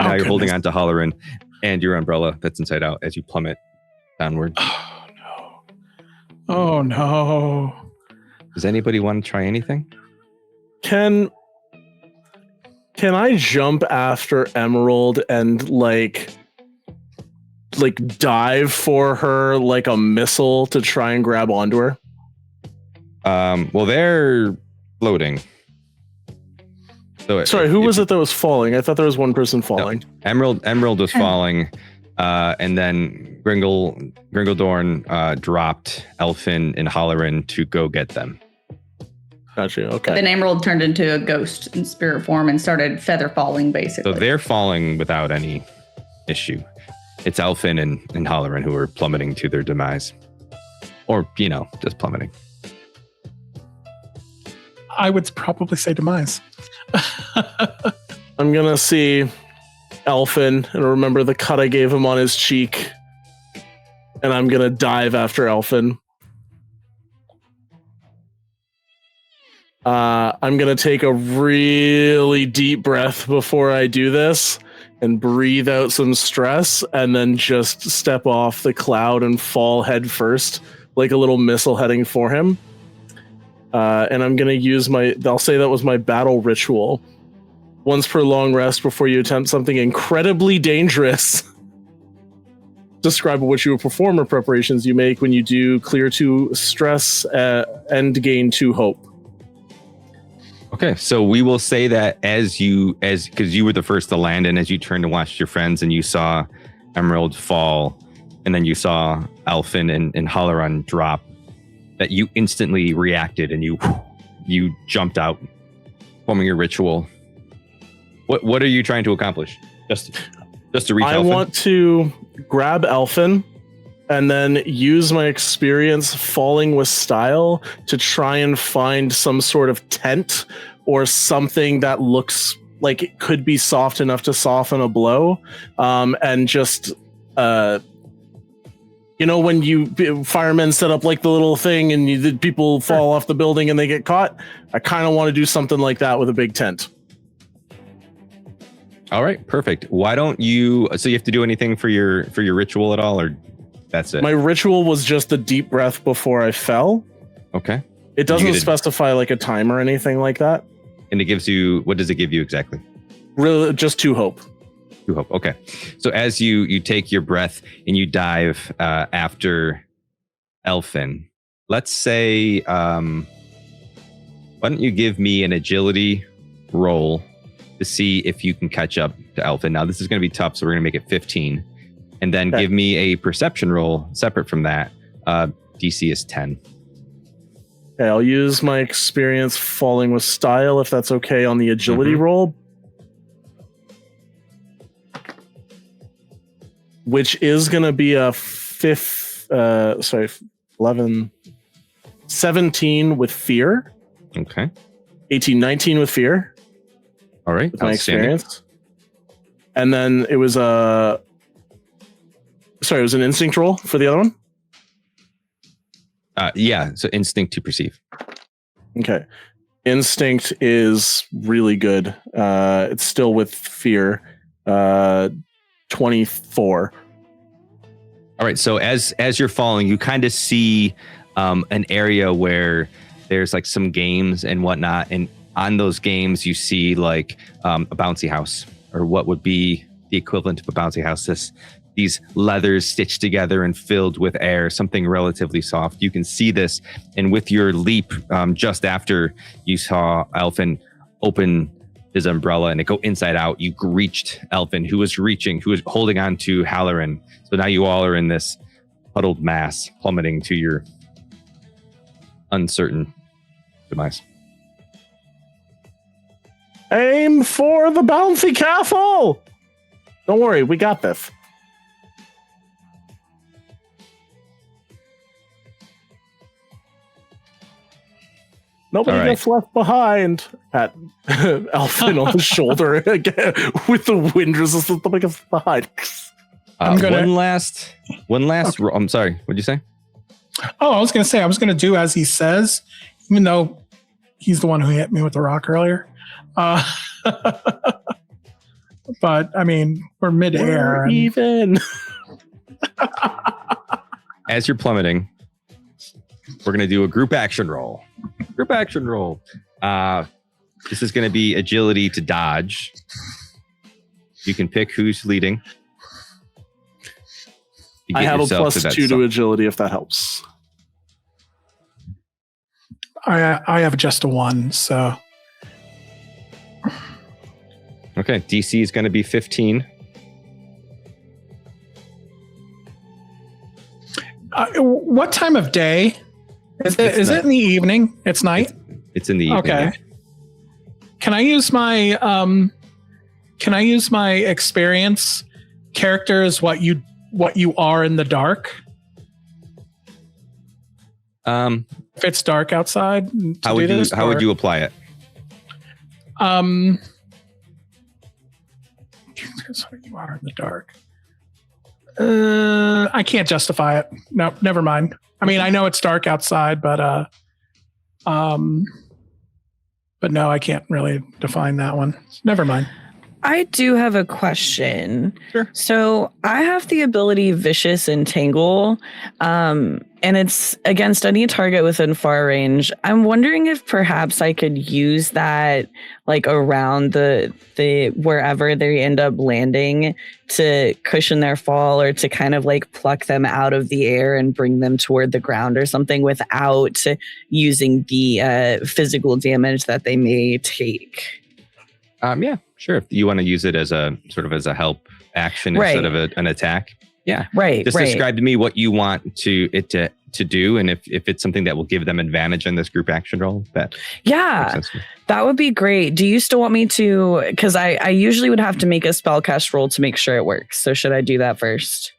now you're holding on to Halloran and your umbrella that's inside out as you plummet downward. Oh no. Oh no. Does anybody want to try anything? Can I jump after Emerald and like dive for her like a missile to try and grab onto her? Well, they're floating. So Sorry, who was it that was falling? I thought there was one person falling. No, Emerald was falling, and then Gringledorn dropped Elfin and Halloran to go get them. Gotcha. Okay. Then Emerald turned into a ghost in spirit form and started feather falling, basically. So they're falling without any issue. It's Elfin and Halloran who are plummeting to their demise. Or, just plummeting. I would probably say demise. I'm gonna see Elfin and remember the cut I gave him on his cheek. And I'm gonna dive after Elfin. I'm going to take a really deep breath before I do this and breathe out some stress and then just step off the cloud and fall head first like a little missile heading for him. And I'm going to use I'll say that was my battle ritual. Once per long rest before you attempt something incredibly dangerous. Describe which your performer preparations you make when you do clear 2 stress and gain 2 hope. Okay, so we will say that because you were the first to land, and as you turned to watch your friends and you saw Emerald fall, and then you saw Elfin and Halloran drop, that you instantly reacted and you jumped out, forming your ritual. What are you trying to accomplish? Just to reach Elfin? I want to grab Elfin and then use my experience falling with style to try and find some sort of tent or something that looks like it could be soft enough to soften a blow. And just, when firemen set up like the little thing and people fall off the building and they get caught, I kind of want to do something like that with a big tent. All right, perfect. Why don't you, so you have to do anything for your ritual at all, or that's it? My ritual was just a deep breath before I fell. Okay. It doesn't specify like a time or anything like that. And it gives you, what does it give you exactly? Really, just 2 hope. 2 hope. Okay. So as you take your breath and you dive after Elfin, let's say, why don't you give me an agility roll to see if you can catch up to Elfin. Now this is going to be tough, so we're going to make it 15. And then give me a perception roll separate from that. DC is 10. Okay, I'll use my experience falling with style if that's okay on the agility roll. Which is going to be a 17 with fear. Okay. 18, 19 with fear. All right. With my experience. And then it was it was an instinct roll for the other one? Yeah, so instinct to perceive. Okay. Instinct is really good. It's still with fear. 24. All right, so as you're falling, you kind of see an area where there's like some games and whatnot, and on those games you see like a bouncy house, or what would be the equivalent of a bouncy house. These leathers stitched together and filled with air, something relatively soft. You can see this, and with your leap, just after you saw Elfin open his umbrella and it go inside out, you reached Elfin, who was holding on to Halloran. So now you all are in this huddled mass, plummeting to your uncertain demise. Aim for the bouncy castle! Don't worry, we got this. Nobody gets left behind. Pat Elfin on the shoulder again with the wind resistance. Nobody gets left behind. One last. I'm sorry. What'd you say? Oh, I was going to say, I was going to do as he says, even though he's the one who hit me with the rock earlier. But I mean, we're midair. Even. As you're plummeting, we're going to do a group action roll. This is going to be agility to dodge. You can pick who's leading. I have a +2 to agility if that helps. I have just a 1, so. Okay, DC is going to be 15. What time of day? Is it in the evening? It's night? It's in the evening. Okay. Can I use my experience characters what you are in the dark? If it's dark outside, how would you apply it? Here's what you are in the dark. I can't justify it. No, never mind. I mean, I know it's dark outside, but no, I can't really define that one. Never mind. I do have a question. Sure. So I have the ability Vicious Entangle, and it's against any target within far range. I'm wondering if perhaps I could use that like around the wherever they end up landing to cushion their fall, or to kind of like pluck them out of the air and bring them toward the ground or something without using the physical damage that they may take. Yeah, sure. If you want to use it as a sort of as a help action instead of an attack. Yeah. Right. Just describe to me what you want it to do, and if it's something that will give them advantage on this group action roll. That would be great. Do you still want me to? Because I usually would have to make a spellcast roll to make sure it works. So should I do that first?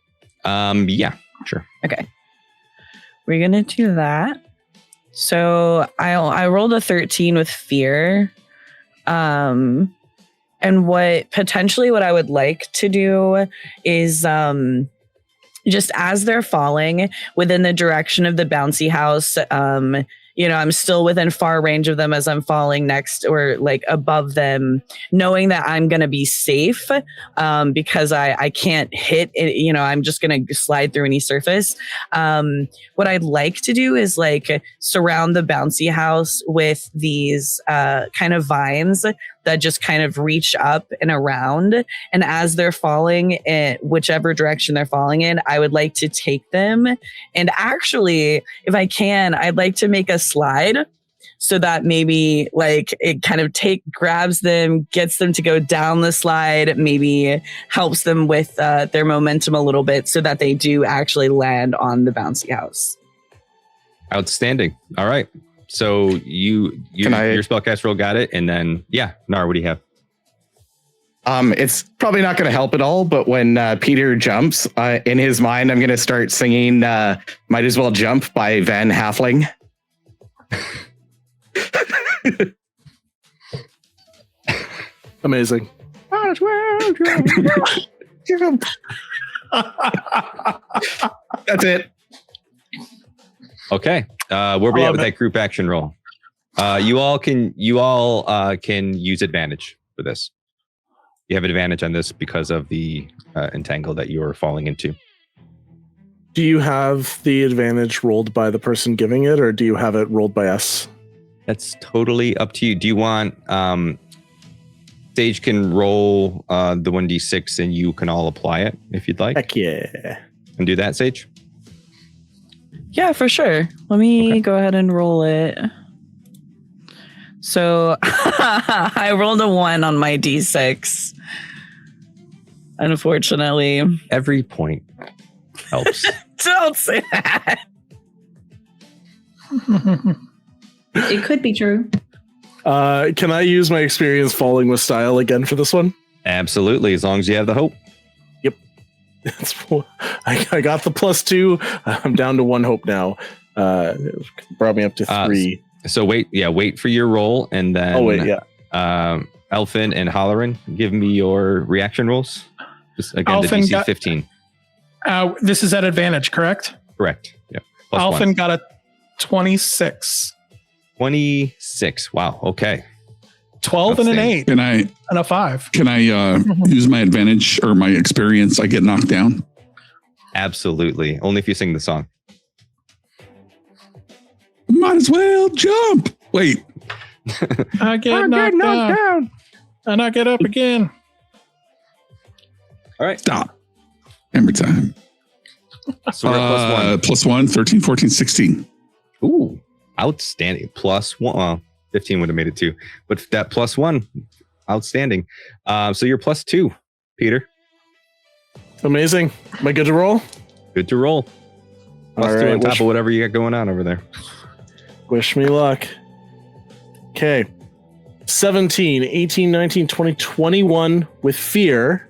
Yeah, sure. Okay. We're gonna do that. So I rolled a 13 with fear. And what I would like to do is just as they're falling within the direction of the bouncy house, I'm still within far range of them as I'm falling next or like above them, knowing that I'm going to be safe because I can't hit it. I'm just going to slide through any surface. What I'd like to do is like surround the bouncy house with these kind of vines that just kind of reach up and around. And as they're falling in whichever direction they're falling in, I would like to take them. And actually, if I can, I'd like to make a slide so that maybe like it kind of grabs them, gets them to go down the slide, maybe helps them with their momentum a little bit so that they do actually land on the bouncy house. Outstanding. All right. So your spellcast roll got it, and then Nar, what do you have? It's probably not going to help at all, but when Peter jumps, in his mind, I'm going to start singing "Might As Well Jump" by Van Halfling. Amazing. Might as well jump. That's it. Okay. Where we at with that group action roll? You all can use advantage for this. You have advantage on this because of the entangle that you are falling into. Do you have the advantage rolled by the person giving it, or do you have it rolled by us? That's totally up to you. Do you want Sage can roll the 1d6 and you can all apply it if you'd like? Heck yeah. And do that, Sage? Yeah, for sure. Let me go ahead and roll it. So I rolled a 1 on my d6. Unfortunately. Every point helps. Don't say that. It could be true. Can I use my experience falling with style again for this one? Absolutely, as long as you have the hope. Yep. I got the +2. I'm down to 1 hope now. It brought me up to 3. So wait for your roll, and then Elfin and Hollerin, give me your reaction rolls. Just, again, Elfin the DC got- 15. This is at advantage, correct? Correct. Yep. Elfin got a 26. 26. Wow. Okay. 12 and an 8 Can I and a 5. use my advantage or my experience? I get knocked down. Absolutely. Only if you sing the song. Might as well jump. Wait. I get knocked down. And I get up again. All right. Stop. Hammer time. So we're at +1. +1, 13, 14, 16. Ooh. Outstanding. +1. 15 would have made it 2. But that +1. Outstanding. So you're +2, Peter. Amazing. Am I good to roll? Good to roll. +2 on top of whatever you got going on over there. Wish me luck. Okay. 17, 18, 19, 20, 21 with fear.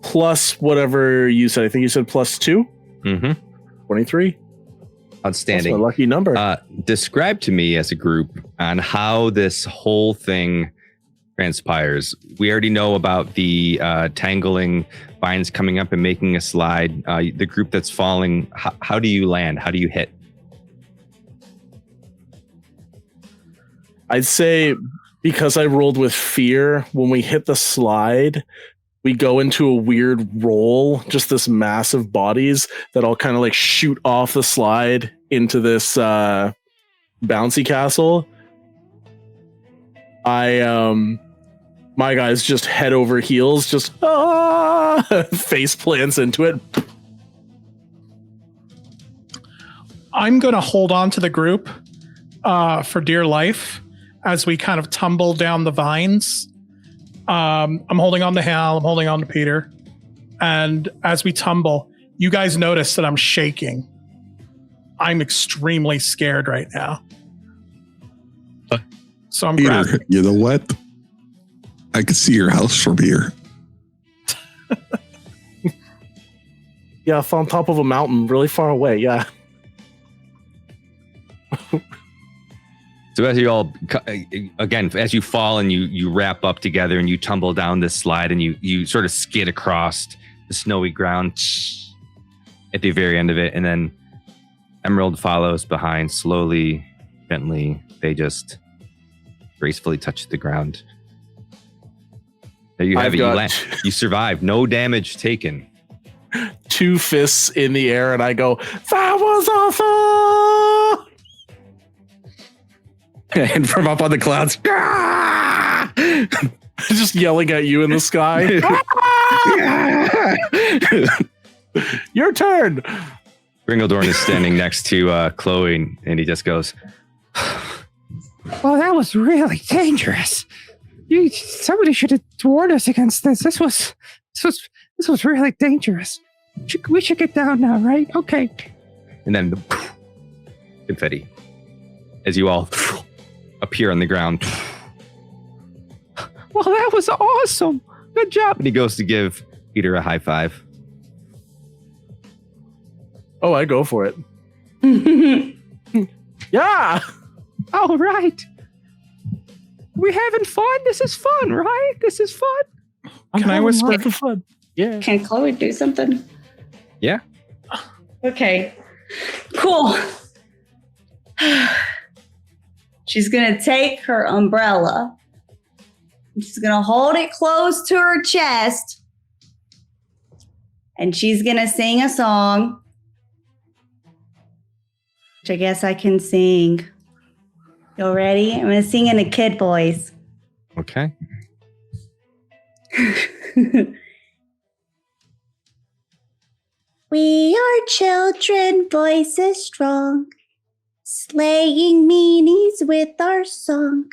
Plus whatever you said. I think you said +2. Mm-hmm. 23. Outstanding. That's my lucky number. Describe to me as a group on how this whole thing transpires. We already know about the tangling vines coming up and making a slide. The group that's falling, how do you land? How do you hit? I'd say because I rolled with fear, when we hit the slide, we go into a weird roll, just this massive bodies that all kind of like shoot off the slide into this bouncy castle. My guys just head over heels, just face plants into it. I'm going to hold on to the group for dear life as we kind of tumble down the vines. I'm holding on to Hal. I'm holding on to Peter. And as we tumble, you guys notice that I'm shaking. I'm extremely scared right now. So I'm Peter, grasping. you know what? I could see your house from here. Yeah, it's on top of a mountain, really far away. Yeah. So as you all, again, as you fall and you wrap up together and you tumble down this slide and you sort of skid across the snowy ground at the very end of it. And then Emerald follows behind slowly, gently. They just gracefully touch the ground. There you have it. You survived. No damage taken. 2 fists in the air, and I go, "That was awesome!" And from up on the clouds, just yelling at you in the sky. Your turn. Ringledorn is standing next to Chloe, and he just goes, Well, that was really dangerous. Somebody should have warned us against this. This was really dangerous. We should get down now, right? Okay. and then the confetti as you all appear on the ground. Well, that was awesome. Good job. And he goes to give Peter a high five. Oh, I go for it. Yeah. All right. We having fun? This is fun, right? This is fun. Can I whisper? For fun. Yeah. Can Chloe do something? Yeah. Okay. Cool. She's going to take her umbrella. She's going to hold it close to her chest. And she's going to sing a song. Which I guess I can sing. You ready? I'm going to sing in a kid voice. Okay. We are children, voices strong, slaying meanies with our song.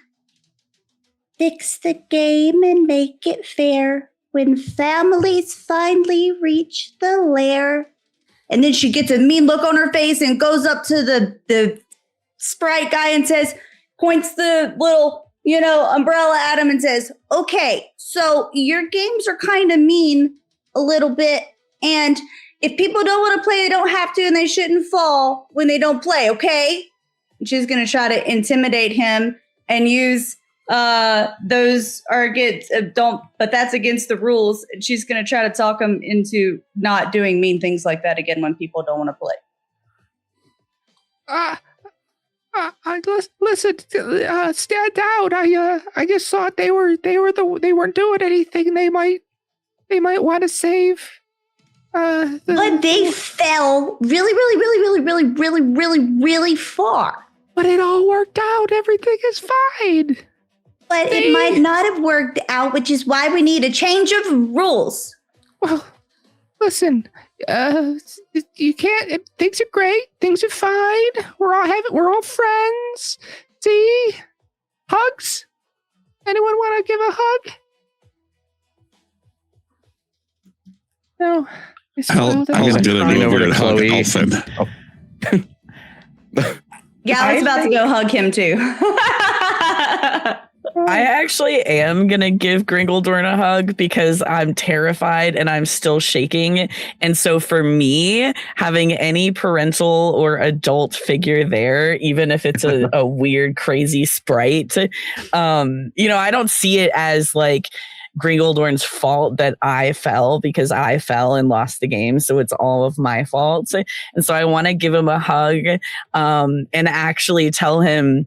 Fix the game and make it fair when families finally reach the lair. And then she gets a mean look on her face and goes up to the sprite guy and says, points the little, umbrella at him and says, okay, so your games are kind of mean a little bit. And if people don't want to play, they don't have to, and they shouldn't fall when they don't play, okay? And she's going to try to intimidate him and use those are against, but that's against the rules. And she's going to try to talk him into not doing mean things like that again when people don't want to play. Listen, stand out. I just thought they weren't doing anything. They might want to save. But they fell really far. But it all worked out. Everything is fine. But it might not have worked out, which is why we need a change of rules. Well, listen, you can't. Things are great. Things are fine. We're all friends. See, hugs. Anyone want to give a hug? No. I was gonna lean go over over to and hug Chloe. Elfin. Yeah, I was about to go hug him too. I actually am going to give Gringledorn a hug because I'm terrified and I'm still shaking. And so for me, having any parental or adult figure there, even if it's a weird, crazy sprite, I don't see it as like Gringledorn's fault that I fell because I fell and lost the game. So it's all of my fault. And so I want to give him a hug and actually tell him,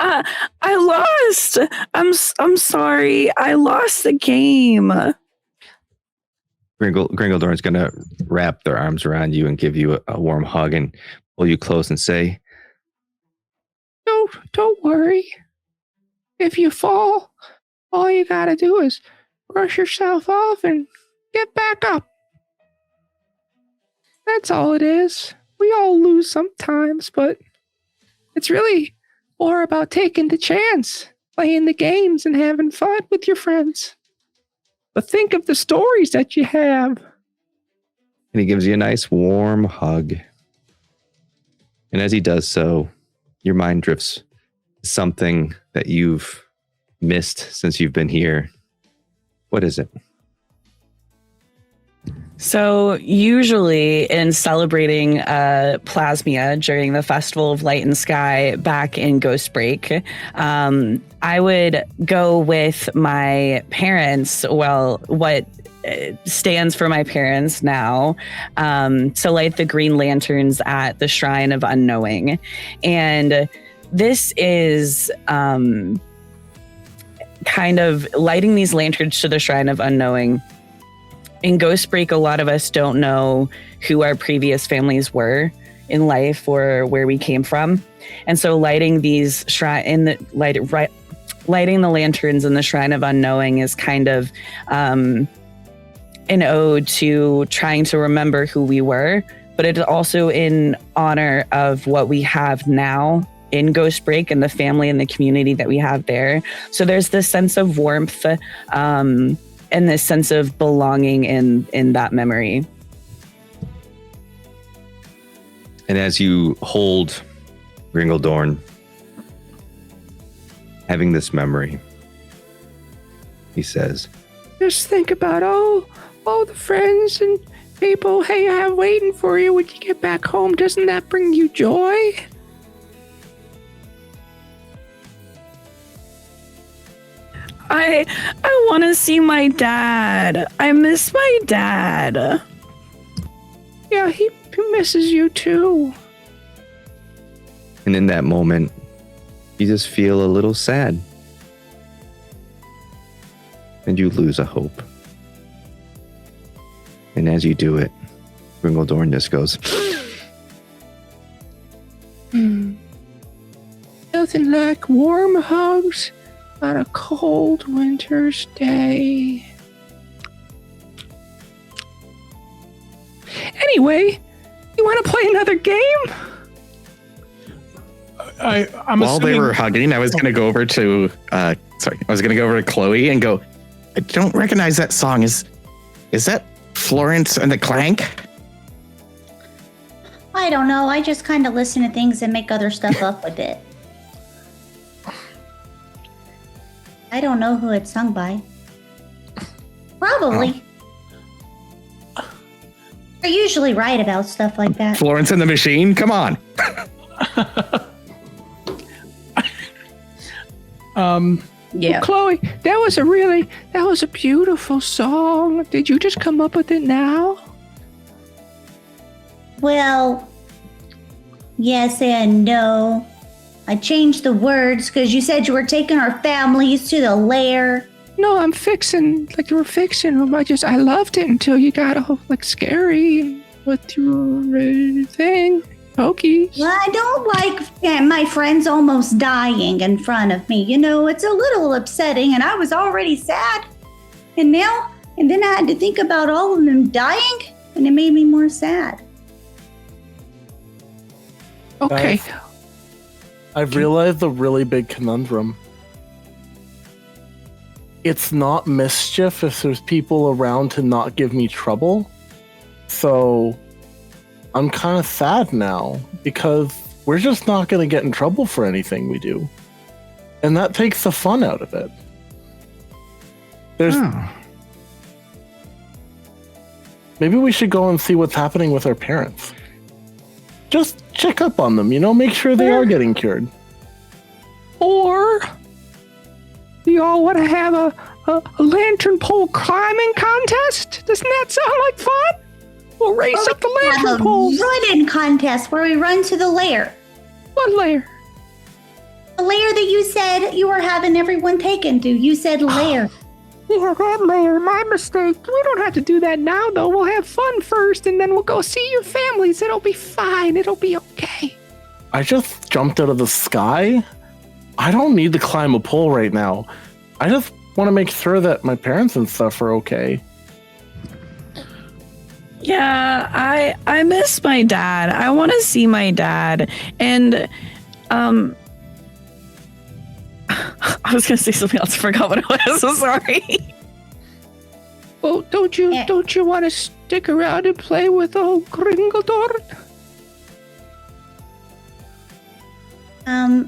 I lost. I'm sorry. I lost the game. Gringledorn's going to wrap their arms around you and give you a warm hug and pull you close and say, No, don't worry. If you fall, all you got to do is brush yourself off and get back up. That's all it is. We all lose sometimes, but it's really more about taking the chance, playing the games, and having fun with your friends. But think of the stories that you have. and he gives you a nice warm hug. And as he does so, your mind drifts to something that you've missed since you've been here. What is it? So usually in celebrating Plasmia during the Festival of Light and Sky back in Ghost Break, I would go with my parents, what stands for my parents now, to light the green lanterns at the Shrine of Unknowing. And this is kind of lighting these lanterns to the Shrine of Unknowing. In Ghost Break, a lot of us don't know who our previous families were in life or where we came from. And so lighting these lighting the lanterns in the Shrine of Unknowing is kind of an ode to trying to remember who we were, but it's also in honor of what we have now in Ghost Break and the family and the community that we have there. So there's this sense of warmth and this sense of belonging in that memory. And as you hold Gringledorn, having this memory, he says, just think about all the friends and people you have waiting for you when you get back home. Doesn't that bring you joy? I want to see my dad. I miss my dad. Yeah, he misses you too. and in that moment, you just feel a little sad. And you lose a hope. And as you do it, Gringledorn just goes, No, nothing like warm hugs on a cold winter's day. Anyway, you want to play another game? I'm While they assuming were hugging, I was going to go over to Chloe and go, I don't recognize that song. Is that Florence and the Clank? I don't know. I just kind of listen to things and make other stuff up with it. I don't know who it's sung by. Probably. They're usually right about stuff like that. Florence and the Machine? Come on. Yeah. Chloe, that was a beautiful song. Did you just come up with it now? Well, yes and no. I changed the words because you said you were taking our families to the lair. No, I'm fixing, like you were fixing them. I loved it until you got all like scary with your thing. Pokies. Well, I don't like my friends almost dying in front of me. You know, it's a little upsetting, and I was already sad. And then I had to think about all of them dying, and it made me more sad. Okay. I've realized a really big conundrum. It's not mischief if there's people around to not give me trouble. So I'm kind of sad now because we're just not going to get in trouble for anything we do. And that takes the fun out of it. Maybe we should go and see what's happening with our parents. Just check up on them, make sure they are getting cured. Or do y'all want to have a lantern pole climbing contest? Doesn't that sound like fun? We'll race up the lantern poles. Run-in contest where we run to the lair. What lair? The lair that you said you were having everyone taken to. You said lair. Yeah, that lair. My mistake. We don't have to do that now, though. We'll have fun first, and then we'll go see your families. It'll be fine. It'll be okay. I just jumped out of the sky. I don't need to climb a pole right now. I just want to make sure that my parents and stuff are okay. Yeah, I miss my dad. I want to see my dad. And I was gonna say something else. I forgot what it was. So sorry. Well, don't you want to stick around and play with old Gringledor?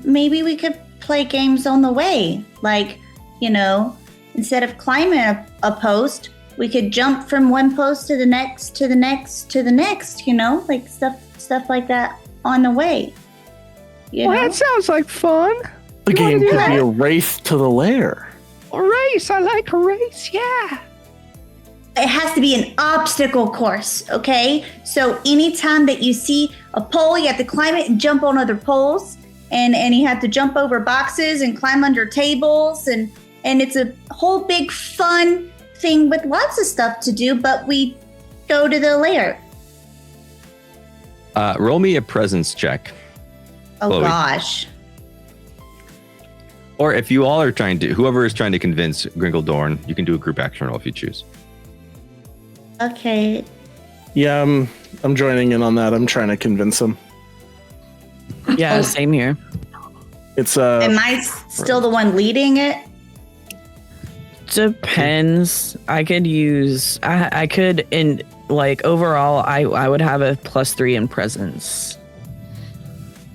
Maybe we could play games on the way. Like, instead of climbing a post, we could jump from one post to the next, to the next, to the next, like stuff like that on the way. That sounds like fun. The game could be a race to the lair. A race. I like a race. Yeah. It has to be an obstacle course, okay? So anytime that you see a pole, you have to climb it and jump on other poles. And you have to jump over boxes and climb under tables. And it's a whole big fun thing with lots of stuff to do, but we go to the lair. Roll me a presence check. Oh, Chloe. gosh. Or if you all are whoever is trying to convince Gringledorn, you can do a group action roll if you choose. Okay. Yeah, I'm joining in on that. I'm trying to convince him. Yeah, same here. It's Am I still the one leading it? Depends. I could use. I could overall. I would have a +3 in presence.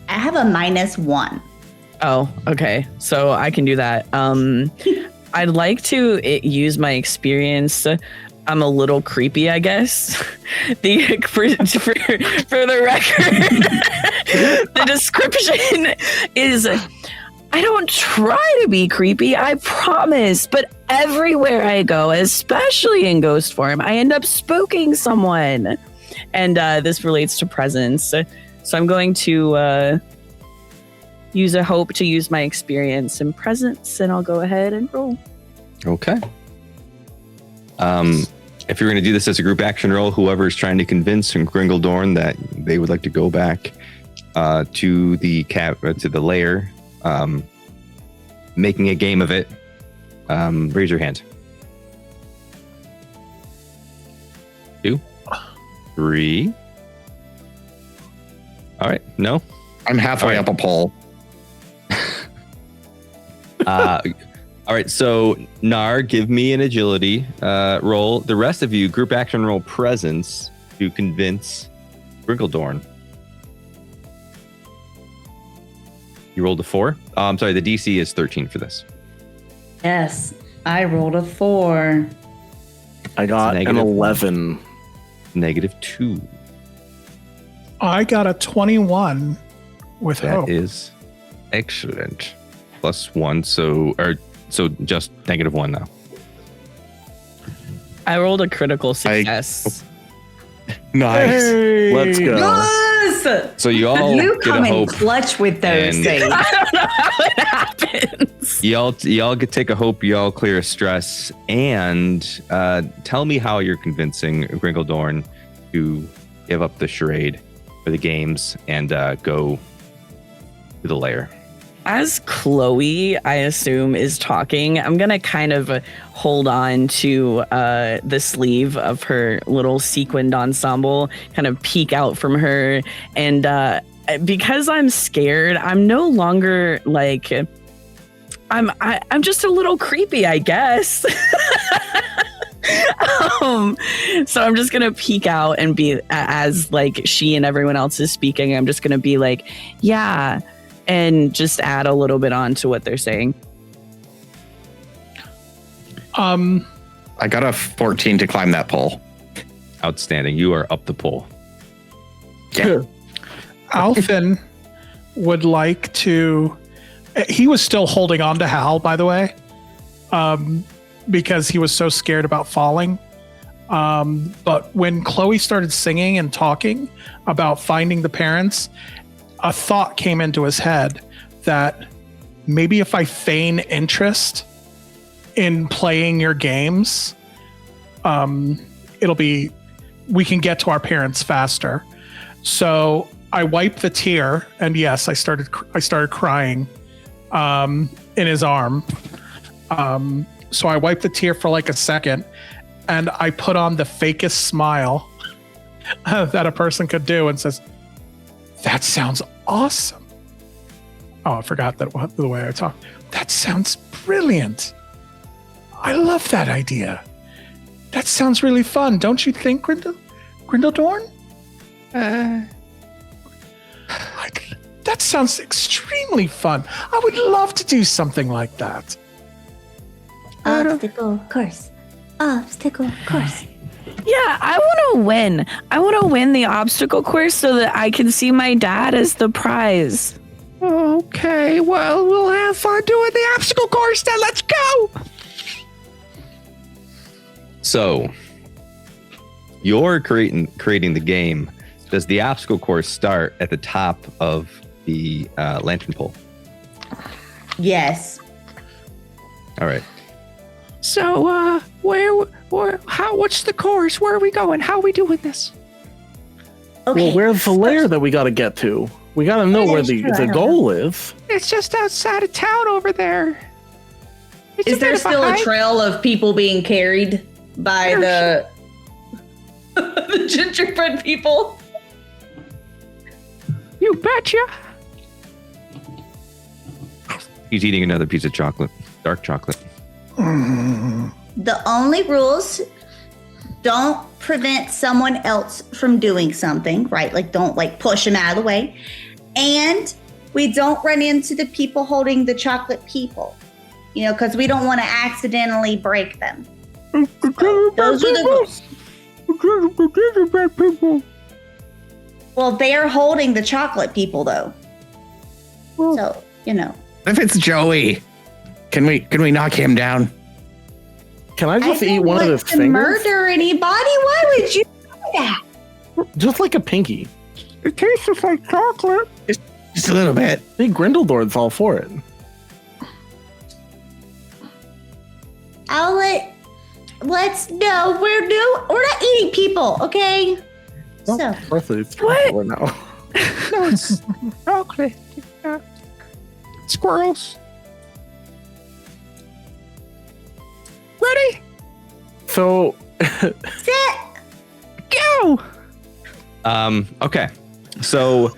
I have a -1. Oh, okay. So I can do that. I'd like to use my experience. I'm a little creepy, I guess. For the record, the description is, I don't try to be creepy, I promise. But everywhere I go, especially in ghost form, I end up spooking someone. And this relates to presence. So I'm going to use a hope to use my experience in presence, and I'll go ahead and roll. Okay. If you're going to do this as a group action roll, whoever is trying to convince Gringledorn that they would like to go back to the lair, making a game of it, raise your hand. 2, 3. All right, no. I'm halfway up a pole. All right, so Nar, give me an agility roll. The rest of you, group action roll presence to convince Wrinkledorn. You rolled a 4? I'm sorry, the DC is 13 for this. Yes, I rolled a 4. I got an 11. -2. I got a 21 with That hope. is excellent. +1, so just -1 now. I rolled a critical success. Nice. Hey, let's go. Yes! So you all You get come a in hope. clutch with those and- things. I don't know how it happens. Y'all get take a hope. Y'all clear a stress, and tell me how you're convincing Wrinkledorn to give up the charade for the games and go to the lair. As Chloe, I assume, is talking, I'm going to kind of hold on to the sleeve of her little sequined ensemble, kind of peek out from her. And because I'm scared, I'm no longer like, I'm just a little creepy, I guess. So I'm just going to peek out and be, as like she and everyone else is speaking, I'm just going to be like, yeah, and just add a little bit on to what they're saying. I got a 14 to climb that pole. Outstanding. You are up the pole. Yeah. Alfin would like to. He was still holding on to Hal, by the way, because he was so scared about falling. But when Chloe started singing and talking about finding the parents, a thought came into his head that maybe if I feign interest in playing your games, we can get to our parents faster. So I wiped the tear, and yes, I started crying in his arm. So I wiped the tear for like a second, and I put on the fakest smile that a person could do and says, "That sounds awesome." Oh, I forgot the way I talk. That sounds brilliant. I love that idea. That sounds really fun, don't you think, Grindeldorn? That sounds extremely fun. I would love to do something like that. Obstacle course. Obstacle course. Yeah, I want to win. I want to win the obstacle course so that I can see my dad as the prize. Okay, well, we'll have fun doing the obstacle course then. Let's go. So you're creating the game. Does the obstacle course start at the top of the lantern pole? Yes. All right. So, what's the course? Where are we going? How are we doing this? Okay. Well, where's the lair that we got to get to? We got to know where the goal is. It's just outside of town over there. It's Is there still a trail of people being carried by the gingerbread people? You betcha. He's eating another piece of chocolate, dark chocolate. The only rules: don't prevent someone else from doing something, right? Like don't push them out of the way. And we don't run into the people holding the chocolate people, because we don't want to accidentally break them. So those are the rules. Well, they're holding the chocolate people though. So, If it's Joey, can we knock him down? Can I just I eat don't one of want his to fingers? murder anybody. Why would you do that? Just like a pinky. It tastes just like chocolate. Just a little bit. I think Grindeldorn's all for it. Let's no, we're not eating people, okay? So What? No, it's chocolate. squirrels. Ready? So, Go! Okay. So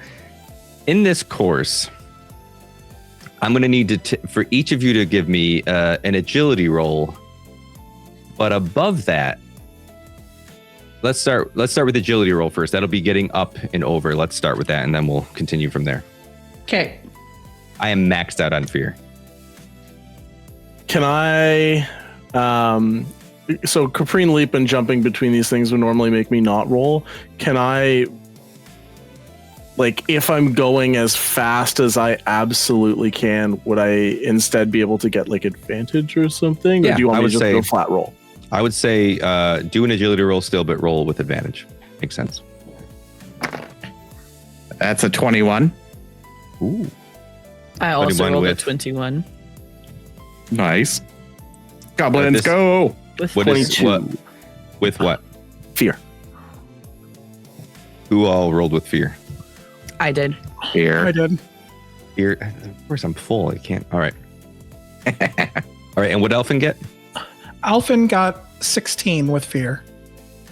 in this course, I'm going to need to for each of you to give me an agility roll. But above that, let's start with agility roll first. That'll be getting up and over. Let's start with that, and then we'll continue from there. Okay. I am maxed out on fear. can I? So Caprine Leap and jumping between these things would normally make me not roll. Can I, like, if I'm going as fast as I absolutely can, would I instead be able to get like advantage or something? Yeah, or do you want I me would to just say- go flat roll? I would say do an agility roll still, but roll with advantage. Makes sense. That's a 21. Ooh. I also 21 rolled a with- 21. Nice. Goblins, this- go! With What is 22. what? With what? Fear. Who all rolled with fear? I did. Here. I did. Fear. Of course, I'm full. I can't. All right. All right. And what Elfin get? Alphin got 16 with fear.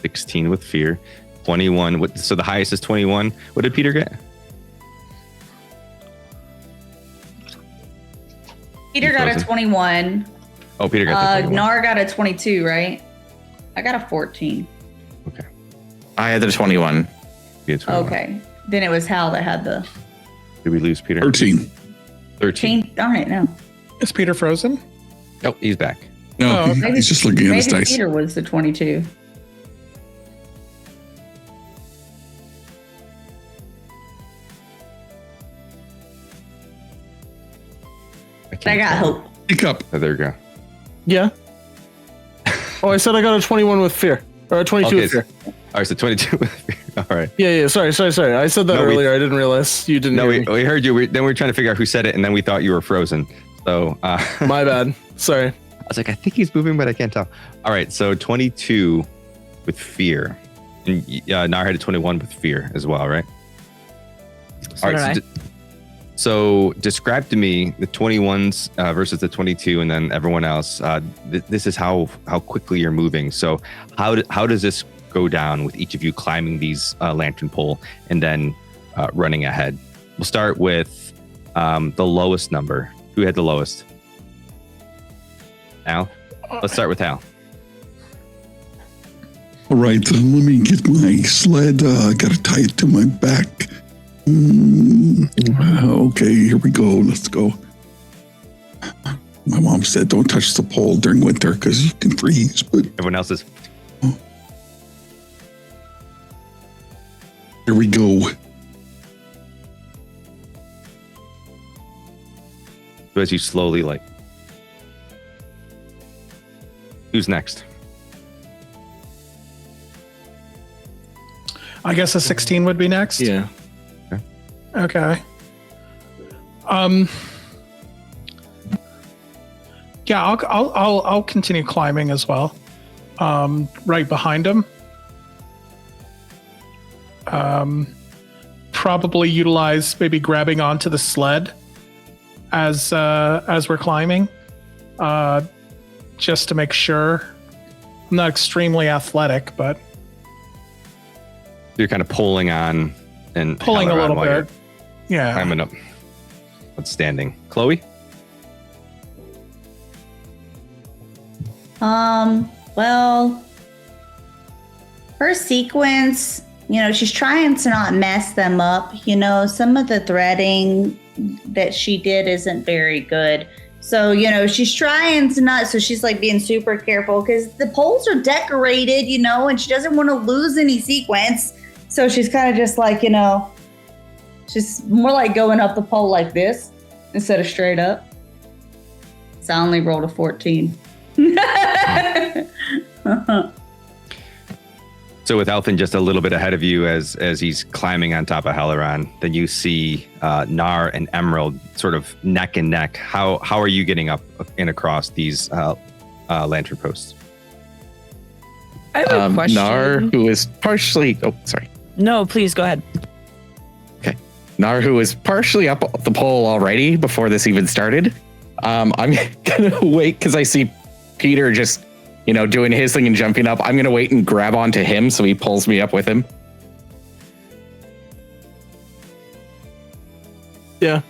16 with fear. 21. So the highest is 21. What did Peter get? Peter got a Frozen. 21. Oh, Peter got the 21. Nar got a 22, right? I got a 14. I had the 21. You had 21. Okay. Then it was Hal that had the Did we lose Peter? 13. 13. chain. All right, no. Is Peter frozen? Oh, he's back. No, Oh, okay. he's just looking at his Maybe dice. Peter was the 22. I got hope. Pick up. Oh, there we go. Yeah. Oh, I said I got a 21 with fear. Or a 22 Okay, with fear. All right, so 22 with fear. All right. Yeah. Sorry. I said that No, we- earlier. I didn't realize you didn't No, hear we me. heard you. Then we were trying to figure out who said it, and then we thought you were frozen. So My bad. Sorry. I was like, I think he's moving, but I can't tell. All right, so 22 with fear. And Nar had a 21 with fear as well, right? So did I. So describe to me the 21s versus the 22, and then everyone else. This is how quickly you're moving. So how does this go down with each of you climbing these lantern pole and then running ahead? We'll start with the lowest number. Who had the lowest? Al? Let's start with Al. All right, let me get my sled. I got to tie it to my back. Okay, here we go. Let's go. My mom said don't touch the pole during winter because you can freeze, but Everyone else is. here we go. So as you slowly like. Who's next? I guess a 16 would be next. Yeah. Okay. Yeah, I'll continue climbing as well. Right behind him. Probably utilize maybe grabbing onto the sled as we're climbing, just to make sure. I'm not extremely athletic, but You're kind of pulling on and pulling a hanging around little while you're bit. Yeah. climbing up. Outstanding. Chloe? Well, her sequence, she's trying to not mess them up. Some of the threading that she did isn't very good. So, she's trying to not, so she's like being super careful because the poles are decorated, and she doesn't want to lose any sequence. So she's kind of just like, she's more like going up the pole like this instead of straight up. So I only rolled a 14. So with Elfin just a little bit ahead of you as he's climbing on top of Helaron, then you see Nar and Emerald sort of neck and neck. How are you getting up and across these lantern posts? I have a question. Nar, who is partially... Oh, sorry. No, please go ahead. Naru was partially up the pole already before this even started. I'm gonna wait because I see Peter just, doing his thing and jumping up. I'm gonna wait and grab onto him so he pulls me up with him. Yeah.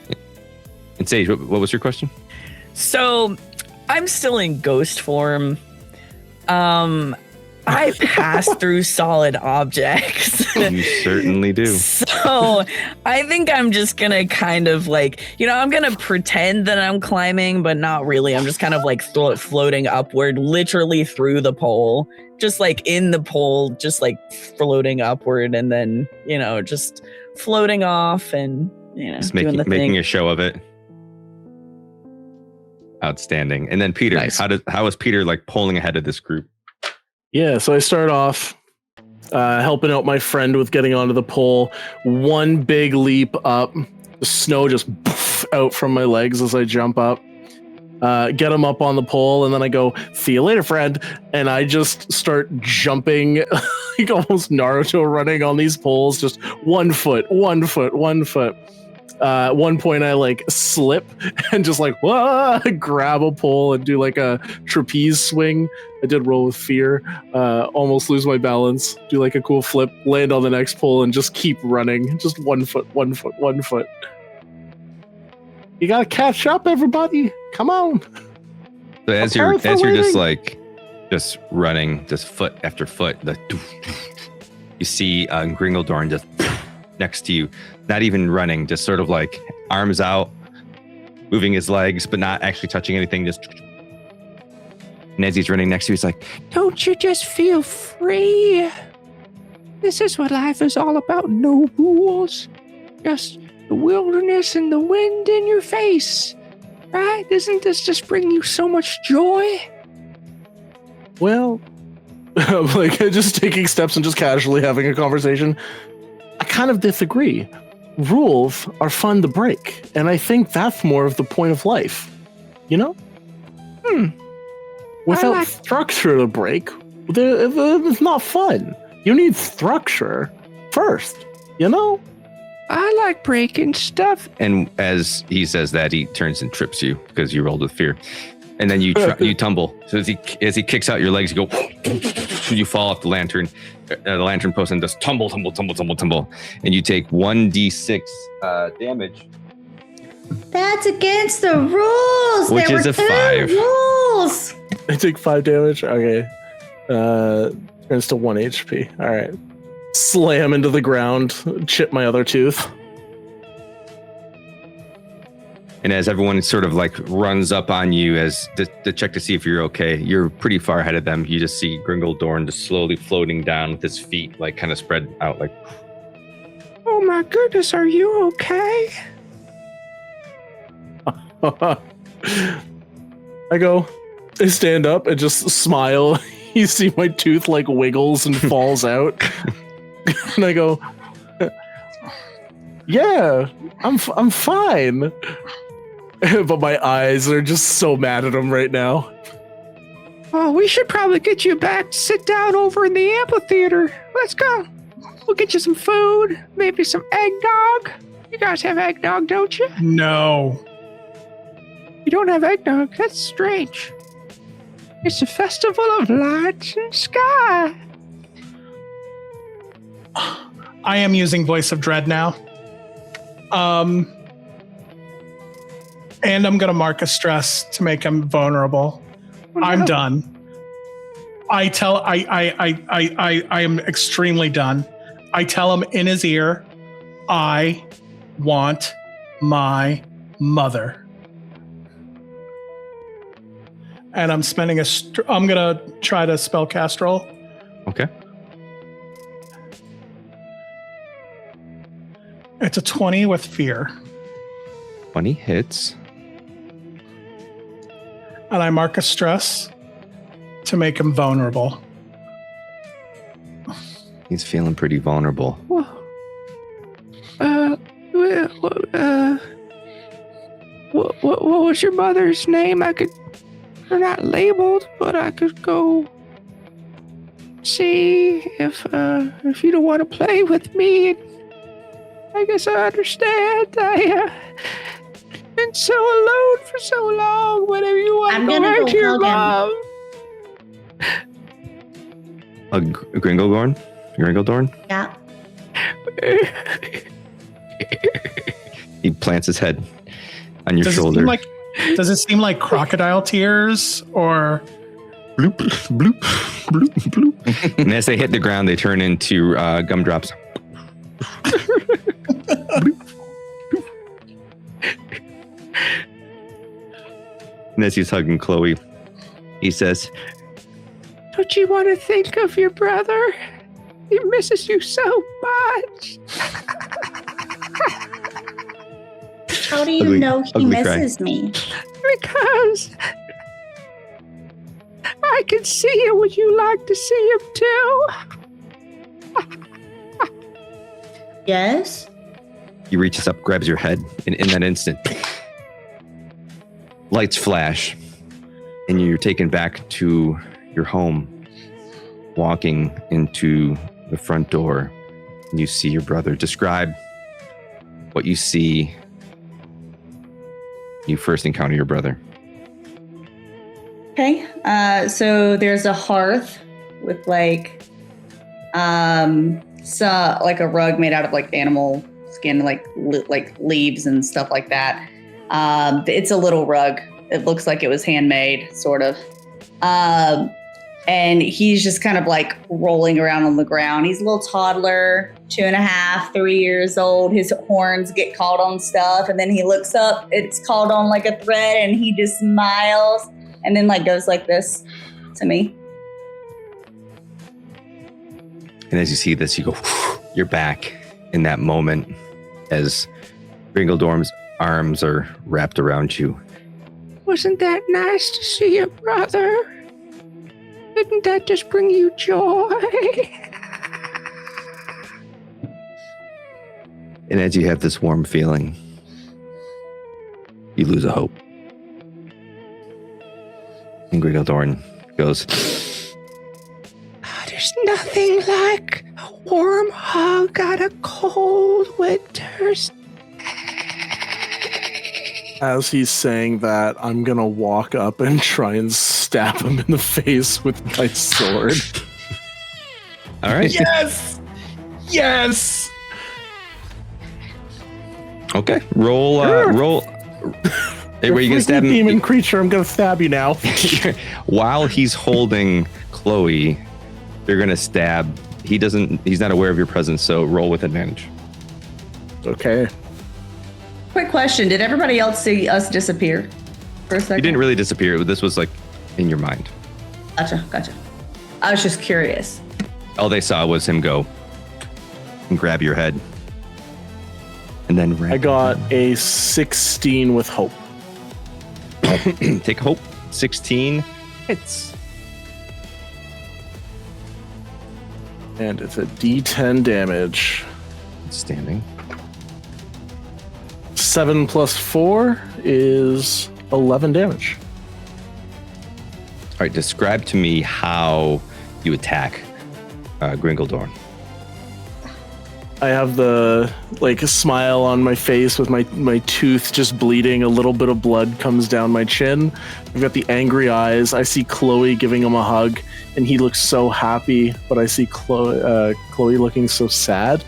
And Sage, what was your question? So I'm still in ghost form. I pass through solid objects. You certainly do. So I think I'm just gonna kind of I'm gonna pretend that I'm climbing, but not really. I'm just kind of floating upward, literally through the pole, just in the pole, just floating upward, and then just floating off and just doing the making thing. a show of it. Outstanding. And then Peter, Nice. how is Peter pulling ahead of this group? Yeah, so I start off helping out my friend with getting onto the pole. One big leap up, the snow just out from my legs as I jump up. Get him up on the pole, and then I go, "See you later, friend." And I just start jumping, almost Naruto running on these poles, just 1 foot, 1 foot, 1 foot. At one point I slip and just grab a pole and do a trapeze swing. I did roll with fear, almost lose my balance, do a cool flip, land on the next pole, and just keep running. Just 1 foot, 1 foot, 1 foot. You gotta catch up, everybody. Come on. So as you're just running, just foot after foot, you see Gringledorn just next to you, not even running, just sort of arms out, moving his legs, but not actually touching anything. Just, and as he's running next to you, he's like, Don't you just feel free? This is what life is all about. No rules. Just the wilderness and the wind in your face. Right? Doesn't this just bring you so much joy? Well, just taking steps and just casually having a conversation. I kind of disagree. Rules are fun to break, and I think that's more of the point of life. Without structure to break, it's not fun. You need structure first, I like breaking stuff. and as he says that, he turns and trips you because you rolled with fear. And then you tumble. So as he kicks out your legs, you go, you fall off the lantern post and just tumble. And you take 1d6 damage. That's against the rules. Which there is were a two 5. rules. I take 5 damage. Okay. Turns to 1 HP. All right. Slam into the ground. Chip my other tooth. And as everyone sort of runs up on you as to check to see if you're okay, you're pretty far ahead of them. You just see Gringledorn just slowly floating down with his feet kind of spread out Oh my goodness, are you okay? I stand up and just smile. You see my tooth wiggles and falls out. And I go, yeah, I'm fine. But my eyes are just so mad at him right now. Oh, we should probably get you back to sit down over in the amphitheater. Let's go. We'll get you some food, maybe some eggnog. You guys have eggnog, don't you? No. You don't have eggnog? That's strange. It's a festival of lights and sky. I am using Voice of Dread now. And I'm going to mark a stress to make him vulnerable. Oh, no. I'm done. I am extremely done. I tell him in his ear, I want my mother. And I'm spending I'm going to try to spell cast roll. Okay. It's a 20 with fear. 20 hits. And I mark a stress to make him vulnerable. He's feeling pretty vulnerable. What was your mother's name? They're not labeled, but I could go see if you don't want to play with me. I guess I understand. Been so alone for so long. Whatever you want, I'm go gonna back go to your hug him. mom. Gringledorn? Yeah. He plants his head on your Does shoulder. Does it seem like crocodile tears or Bloop, bloop, bloop, bloop. And as they hit the ground, they turn into gumdrops. And as he's hugging Chloe, he says, Don't you want to think of your brother? He misses you so much. How do you Ugly- know he ugly cry. misses me? Because I can see him when you like to see him too. Yes. he reaches up, grabs your head, and in that instant, lights flash, and you're taken back to your home, walking into the front door, and you see your brother. Describe what you see when you first encounter your brother. Okay. So there's a hearth with like a rug made out of like animal skin, like leaves and stuff like that. It's a little rug. It looks like it was handmade, sort of. And he's just kind of like rolling around on the ground. He's a little toddler, 2.5, 3 years old. His horns get caught on stuff, and then he looks up. It's caught on like a thread, and he just smiles, and then like goes like this to me. And as you see this, you go, you're back in that moment as Gringledorm's arms are wrapped around you. Wasn't that nice to see your brother? Didn't that just bring you joy? And as you have this warm feeling, you lose a hope. And Gringledorn goes, There's nothing like a warm hug on a cold winter's. As he's saying that, I'm gonna walk up and try and stab him in the face with my sword. all right. yes, yes. Okay. Roll. Hey, were you gonna stab him? Demon creature, I'm gonna stab you now. While he's holding Chloe, you're gonna stab. He's not aware of your presence, so roll with advantage. Okay. Quick question: did everybody else see us disappear for a second? You didn't really disappear. This was like in your mind. Gotcha. I was just curious. All they saw was him go and grab your head. And then I got a 16 with hope. take hope. 16 hits. And it's a D10 damage. Standing. 7 plus 4 is 11 damage. All right, describe to me how you attack Gringledorn. I have the smile on my face with my tooth just bleeding. A little bit of blood comes down my chin. I've got the angry eyes. I see Chloe giving him a hug, and he looks so happy. But I see Chloe looking so sad,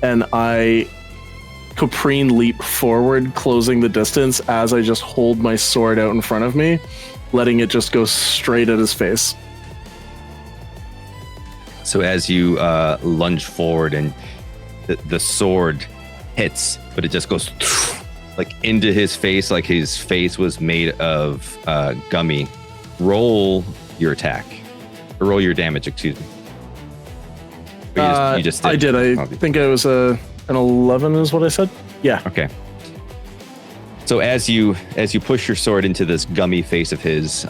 and I Caprine leap forward, closing the distance as I just hold my sword out in front of me, letting it just go straight at his face. So as you lunge forward and the sword hits, but it just goes like into his face, like his face was made of gummy. Roll your attack. Or roll your damage, excuse me. You just I did. I think it was an 11 is what I said. Yeah. Okay. So as you push your sword into this gummy face of his,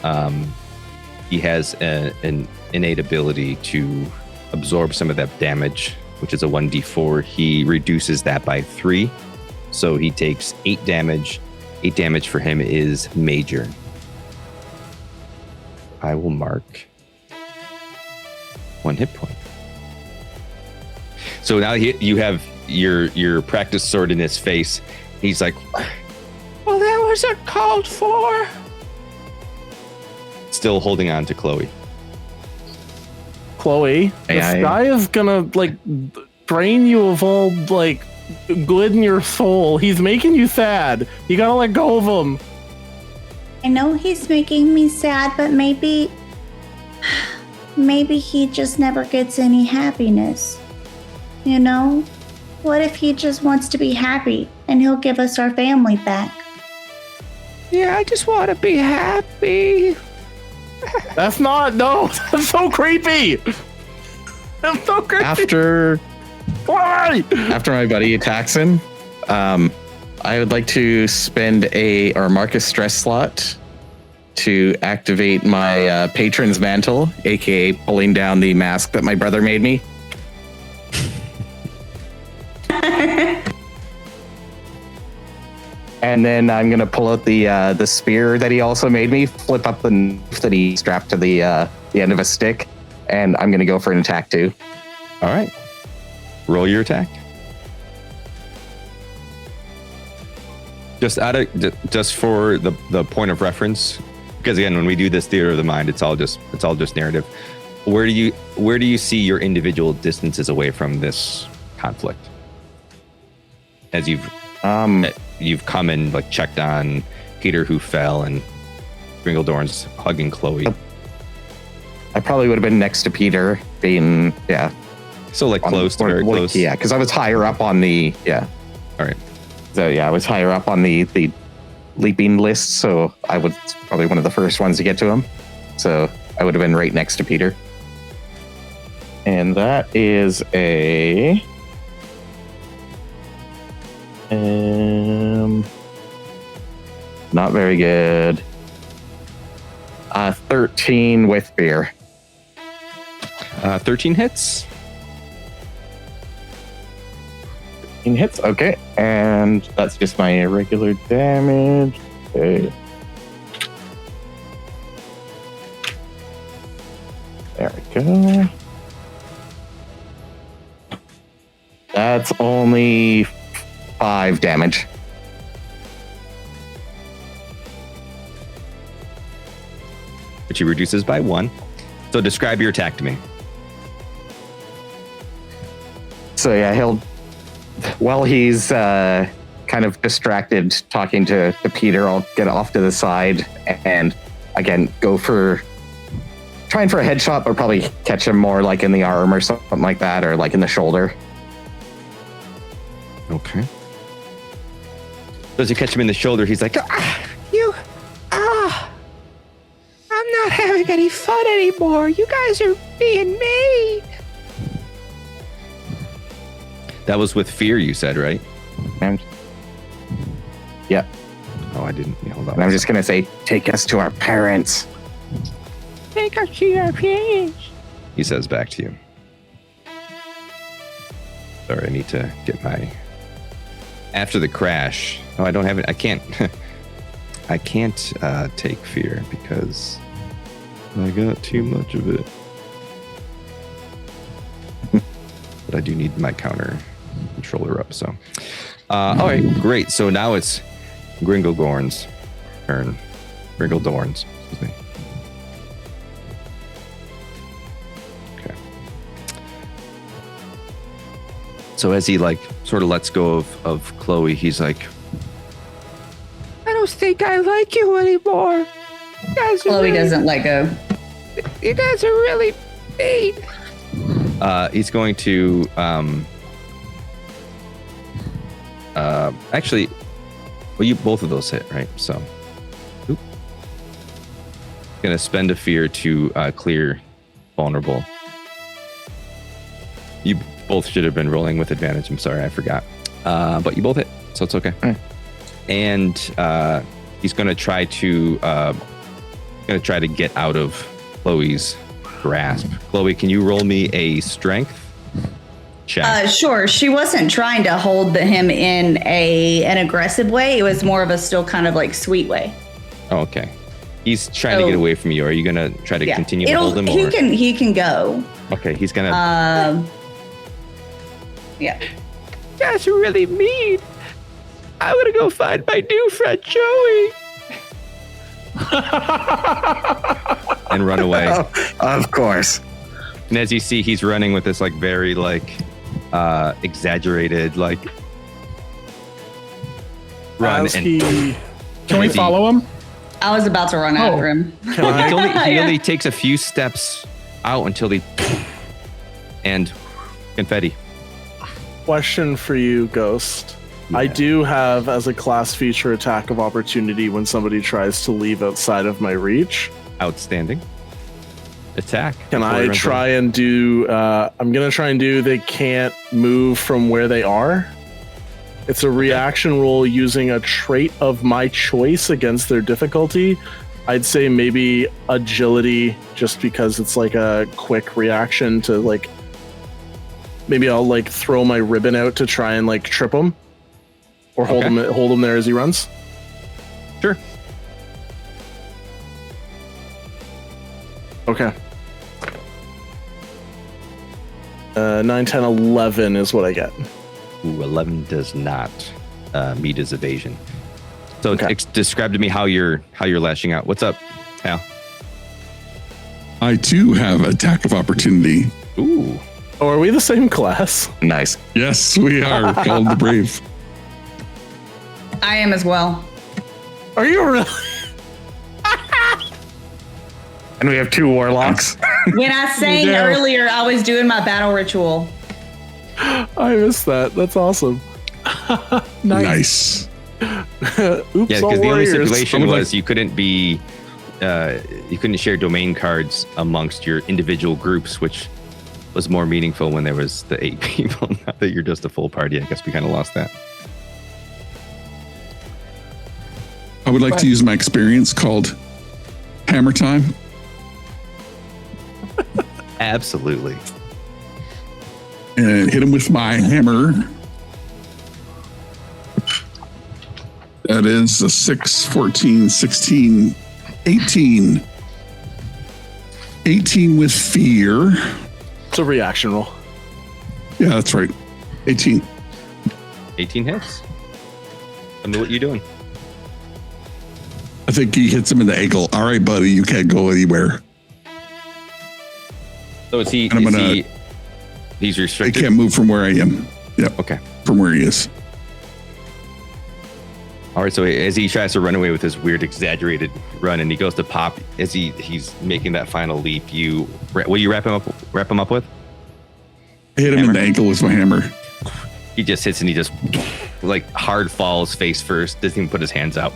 he has an innate ability to absorb some of that damage, which is a 1d4. He reduces that by 3, so he takes 8 damage. 8 damage for him is major. I will mark 1 hit point. So So now you have your practice sword in his face. He's like, Well, that wasn't called for. still holding on to Chloe. Chloe, this guy is gonna like drain you of all like good in your soul. He's making you sad. You gotta let go of him. I know he's making me sad, but maybe he just never gets any happiness. You know? What if he just wants to be happy and he'll give us our family back? Yeah, I just want to be happy. That's so creepy. That's so creepy. After Why? my buddy attacks him, I would like to spend or mark a stress slot to activate my patron's mantle, aka pulling down the mask that my brother made me. And then I'm gonna pull out the spear that he also made me, flip up the knife that he strapped to the end of a stick, and I'm gonna go for an attack too. All right. Roll your attack. Just for the point of reference, because again, when we do this theater of the mind, it's all just narrative. Where do you see your individual distances away from this conflict? As you've come and like checked on Peter who fell and Gringledorn's hugging Chloe. I probably would have been next to Peter, being So like close to very close. Yeah, because I was higher up on the All right. So yeah, I was higher up on the leaping list, so I was probably one of the first ones to get to him. So I would have been right next to Peter. And that is a not very good. 13 with fear. 13 hits. 13 hits, okay. And that's just my regular damage. Okay. There we go. That's only 5 damage. Which he reduces by 1. So describe your attack to me. So yeah, while he's kind of distracted talking to Peter, I'll get off to the side and again trying for a headshot, but probably catch him more like in the arm or something like that, or like in the shoulder. Okay. So as you catch him in the shoulder, he's like, I'm not having any fun anymore. You guys are being mean. That was with fear, you said, right? Yeah. Oh, I didn't. Yeah, hold on. And I'm just going to say, take us to our parents. Take us to your parents. He says back to you. Sorry, I need to get my... After the crash... Oh, I don't have it. I can't... I can't take fear because I got too much of it. But I do need my counter controller up, so... all right, great. So now it's Gringledorn's turn. Gringledorn's, excuse me. Okay. So as he like sort of lets go of Chloe, he's like, I don't think I like you anymore. You guys Chloe doesn't let go. You guys are really mean. he's going to actually, well, you both of those hit, right? So gonna spend a fear to clear vulnerable. You both should have been rolling with advantage. I'm sorry, I forgot. But you both hit, so it's okay. Right. And he's gonna try to get out of Chloe's grasp. Chloe, can you roll me a strength check? Sure. She wasn't trying to hold him in an aggressive way. It was more of a still kind of like sweet way. Oh, okay. He's trying to get away from you. Are you gonna try to continue to hold him? He can go. Okay, he's gonna. Yeah. That's really mean. I'm gonna go find my new friend Joey. And run away. Of course. And as you see, he's running with this like very like exaggerated like run. As And he, Can we follow him? I was about to run after him. can I, he only takes a few steps out until he and confetti. question for you, Ghost. I do have as a class feature attack of opportunity when somebody tries to leave outside of my reach. Outstanding. Attack. Can Before he I runs try away. and do, I'm going to try and do, they can't move from where they are. It's a reaction roll using a trait of my choice against their difficulty. I'd say maybe agility, just because it's like a quick reaction to like, maybe I'll like throw my ribbon out to try and like trip him or hold him there as he runs. Sure. Okay. 9, 10, 11 is what I get. Ooh, 11 does not meet his evasion. So Okay. describe to me how you're lashing out. What's up, Hal? I too have attack of opportunity. Ooh. Oh, are we the same class? Nice. Yes, we are called the Brave. I am as well. Are you really? And we have 2 warlocks. When I sang do. earlier, I was doing my battle ritual. I missed that. That's awesome. Nice. Oops, Yeah, all because the only warriors. stipulation I'm like- was you couldn't share domain cards amongst your individual groups, which was more meaningful when there was the 8 people. Now that you're just a full party, I guess we kind of lost that. I would like to use my experience called Hammer Time. Absolutely. And hit him with my hammer. That is a 6, 14, 16, 18. 18 with fear. It's a reaction roll. Yeah, that's right. 18. 18 hits. Tell me what you're doing. I think he hits him in the ankle. All right, buddy, you can't go anywhere. So is he? And I'm gonna- He's I restricted. can't move from where I am. Yep, Okay. from where he is. All right. So as he tries to run away with his weird, exaggerated run, and he goes to pop, as he's making that final leap, will you wrap him up with? I hit him in the ankle with my hammer. He just hits and he just like hard falls face first. Doesn't even put his hands out.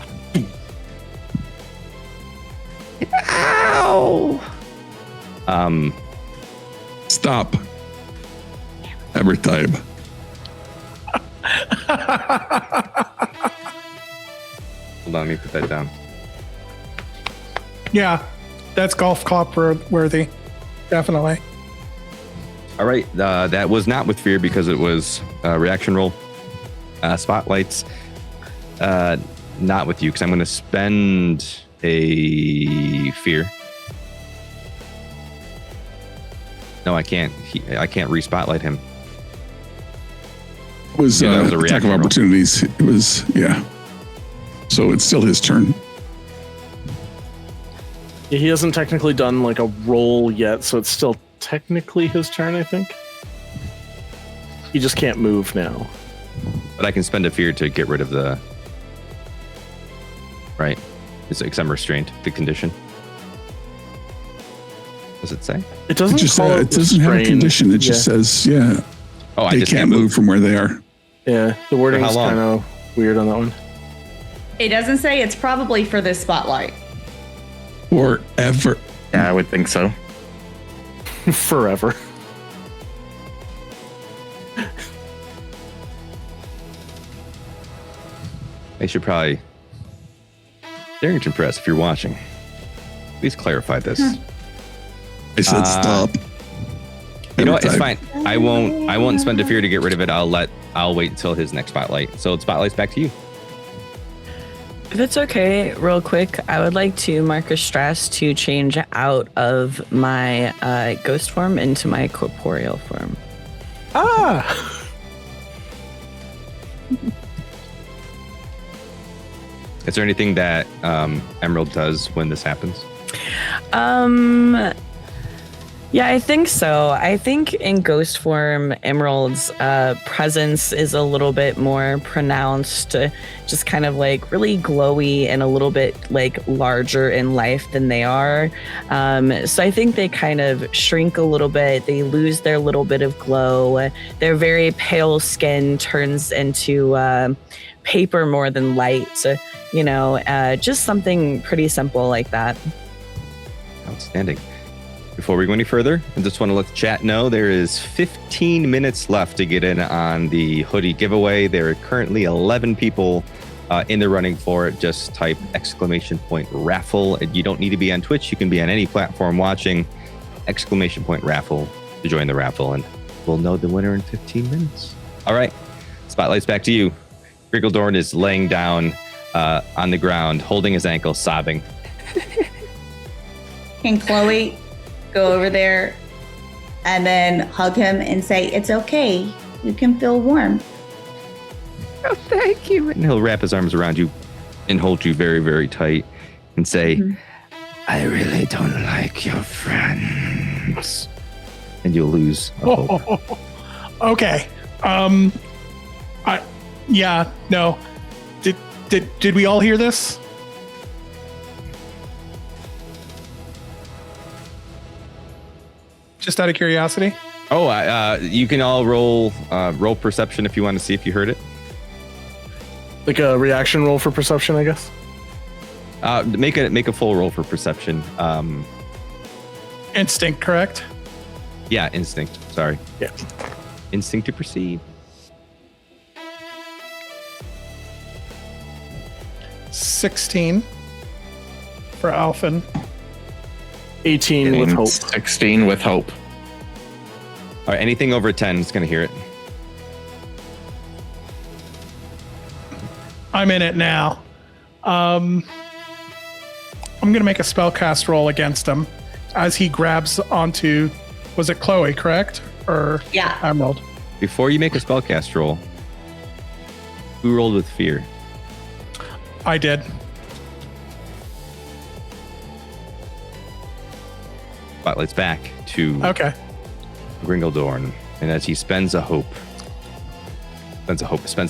Ow! Stop. Hammer time. Hold on, let me put that down. Yeah, that's golf clap worthy. Definitely. All right. That was not with fear because it was reaction roll. Spotlights. Not with you because I'm going to spend a fear. No, I can't. I can't re-spotlight him. It was, Yeah, that was a attack reaction of roll. opportunities. It was, yeah. So it's still his turn. Yeah, he hasn't technically done like a roll yet, so it's still technically his turn, I think. He just can't move now. But I can spend a fear to get rid of the. Right? It's because I'm restrained. The condition. Does it say? It doesn't It just call it doesn't have a restrained. condition. It just says, yeah, Oh, I they just can't move from where they are. Yeah, the wording how is long? kind of weird on that one. It doesn't say. It's probably for this spotlight. Forever. Yeah, I would think so. Forever. I should probably. Darrington Press, if you're watching, please clarify this. I said stop. You know what? Every It's time. fine. I won't spend a fear to get rid of it. I'll wait until his next spotlight. So spotlight's back to you. If it's okay, real quick, I would like to mark a stress to change out of my ghost form into my corporeal form. Ah! Is there anything that Emerald does when this happens? Yeah, I think so. I think in ghost form, Emerald's presence is a little bit more pronounced, just kind of like really glowy and a little bit like larger in life than they are. So I think they kind of shrink a little bit. They lose their little bit of glow. Their very pale skin turns into paper more than light. Just something pretty simple like that. Outstanding. Before we go any further, I just want to let the chat know there is 15 minutes left to get in on the hoodie giveaway. There are currently 11 people in the running for it. Just type !raffle. And you don't need to be on Twitch. You can be on any platform watching !raffle to join the raffle. And we'll know the winner in 15 minutes. All right. Spotlight's back to you. Griggledorn is laying down on the ground, holding his ankle, sobbing. Can Chloe go over there and then hug him and say, "It's okay. You can feel warm." Oh, thank you. And he'll wrap his arms around you and hold you very, very tight and say, I really don't like your friends. And you'll lose a hope. Okay. No. Did we all hear this? Just out of curiosity. Oh, you can all roll perception if you want to see if you heard it. Like a reaction roll for perception, I guess. Make a full roll for perception. Instinct, correct? Yeah, instinct. Sorry. Yeah. Instinct to perceive. 16 for Alphen. 18 with hope. 16 with hope. All right, anything over 10 is going to hear it. I'm in it now. I'm going to make a spellcast roll against him as he grabs onto, was it Chloe, correct? Or Yeah. Emerald? Before you make a spellcast roll, who rolled with fear? I did. Spotlight's back to Gringeldorn, and as he spends a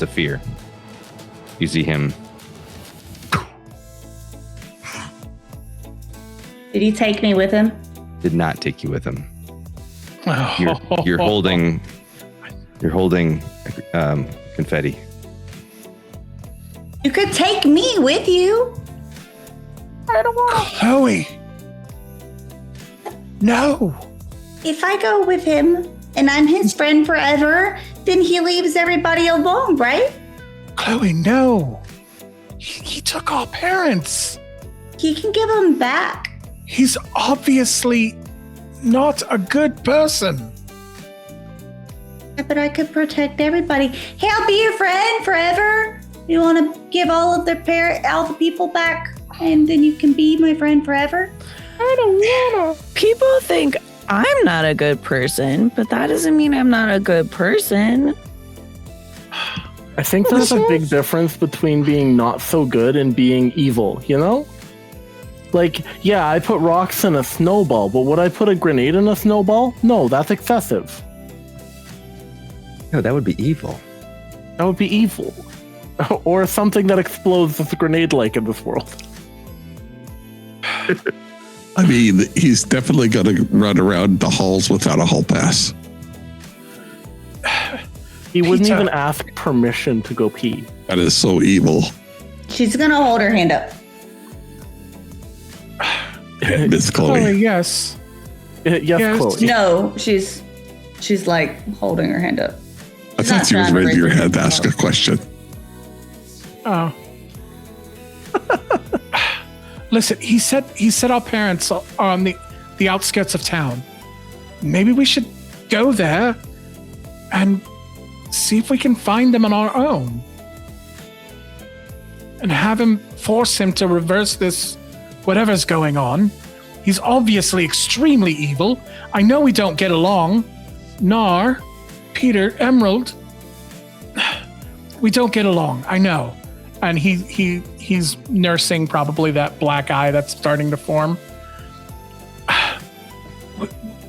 fear, you see him. Did he take me with him? Did not take you with him. Oh. You're holding confetti. You could take me with you. I don't want to. Chloe. No. If I go with him and I'm his friend forever, then he leaves everybody alone, right? Chloe, no. He took our parents. He can give them back. He's obviously not a good person. But I could protect everybody. Hey, I'll be your friend forever. You want to give all of all the people back, and then you can be my friend forever? I don't want to. People think I'm not a good person, but that doesn't mean I'm not a good person. I think there's a big difference between being not so good and being evil, you know? Like, yeah, I put rocks in a snowball, but would I put a grenade in a snowball? No, that's excessive. No, that would be evil. That would be evil. Or something that explodes with a grenade like in this world. I mean, he's definitely going to run around the halls without a hall pass. He wouldn't even ask permission to go pee. That is so evil. She's going to hold her hand up. Miss Chloe. Chloe, yes. Yes, Chloe. No, she's like holding her hand up. I thought you was raising your hand to ask a question. Oh. Listen, he said our parents are on the outskirts of town. Maybe we should go there and see if we can find them on our own. And force him to reverse this, whatever's going on. He's obviously extremely evil. I know we don't get along. Nar, Peter, Emerald. We don't get along, I know. And he he's nursing probably that black eye that's starting to form.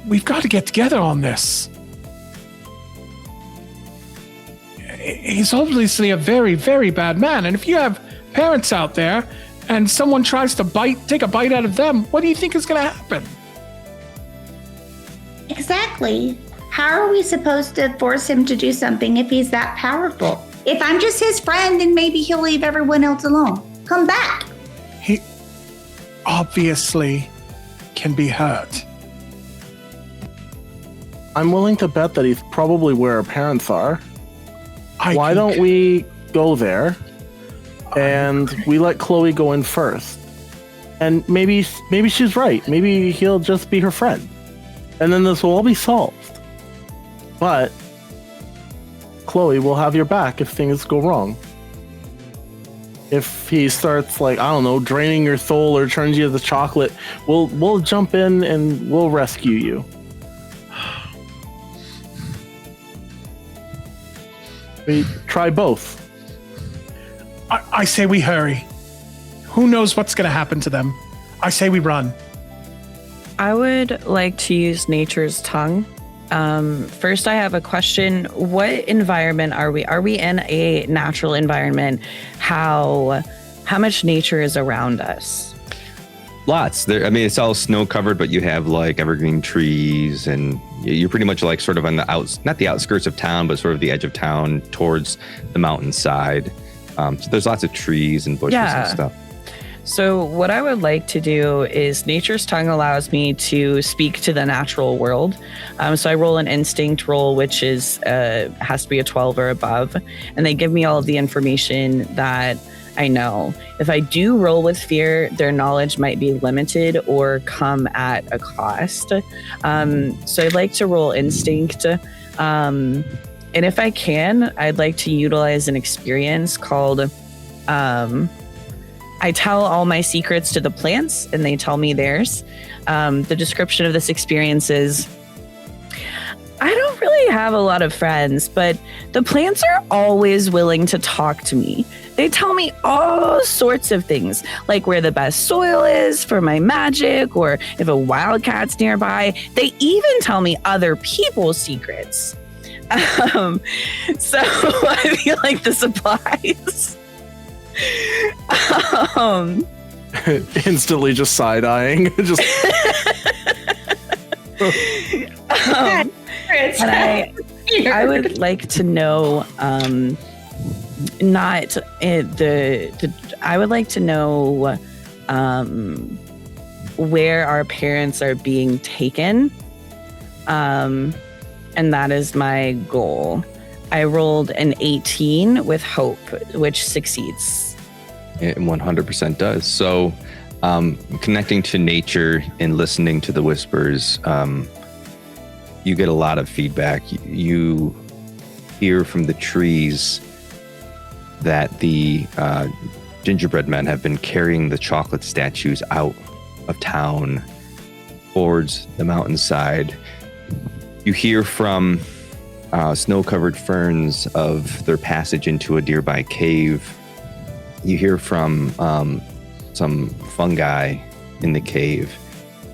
We've got to get together on this. He's obviously a very, very bad man. And if you have parents out there and someone tries to take a bite out of them, what do you think is going to happen? Exactly. How are we supposed to force him to do something if he's that powerful? If I'm just his friend, then maybe he'll leave everyone else alone. Come back. He obviously can be hurt. I'm willing to bet that he's probably where our parents are. Why don't we go there and we let Chloe go in first? And maybe she's right. Maybe he'll just be her friend. And then this will all be solved. But Chloe will have your back if things go wrong. If he starts, like, I don't know, draining your soul or turns you into chocolate, we'll jump in and we'll rescue you. We try both. I say we hurry. Who knows what's going to happen to them? I say we run. I would like to use nature's tongue. First, I have a question. What environment are we? Are we in a natural environment? How much nature is around us? Lots. There. I mean, it's all snow covered, but you have like evergreen trees, and you're pretty much like sort of on the not the outskirts of town, but sort of the edge of town towards the mountainside. So there's lots of trees and bushes and stuff. So what I would like to do is nature's tongue allows me to speak to the natural world. So I roll an instinct roll, which is has to be a 12 or above, and they give me all of the information that I know. If I do roll with fear, their knowledge might be limited or come at a cost. So I'd like to roll instinct. And if I can, I'd like to utilize an experience called I tell all my secrets to the plants and they tell me theirs. The description of this experience is, I don't really have a lot of friends, but the plants are always willing to talk to me. They tell me all sorts of things, like where the best soil is for my magic, or if a wildcat's nearby. They even tell me other people's secrets. So I feel like this applies. Instantly just side-eyeing. Just and I would like to know I would like to know where our parents are being taken, and that is my goal. I rolled an 18 with hope, which succeeds. It 100% does. So connecting to nature and listening to the whispers, you get a lot of feedback. You hear from the trees that the gingerbread men have been carrying the chocolate statues out of town towards the mountainside. You hear from snow-covered ferns of their passage into a nearby cave. You hear from some fungi in the cave.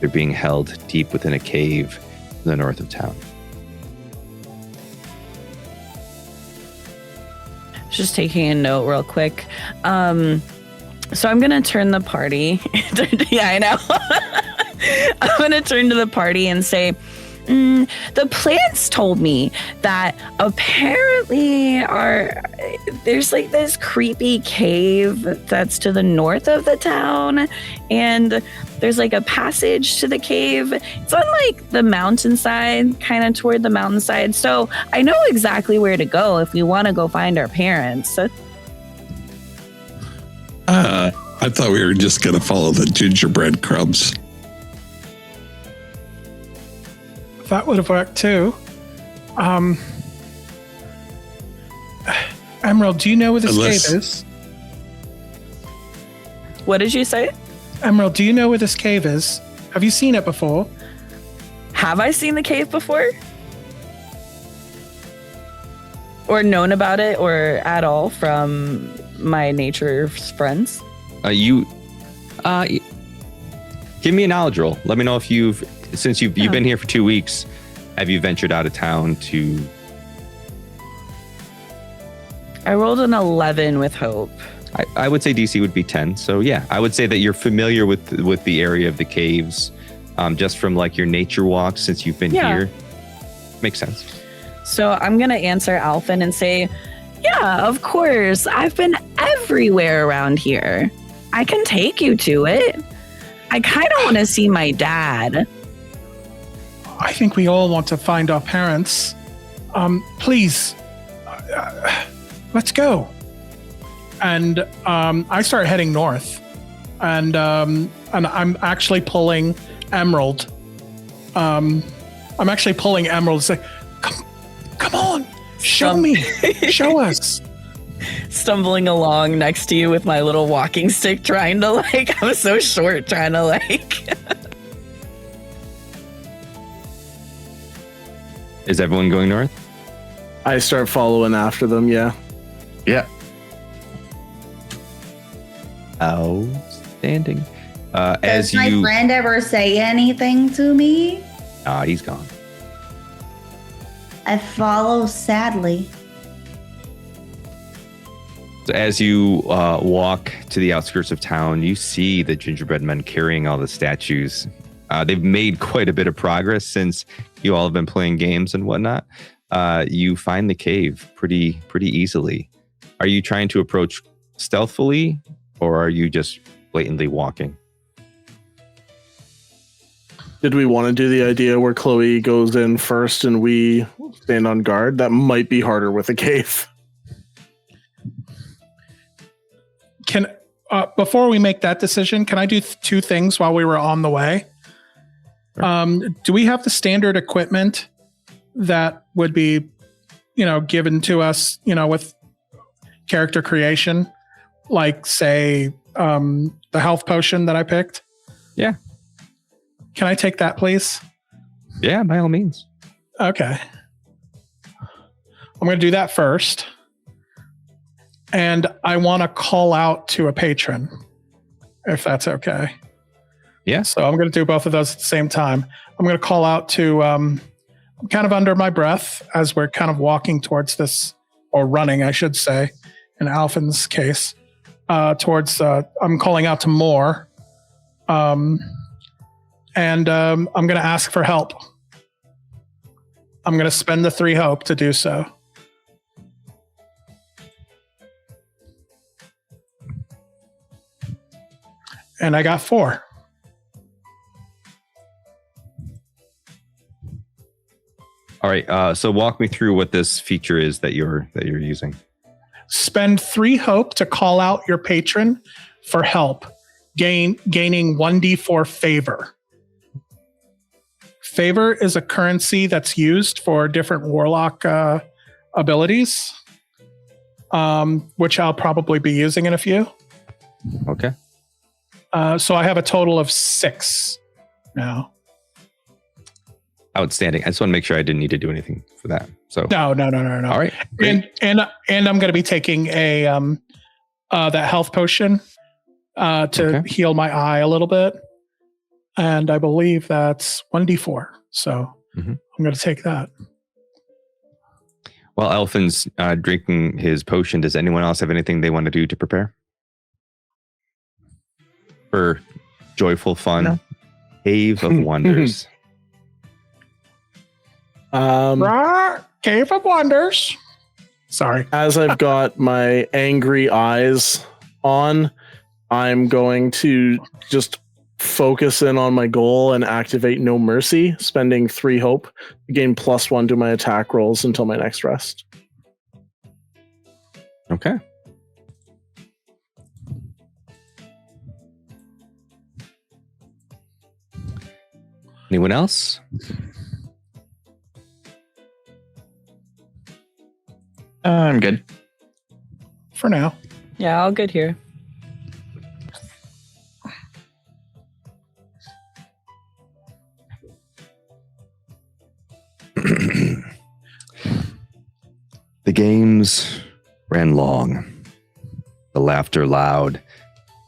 They're being held deep within a cave in the north of town. Just taking a note real quick. So I'm gonna turn the party. Yeah, I know. I'm gonna turn to the party and say, the plants told me that apparently there's like this creepy cave that's to the north of the town, and there's like a passage to the cave. It's on like the mountainside, kind of toward the mountainside. So I know exactly where to go if we want to go find our parents. I thought we were just going to follow the gingerbread crumbs. That would have worked too. Emerald, do you know where this cave is? What did you say? Emerald, do you know where this cave is? Have you seen it before? Have I seen the cave before? Or known about it or at all from my nature's friends? Give me a knowledge roll. Let me know if you've been here for 2 weeks. Have you ventured out of town to? I rolled an 11 with hope. I would say DC would be 10. So yeah, I would say that you're familiar with the area of the caves, just from like your nature walks since you've been here. Makes sense. So I'm gonna answer Alphen and say, yeah, of course. I've been everywhere around here. I can take you to it. I kind of want to see my dad. I think we all want to find our parents. Please, let's go. And I start heading north, and I'm actually pulling Emerald. I'm actually pulling Emerald. It's like, come on, show me, show us. Stumbling along next to you with my little walking stick, trying to I'm so short, trying to Is everyone going north? I start following after them. Yeah. Yeah. Outstanding. Does my friend ever say anything to me? He's gone. I follow sadly. So as you walk to the outskirts of town, you see the gingerbread men carrying all the statues. They've made quite a bit of progress since you all have been playing games and whatnot. You find the cave pretty easily. Are you trying to approach stealthily, or are you just blatantly walking? Did we want to do the idea where Chloe goes in first and we stand on guard? That might be harder with a cave. Before we make that decision, can I do two things while we were on the way? Do we have the standard equipment that would be, given to us, with character creation? Like, say, the health potion that I picked? Yeah. Can I take that, please? Yeah, by all means. Okay. I'm going to do that first. And I want to call out to a patron, if that's okay. Yeah. So I'm going to do both of those at the same time. I'm going to call out to, kind of under my breath as we're kind of walking towards this, or running, I should say, in Alphen's case, towards, I'm calling out to Moore. And I'm going to ask for help. I'm going to spend the 3 hope to do so. And I got 4. All right. So walk me through what this feature is that you're using. Spend 3 hope to call out your patron for help, gaining 1d4 favor. Favor is a currency that's used for different warlock abilities, which I'll probably be using in a few. Okay. So I have a total of 6 now. Outstanding. I just want to make sure I didn't need to do anything for that. So No. All right. And I'm going to be taking a that health potion to heal my eye a little bit. And I believe that's 1d4. So I'm going to take that. While Elfin's drinking his potion, does anyone else have anything they want to do to prepare? For joyful fun, Cave of Wonders. Cave of Wonders. Sorry. As I've got my angry eyes on, I'm going to just focus in on my goal and activate No Mercy, spending 3 hope to gain +1 to my attack rolls until my next rest. Okay. Anyone else? I'm good. For now. Yeah, all good here. The games ran long, the laughter loud,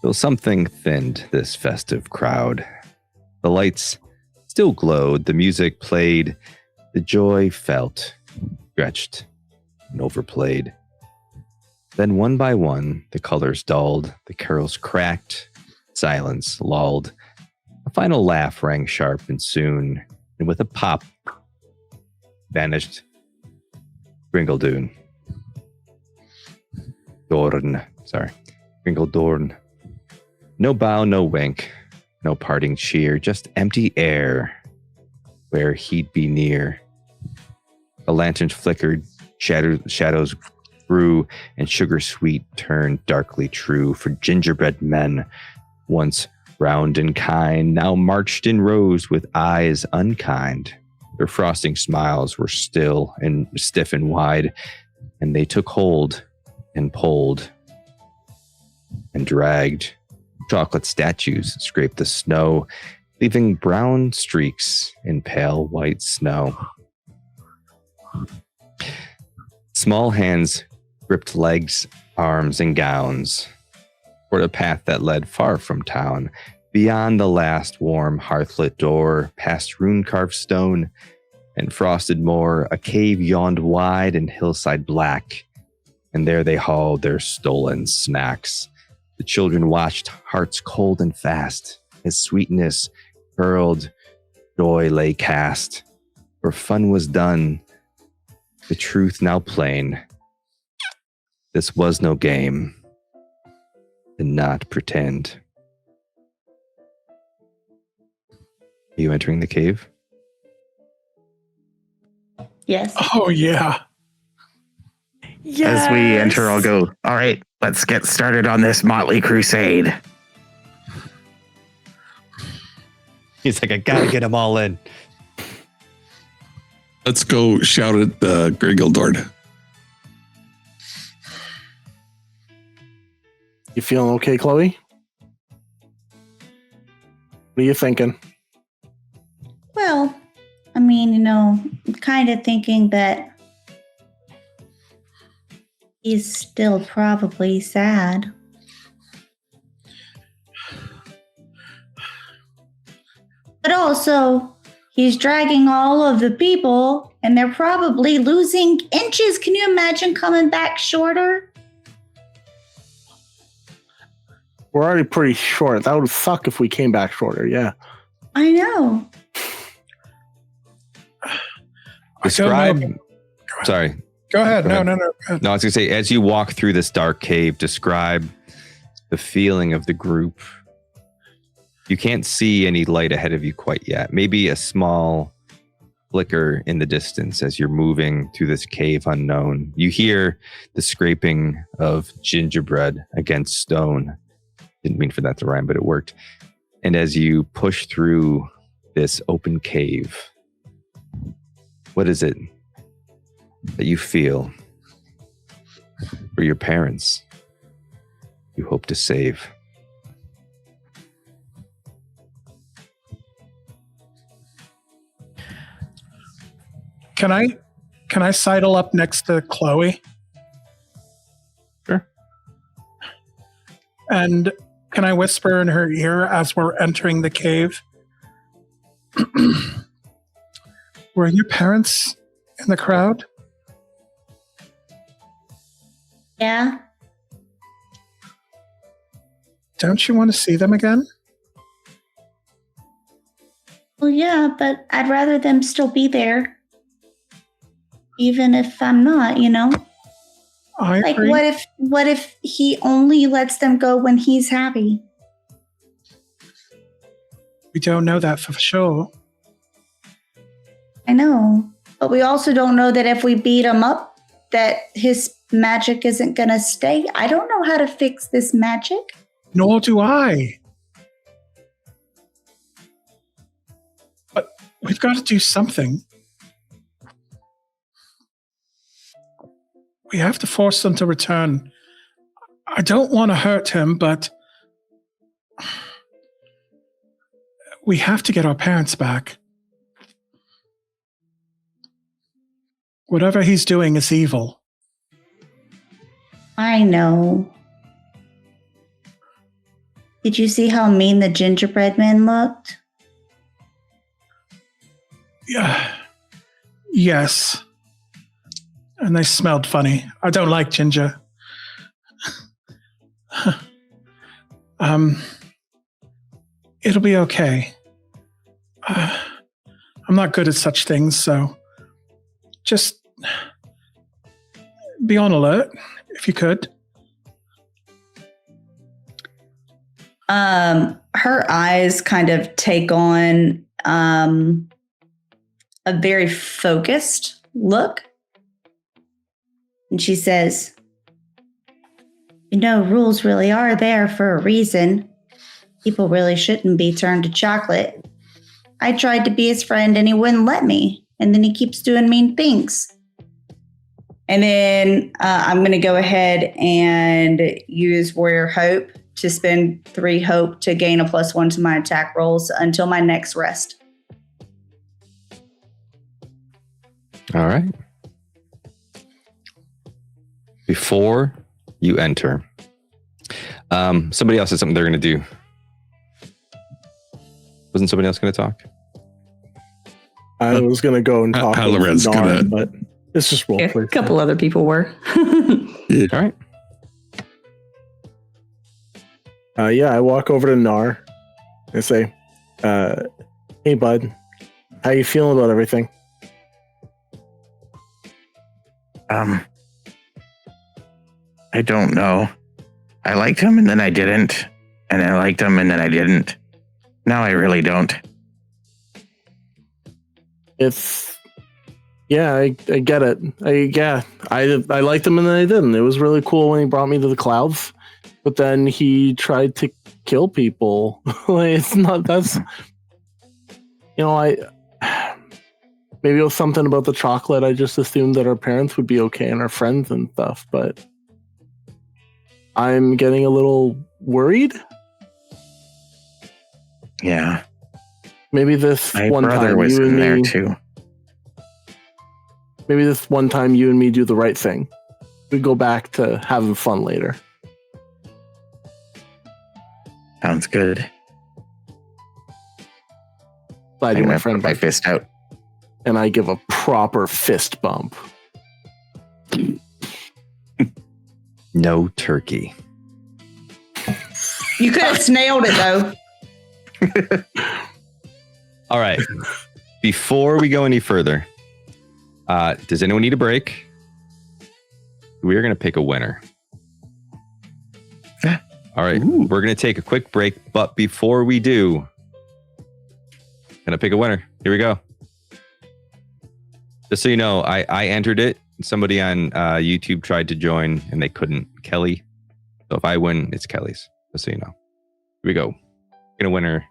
Though something thinned this festive crowd. The lights still glowed, the music played, the joy felt, stretched, and overplayed. Then one by one, the colors dulled, the carols cracked, silence lulled. A final laugh rang sharp and soon, and with a pop, vanished Gringeldorn. Gringeldorn. No bow, no wink, no parting cheer, just empty air where he'd be near. A lantern flickered, shadows grew, and sugar sweet turned darkly true. For gingerbread men, once round and kind, now marched in rows with eyes unkind. Their frosting smiles were still and stiff and wide, and they took hold and pulled and dragged. Chocolate statues scraped the snow, leaving brown streaks in pale white snow. Small hands gripped legs, arms, and gowns toward a path that led far from town, beyond the last warm hearthlit door, past rune-carved stone and frosted moor. A cave yawned wide and hillside black, and there they hauled their stolen snacks. The children watched, hearts cold and fast, as sweetness curled, joy lay cast. For fun was done, the truth now plain. This was no game, and not pretend. Are you entering the cave? Yes. Oh, yeah. Yes. As we enter, I'll go, all right, let's get started on this motley crusade. He's like, I gotta get them all in. Let's go shout at Gringeldorn. You feeling okay, Chloe? What are you thinking? Well, I mean, I'm kind of thinking that he's still probably sad. But also, he's dragging all of the people, and they're probably losing inches. Can you imagine coming back shorter? We're already pretty short. That would suck if we came back shorter, yeah. I know. Describe. Sorry. Go ahead. Go No. I was going to say, as you walk through this dark cave, describe the feeling of the group. You can't see any light ahead of you quite yet. Maybe a small flicker in the distance as you're moving through this cave unknown. You hear the scraping of gingerbread against stone. Didn't mean for that to rhyme, but it worked. And as you push through this open cave, what is it that you feel for your parents you hope to save? Can I sidle up next to Chloe? Sure. And can I whisper in her ear as we're entering the cave? Were your parents in the crowd? Yeah. Don't you want to see them again? Well, yeah, but I'd rather them still be there. Even if I'm not, I Like, agree. what if he only lets them go when he's happy? We don't know that for sure. I know. But we also don't know that if we beat him up, that his magic isn't going to stay. I don't know how to fix this magic. Nor do I. But we've got to do something. We have to force them to return. I don't want to hurt him, but we have to get our parents back. Whatever he's doing is evil. I know. Did you see how mean the gingerbread man looked? Yeah. Yes. And they smelled funny. I don't like ginger. It'll be okay. I'm not good at such things, so just be on alert if you could. Her eyes kind of take on a very focused look. And she says, you know, rules really are there for a reason. People really shouldn't be turned to chocolate. I tried to be his friend and he wouldn't let me. And then he keeps doing mean things. And then I'm going to go ahead and use Warrior Hope to spend 3 hope to gain a +1 to my attack rolls until my next rest. All right. Before you enter, somebody else has something they're going to do. Wasn't somebody else going to talk? I was going to go and talk with Halloran's Nar, gonna- but it's just role A play. couple other people were. All right. I walk over to Nar and say, hey, bud, how you feeling about everything? I don't know. I liked him and then I didn't. And I liked him and then I didn't. Now I really don't. It's, I get it. I liked him and then I didn't. It was really cool when he brought me to the clouds, but then he tried to kill people. It's not, that's, maybe it was something about the chocolate. I just assumed that our parents would be okay and our friends and stuff, but I'm getting a little worried. Yeah. Maybe this My one brother time was you and in there me, too. maybe this one time you and me do the right thing. We go back to having fun later. Sounds good. Glad I'm you're my gonna friend, put my bud. fist out. And I give a proper fist bump. No turkey. You could have snailed it, though. All right. Before we go any further, does anyone need a break? We are going to pick a winner. All right. Ooh. We're going to take a quick break, but before we do, gonna pick a winner. Here we go. Just so you know, I entered it. Somebody on YouTube tried to join and they couldn't. Kelly. So if I win, it's Kelly's. Just so you know. Here we go. Gonna winner.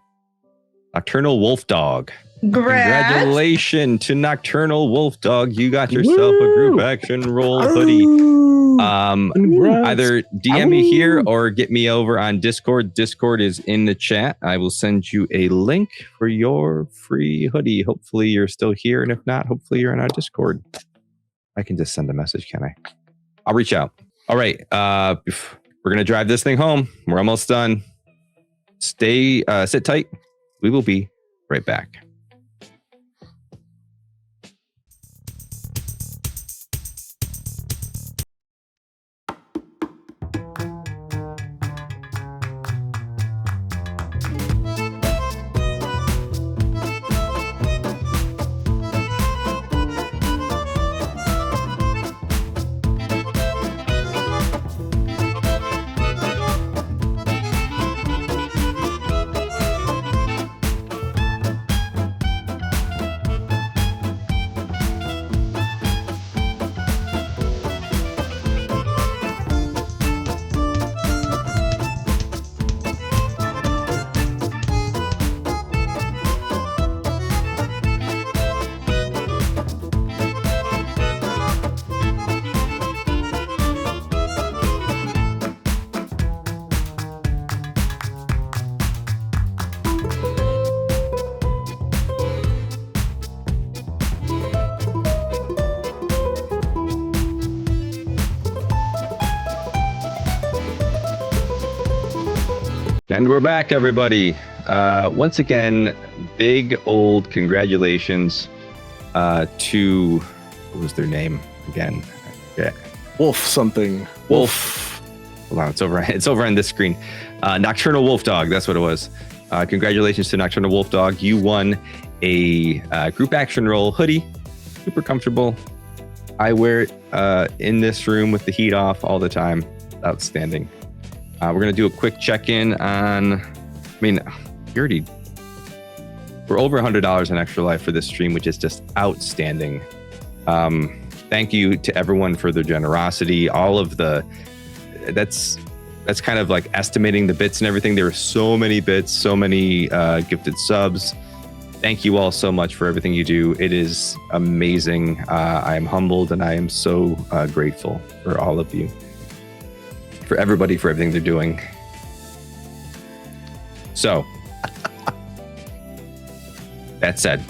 Nocturnal Wolf Dog. Congratulations to Nocturnal Wolf Dog. You got yourself a group action roll hoodie. Either DM me here or get me over on Discord. Discord is in the chat. I will send you a link for your free hoodie. Hopefully you're still here. And if not, hopefully you're in our Discord. I can just send a message, can I? I'll reach out. All right. We're going to drive this thing home. We're almost done. Sit tight. We will be right back. And we're back, everybody. Once again, big old congratulations to, what was their name again? Yeah. Wolf something. Wolf. Hold on, it's over on this screen. Nocturnal Wolf Dog, that's what it was. Congratulations to Nocturnal Wolf Dog. You won a group action roll hoodie. Super comfortable. I wear it in this room with the heat off all the time. Outstanding. We're going to do a quick check-in on, we're over $100 in Extra Life for this stream, which is just outstanding. Thank you to everyone for their generosity. All of that's kind of like estimating the bits and everything. There were so many bits, so many gifted subs. Thank you all so much for everything you do. It is amazing. I am humbled and I am so grateful for all of you. For everybody, for everything they're doing. So, that said,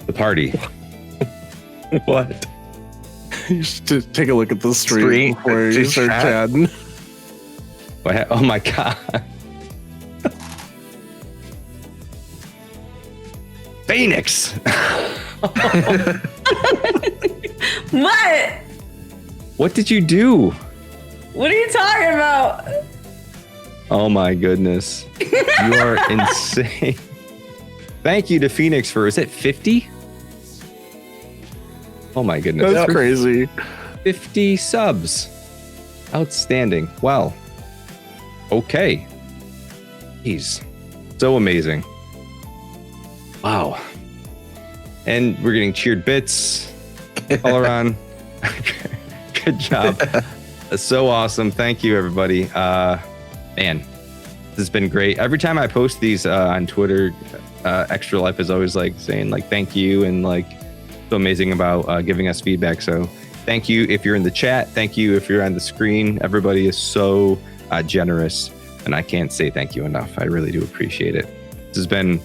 the party. What? You should take a look at the stream before you start chatting. Oh my god. Phoenix! What? What did you do? What are you talking about? Oh my goodness. You are insane. Thank you to Phoenix for, is it 50? Oh my goodness. That's crazy. 50 subs. Outstanding. Well, okay. Jeez. So amazing. Wow. And we're getting cheered bits all around. Good job. So awesome. Thank you, everybody. Man, this has been great. Every time I post these on Twitter, Extra Life is always like saying like thank you and like so amazing about giving us feedback. So thank you if you're in the chat. Thank you if you're on the screen. Everybody is so generous, and I can't say thank you enough. I really do appreciate it. This has been.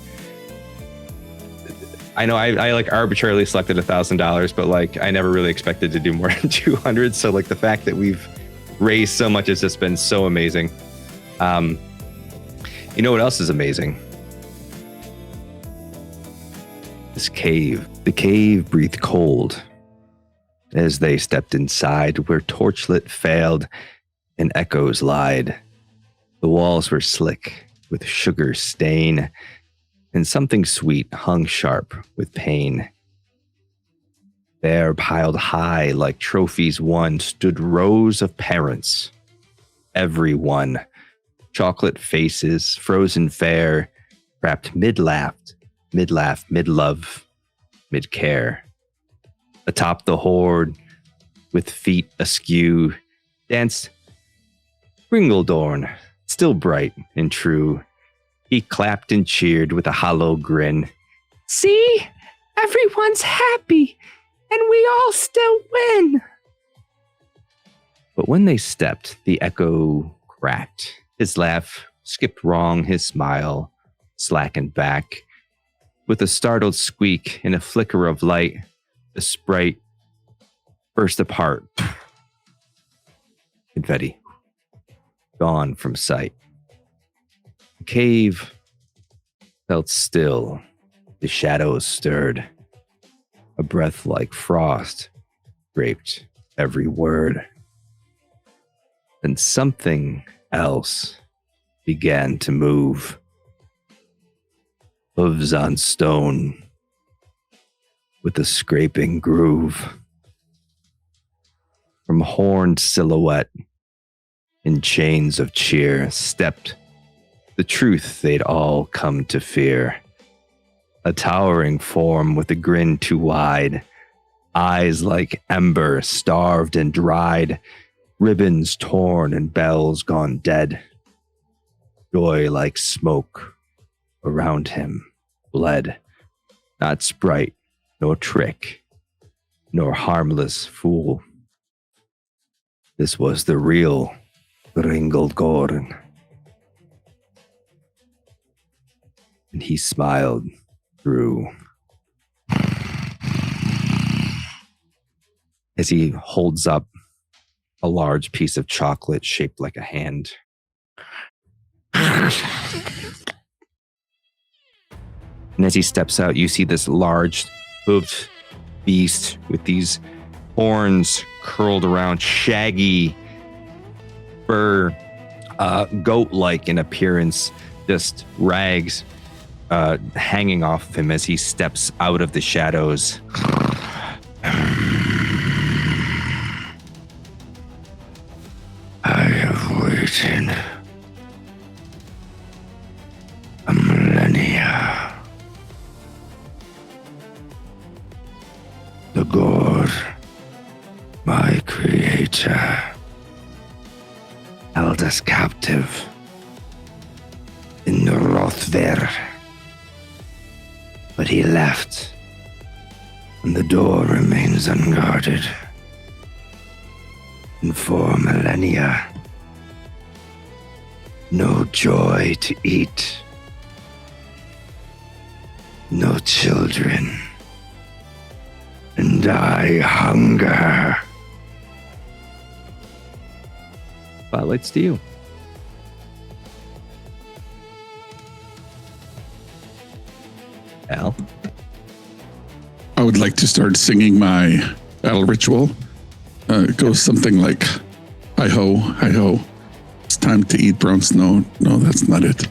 I know I like arbitrarily selected $1,000, but like I never really expected to do more than 200. So like the fact that we've raised so much has just been so amazing. You know what else is amazing? This cave. The cave breathed cold as they stepped inside, where torchlit failed and echoes lied. The walls were slick with sugar stain, and something sweet hung sharp with pain. There, piled high like trophies won, stood rows of parents. Every one, chocolate faces, frozen fair, wrapped mid-laugh, mid-love, mid-care. Atop the horde, with feet askew, danced Ringledorn, still bright and true. He clapped and cheered with a hollow grin. See? Everyone's happy, and we all still win. But when they stepped, the echo cracked. His laugh skipped wrong, his smile slackened back. With a startled squeak and a flicker of light, the sprite burst apart. Confetti. Gone from sight. The cave felt still. The shadows stirred. A breath like frost draped every word. Then something else began to move. Hooves on stone with a scraping groove. From horned silhouette in chains of cheer stepped the truth they'd all come to fear. A towering form with a grin too wide, eyes like ember starved and dried, ribbons torn and bells gone dead. Joy like smoke around him bled, not sprite nor trick, nor harmless fool. This was the real Ringledorn. And he smiled through as he holds up a large piece of chocolate shaped like a hand. And as he steps out, you see this large hoofed beast with these horns curled around, shaggy fur, goat-like in appearance, just rags hanging off of him as he steps out of the shadows. I have waited a millennia. The god, my creator, held us captive in the Rothver. But he left, and the door remains unguarded. And for millennia, no joy to eat, no children, and I hunger. Spotlight's to you. Al? I would like to start singing my battle ritual. It goes something like, hi ho, it's time to eat brown snow. No, that's not it.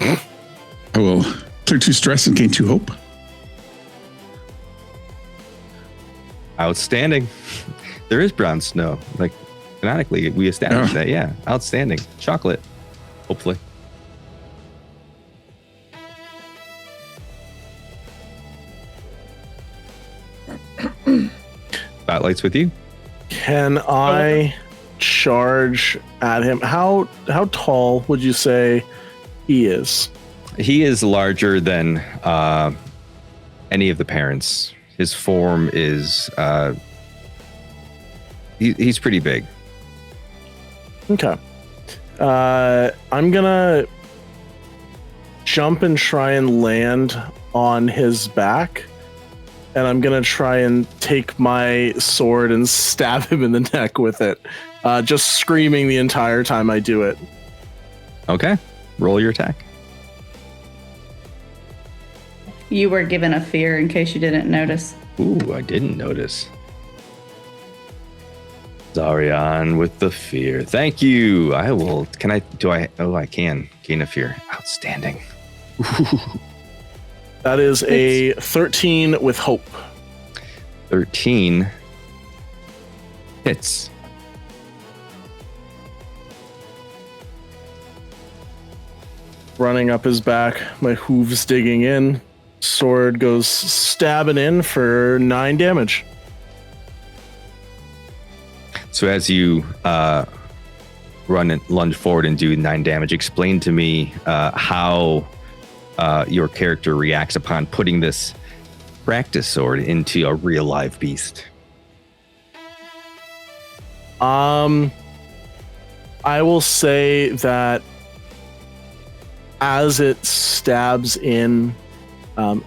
I will clear 2 stress and gain 2 hope. Outstanding. There is brown snow. Like, canonically, we established that. Yeah, outstanding. Chocolate, hopefully. Spotlight's with you. Can I charge at him? How tall would you say he is? He is larger than any of the parents. His form is he's pretty big. Okay. I'm gonna jump and try and land on his back, and I'm gonna try and take my sword and stab him in the neck with it, just screaming the entire time I do it. Okay, roll your attack. You were given a fear in case you didn't notice. Ooh, I didn't notice. Zarian with the fear. Thank you. I will. Can I? Do I? Oh, I can gain a fear. Outstanding. That is a 13 with hope. 13 hits. Running up his back, my hooves digging in. Sword goes stabbing in for 9 damage. So as you run and lunge forward and do 9 damage, explain to me how your character reacts upon putting this practice sword into a real live beast. I will say that as it stabs in,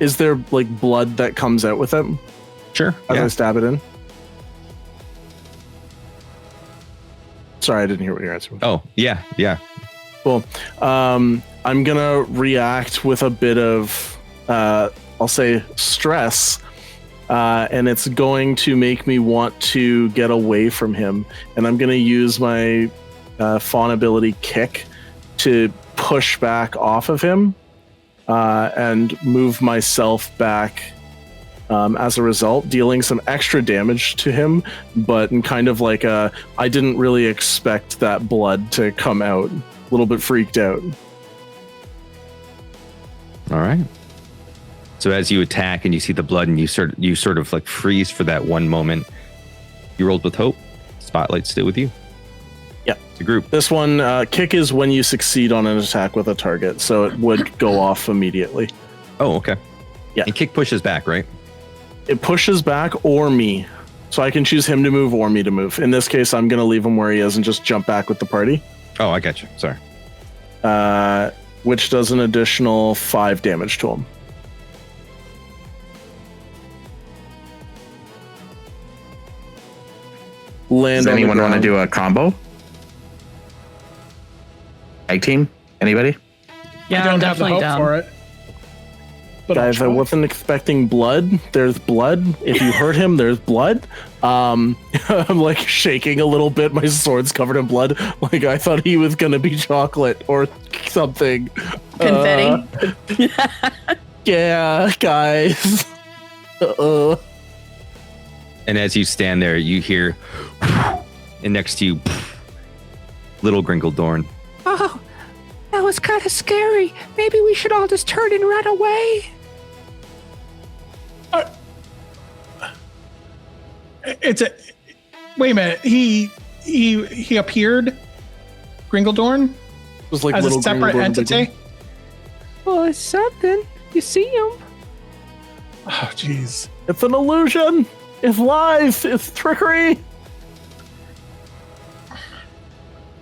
is there like blood that comes out with it? Sure. As Yeah. I stab it in? Sorry, I didn't hear what your answer was. Oh, yeah. Yeah. Cool. I'm gonna react with a bit of, I'll say, stress, and it's going to make me want to get away from him. And I'm gonna use my fawn ability kick to push back off of him and move myself back. As a result, dealing some extra damage to him, but in kind of like I didn't really expect that blood to come out. A little bit freaked out. All right. So as you attack and you see the blood and you sort of like freeze for that one moment, you rolled with hope. Spotlight's still with you. Yeah. It's a group. This one, kick is when you succeed on an attack with a target, so it would go off immediately. Oh, okay. Yeah. And kick pushes back, right? It pushes back or me. So I can choose him to move or me to move. In this case, I'm going to leave him where he is and just jump back with the party. Oh, I got you. Sorry. Which does an additional 5 damage to him. land. Does on the anyone want to ground. do a combo? Tag team? Anybody? Yeah, I don't I'm have the definitely hope down. for it. But I'll Guys, I try. wasn't expecting blood. There's blood. If you hurt him, there's blood. I'm like shaking a little bit. My sword's covered in blood. Like I thought he was gonna be chocolate or something. Confetti. Yeah, guys. And as you stand there, you hear, and next to you, little Gringeldorn. Oh, that was kind of scary. Maybe we should all just turn and run away. It's a. Wait a minute. He appeared, Gringeldorn, It was like as a little separate green entity. Well, it's something. You see him? Oh, jeez. It's an illusion. It's lies. It's trickery.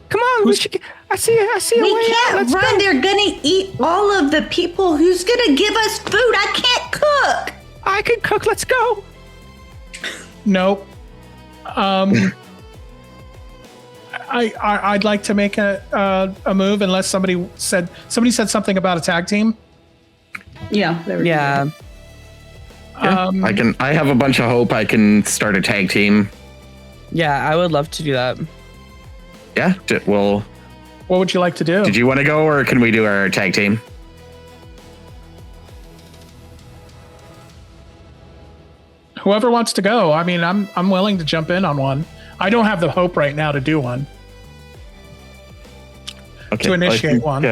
Come on, we should. I see a We way out. can't Let's run. go. They're gonna eat all of the people. Who's gonna give us food? I can't cook. I can cook. Let's go. Nope. I'd like to make a move unless somebody said something about a tag team. Yeah. There we go. Yeah. I have a bunch of hope. I can start a tag team. Yeah, I would love to do that. Yeah. Well, What would you like to do? did you want to go, or can we do our tag team? Whoever wants to go. I mean, I'm willing to jump in on one. I don't have the hope right now to do one. Okay. To initiate I think, one.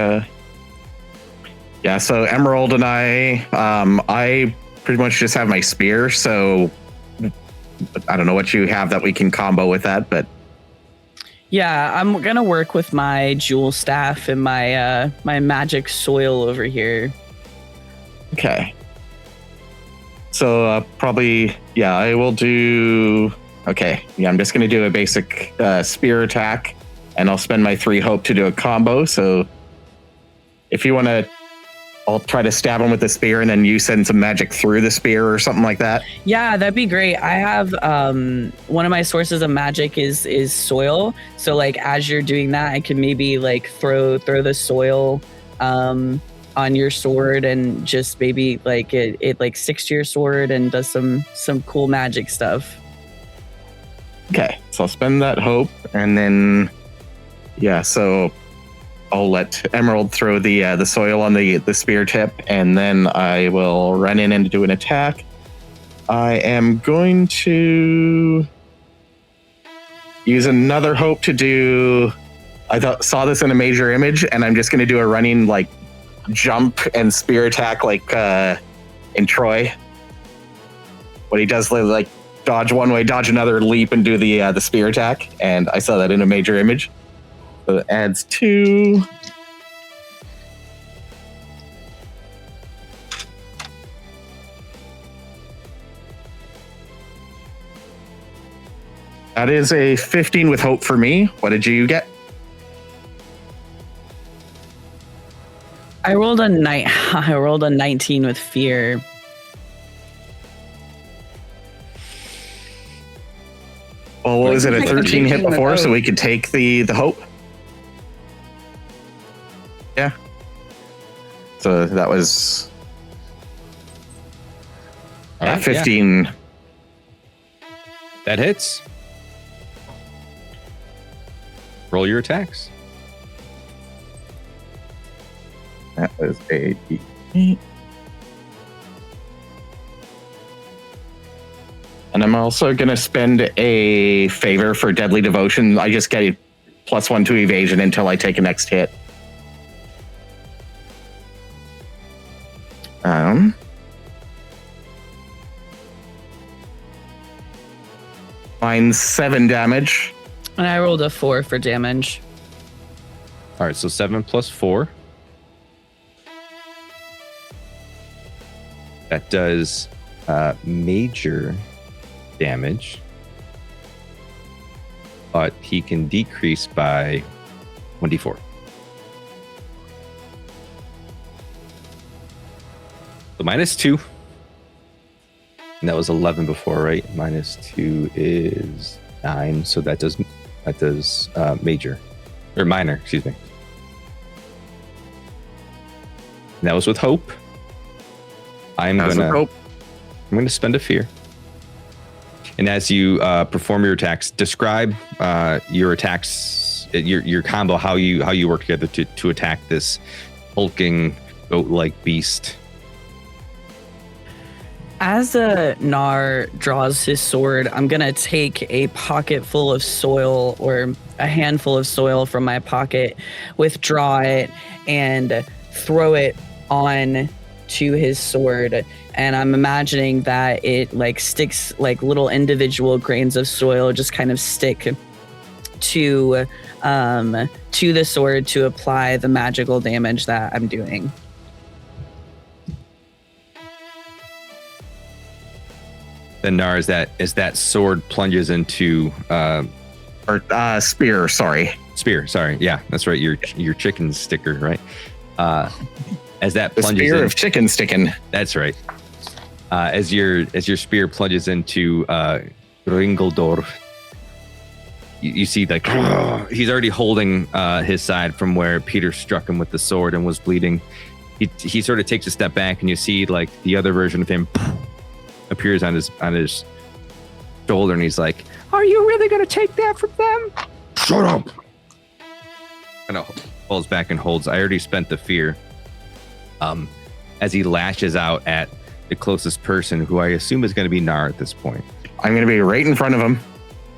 Yeah. So Emerald and I pretty much just have my spear. So I don't know what you have that we can combo with that, but Yeah, I'm gonna work with my jewel staff and my my magic soil over here. okay. So probably, yeah, I will do. Okay, yeah, I'm just gonna do a basic spear attack, and I'll spend my 3 hope to do a combo. So if you want to, I'll try to stab him with the spear, and then you send some magic through the spear or something like that. Yeah, that'd be great. I have one of my sources of magic is soil. So like as you're doing that, I can maybe like throw the soil on your sword and just maybe like it like sticks to your sword and does some cool magic stuff. Okay, so I'll spend that hope, and then yeah, so I'll let Emerald throw the soil on the spear tip, and then I will run in and do an attack. I am going to use another hope to do. Saw this in a major image, and I'm just going to do a running like jump and spear attack like in Troy. What he does, like dodge one way, dodge another, leap, and do the spear attack. And I saw that in a major image. So it adds 2. That is a 15 with hope for me. What did you get? I rolled a 19 with fear. Well, what was it? A Like 13 hit 15 with before, so hope. we could take the hope. Yeah. So that was All right, 15. yeah, that hits. Roll your attacks. That was a D8. And I'm also going to spend a favor for Deadly Devotion. I just get a +1 to evasion until I take a next hit. Mine's 7 damage. And I rolled a 4 for damage. All right, so 7 plus 4. That does major damage, but he can decrease by 1d4. So -2. And that was 11 before, right? -2 is 9, so that does major or minor, excuse me. And that was with hope. I'm gonna spend a fear. And as you perform your attacks, describe your attacks, your combo, how you work together to attack this hulking goat-like beast. As Nar draws his sword, I'm gonna take a pocket full of soil or a handful of soil from my pocket, withdraw it, and throw it on to his sword. And I'm imagining that it like sticks, like little individual grains of soil just kind of stick to the sword to apply the magical damage that I'm doing. Then Nar, as that sword plunges into spear. Sorry, yeah, that's right. Your chicken sticker, right? As that the plunges spear of chicken sticking. That's right. As your spear plunges into Aeryndor, you see like he's already holding his side from where Peter struck him with the sword and was bleeding. He sort of takes a step back, and you see like the other version of him appears on his shoulder, and he's like, "Are you really going to take that from them?" Shut up! Kind of falls back and holds. I already spent the fear. As he lashes out at the closest person, who I assume is going to be Nar at this point. I'm going to be right in front of him.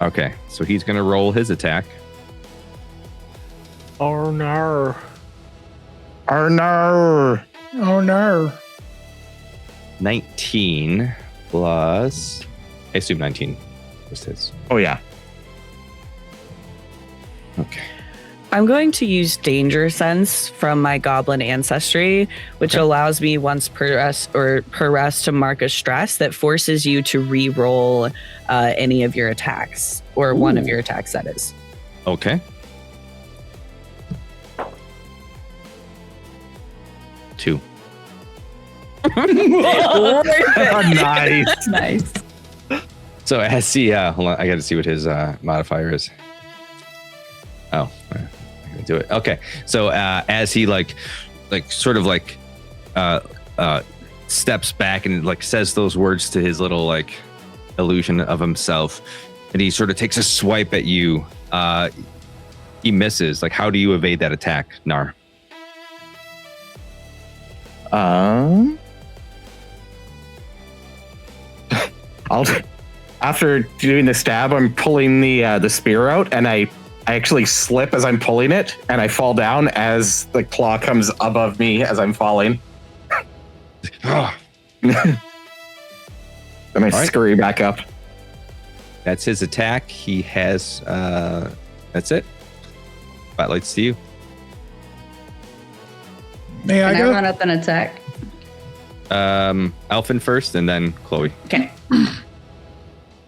Okay, so he's going to roll his attack. Oh no! Oh no! Oh no! 19 plus, I assume 19 just hits. Oh yeah. Okay. I'm going to use Danger Sense from my Goblin ancestry, which allows me once per rest to mark a stress that forces you to re-roll any of your attacks, or one of your attacks, that is. Okay. 2. Nice. Nice. So as he, hold on, I got to see what his modifier is. Oh, I'm gonna do it. Okay, so as he steps back and like says those words to his little like illusion of himself, and he sort of takes a swipe at you. He misses. Like, how do you evade that attack, Nar? After doing the stab, I'm pulling the spear out, and I actually slip as I'm pulling it, and I fall down as the claw comes above me as I'm falling. Then I scurry back up. That's his attack. He has. That's it. Spotlight's to you. May I Can I go? run up and attack? Alphen first, and then Chloe. Okay.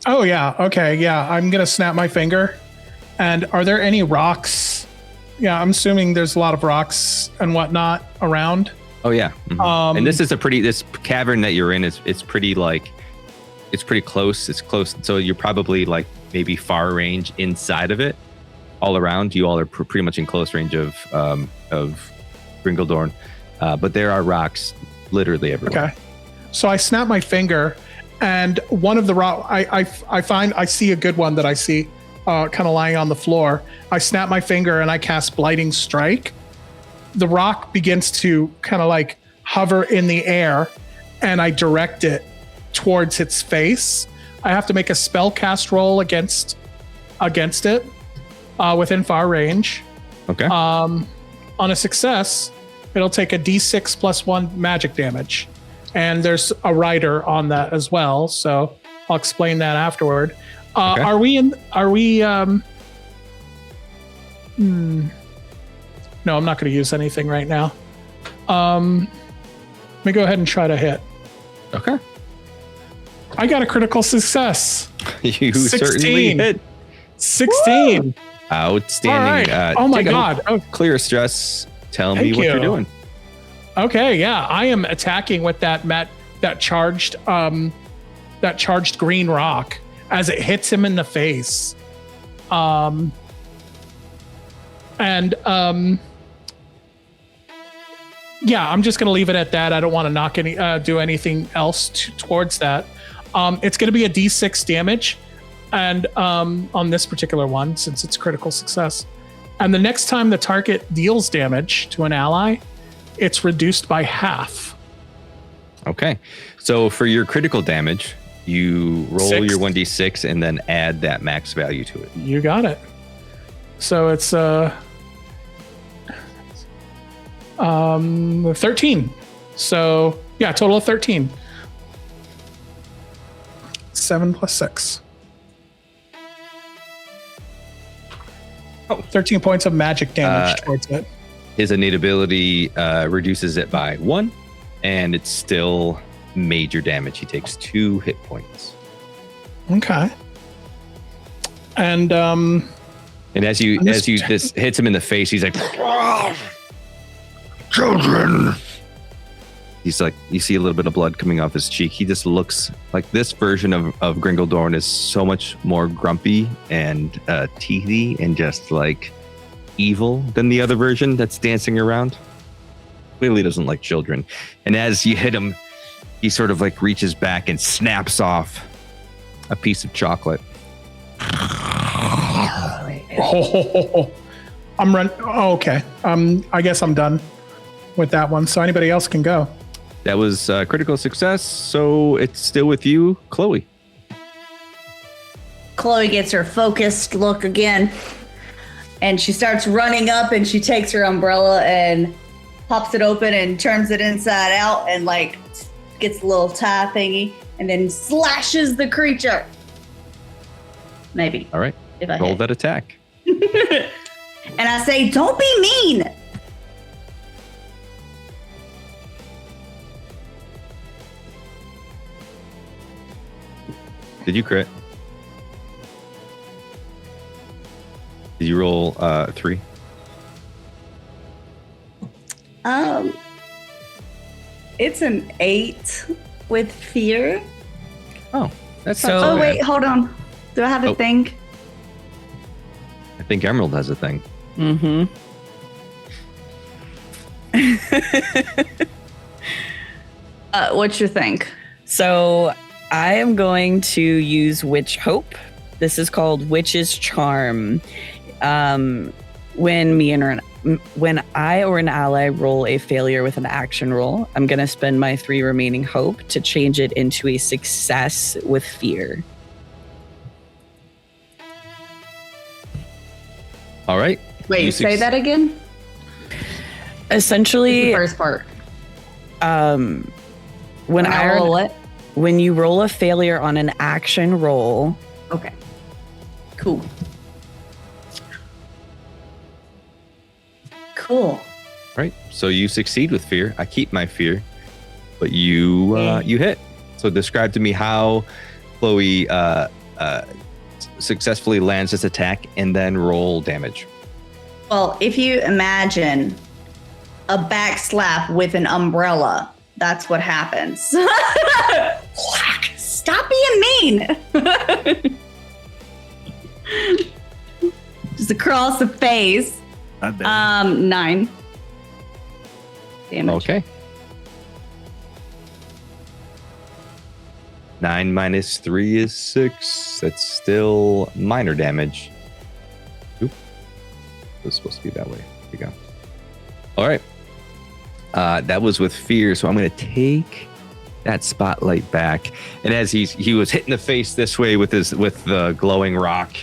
Oh yeah. Okay. Yeah. I'm gonna snap my finger. And are there any rocks? Yeah, I'm assuming there's a lot of rocks and whatnot around. Oh yeah. Mm-hmm. And this is this cavern that you're in it's pretty like, it's pretty close. It's close. So you're probably like maybe far range inside of it. All around you all are pretty much in close range of Gringledorn. But there are rocks literally everywhere. Okay. So I snap my finger, and one of the rock I see a good one that I see kind of lying on the floor. I snap my finger and I cast Blighting Strike. The rock begins to kind of like hover in the air, and I direct it towards its face. I have to make a spell cast roll against it within far range. Okay. On a success, it'll take a d6 plus 1 magic damage. And there's a rider on that as well, so I'll explain that afterward. Okay. No, I'm not going to use anything right now. Let me go ahead and try to hit. Okay. I got a critical success. You 16. certainly hit. 16. Woo! Outstanding. All right. Oh my take a God. Clear stress. Tell me Thank what you. you're doing. Okay, yeah, I am attacking with that charged green rock as it hits him in the face. Yeah, I'm just going to leave it at that. I don't want to do anything else towards that. It's going to be a D6 damage, and on this particular one, since it's critical success. And the next time the target deals damage to an ally, it's reduced by half. Okay. So for your critical damage, you roll your 1d6 and then add that max value to it. You got it. So it's 13. So yeah, total of 13. 7 plus 6. 13 points of magic damage towards it. His innate ability reduces it by 1, and it's still major damage. He takes 2 hit points. Okay. And as this hits him in the face, he's like, Children! He's like, you see a little bit of blood coming off his cheek. He just looks like this version of Gringledorn is so much more grumpy and teethy and just like evil than the other version that's dancing around. Clearly doesn't like children. And as you hit him, he sort of like reaches back and snaps off a piece of chocolate. I'm run. Oh, okay. I guess I'm done with that one. So anybody else can go. That was critical success. So it's still with you, Chloe. Chloe gets her focused look again, and she starts running up, and she takes her umbrella and pops it open and turns it inside out, and like gets a little tie thingy, and then slashes the creature. Maybe. All right. If I roll hit. that attack. And I say, "Don't be mean." Did you crit? Did you roll 3? It's an 8 with fear. Oh, that's So- not Oh so wait, bad. hold on. Do I have a Oh. thing? I think Emerald has a thing. Mm-hmm. What's your thing? So I am going to use Witch Hope. This is called Witch's Charm. When I or an ally roll a failure with an action roll, I'm going to spend my 3 remaining hope to change it into a success with fear. All right. Wait, You say that again? Essentially, The first part. when I roll it. when you roll a failure on an action roll, Okay. Cool. Cool. Right. So you succeed with fear. I keep my fear, but you hit. So describe to me how Chloe successfully lands this attack and then roll damage. Well, if you imagine a back slap with an umbrella, that's what happens. Stop being mean. Just across the face. 9 damage. Okay. 9 minus 3 is 6. That's still minor damage. Oop. It was supposed to be that way. There you go. All right. That was with fear, so I'm going to take that spotlight back. And as he was hitting the face this way with the glowing rock,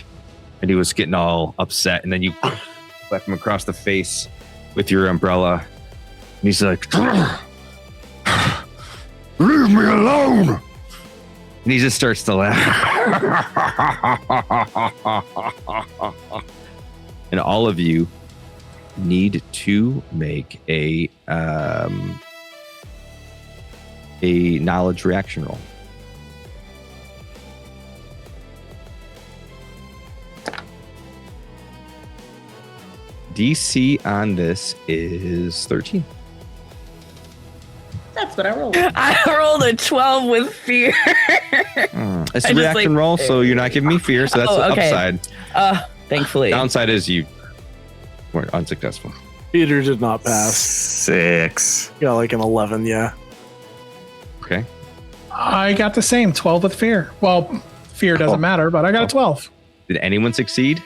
and he was getting all upset, and then you slap him across the face with your umbrella, and he's like, Leave me alone! and he just starts to laugh. And all of you need to make a knowledge reaction roll. DC on this is 13. That's what I rolled. I rolled a 12 with fear. It's I a just, reaction roll, so you're not giving me fear, so that's Oh, the okay. upside. thankfully. Downside is you were unsuccessful. Peter did not pass. 6. Got like an 11, yeah. Okay. I got the same 12 with fear. Well, fear doesn't matter, but I got a 12. Did anyone succeed?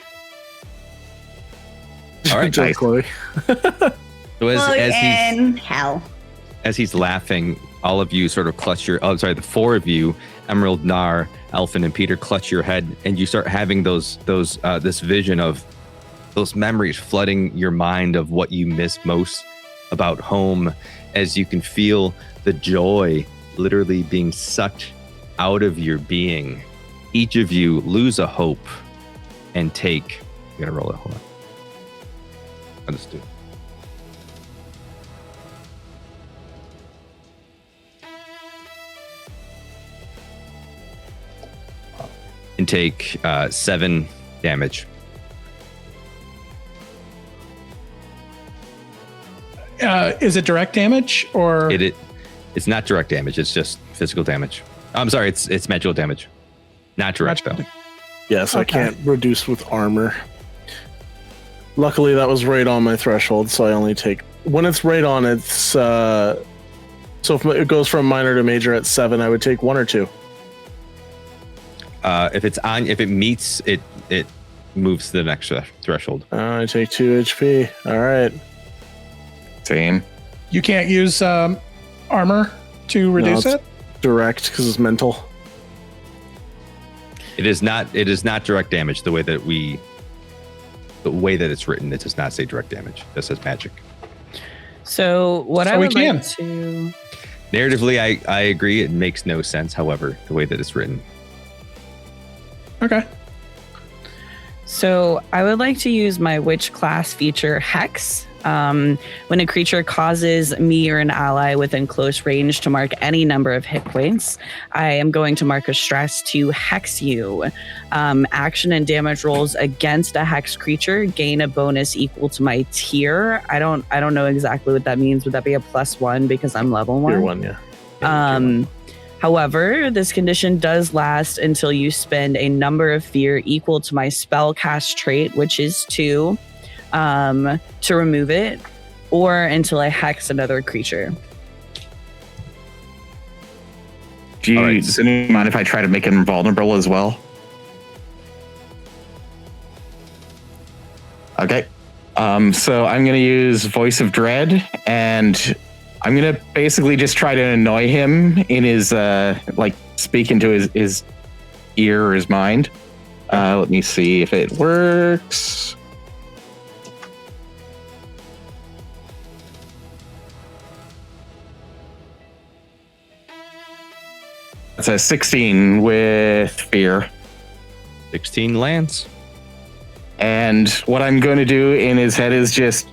All right. Joke, Chloe. So as he's laughing, all of you sort of clutch the 4 of you, Emerald, Nar, Elfin, and Peter clutch your head, and you start having this vision of those memories flooding your mind of what you miss most about home, as you can feel the joy literally being sucked out of your being. Each of you lose a hope and take. I'm gonna roll it. Hold on. I'll just do it. And take 7 damage. Is it direct damage or? It's not direct damage. It's just physical damage. I'm sorry. It's magical damage, not direct though. Yes, I can't reduce with armor. Luckily, that was right on my threshold, so I only take when it's right on. It's so if it goes from minor to major at 7, I would take 1 or 2. If it meets it, it moves to the next threshold. I take 2 HP. All right. Same. You can't use armor to reduce it? Direct because it's mental. It is not direct damage the way that it's written. It does not say direct damage. It says magic. So what I would like to narratively, I agree. It makes no sense. However, the way that it's written. Okay. So I would like to use my witch class feature Hex. When a creature causes me or an ally within close range to mark any number of hit points, I am going to mark a stress to hex you. Action and damage rolls against a hex creature gain a bonus equal to my tier. I don't know exactly what that means. Would that be a +1 because I'm level 1? Tier 1, yeah. However, this condition does last until you spend a number of fear equal to my spellcast trait, which is 2. To remove it, or until I hex another creature. Does anyone mind if I try to make it invulnerable as well? Okay. So I'm going to use Voice of Dread, and I'm going to basically just try to annoy him in his, speak into his ear or his mind. Let me see if it works. That's a 16 with fear. 16 lands. And what I'm going to do in his head is just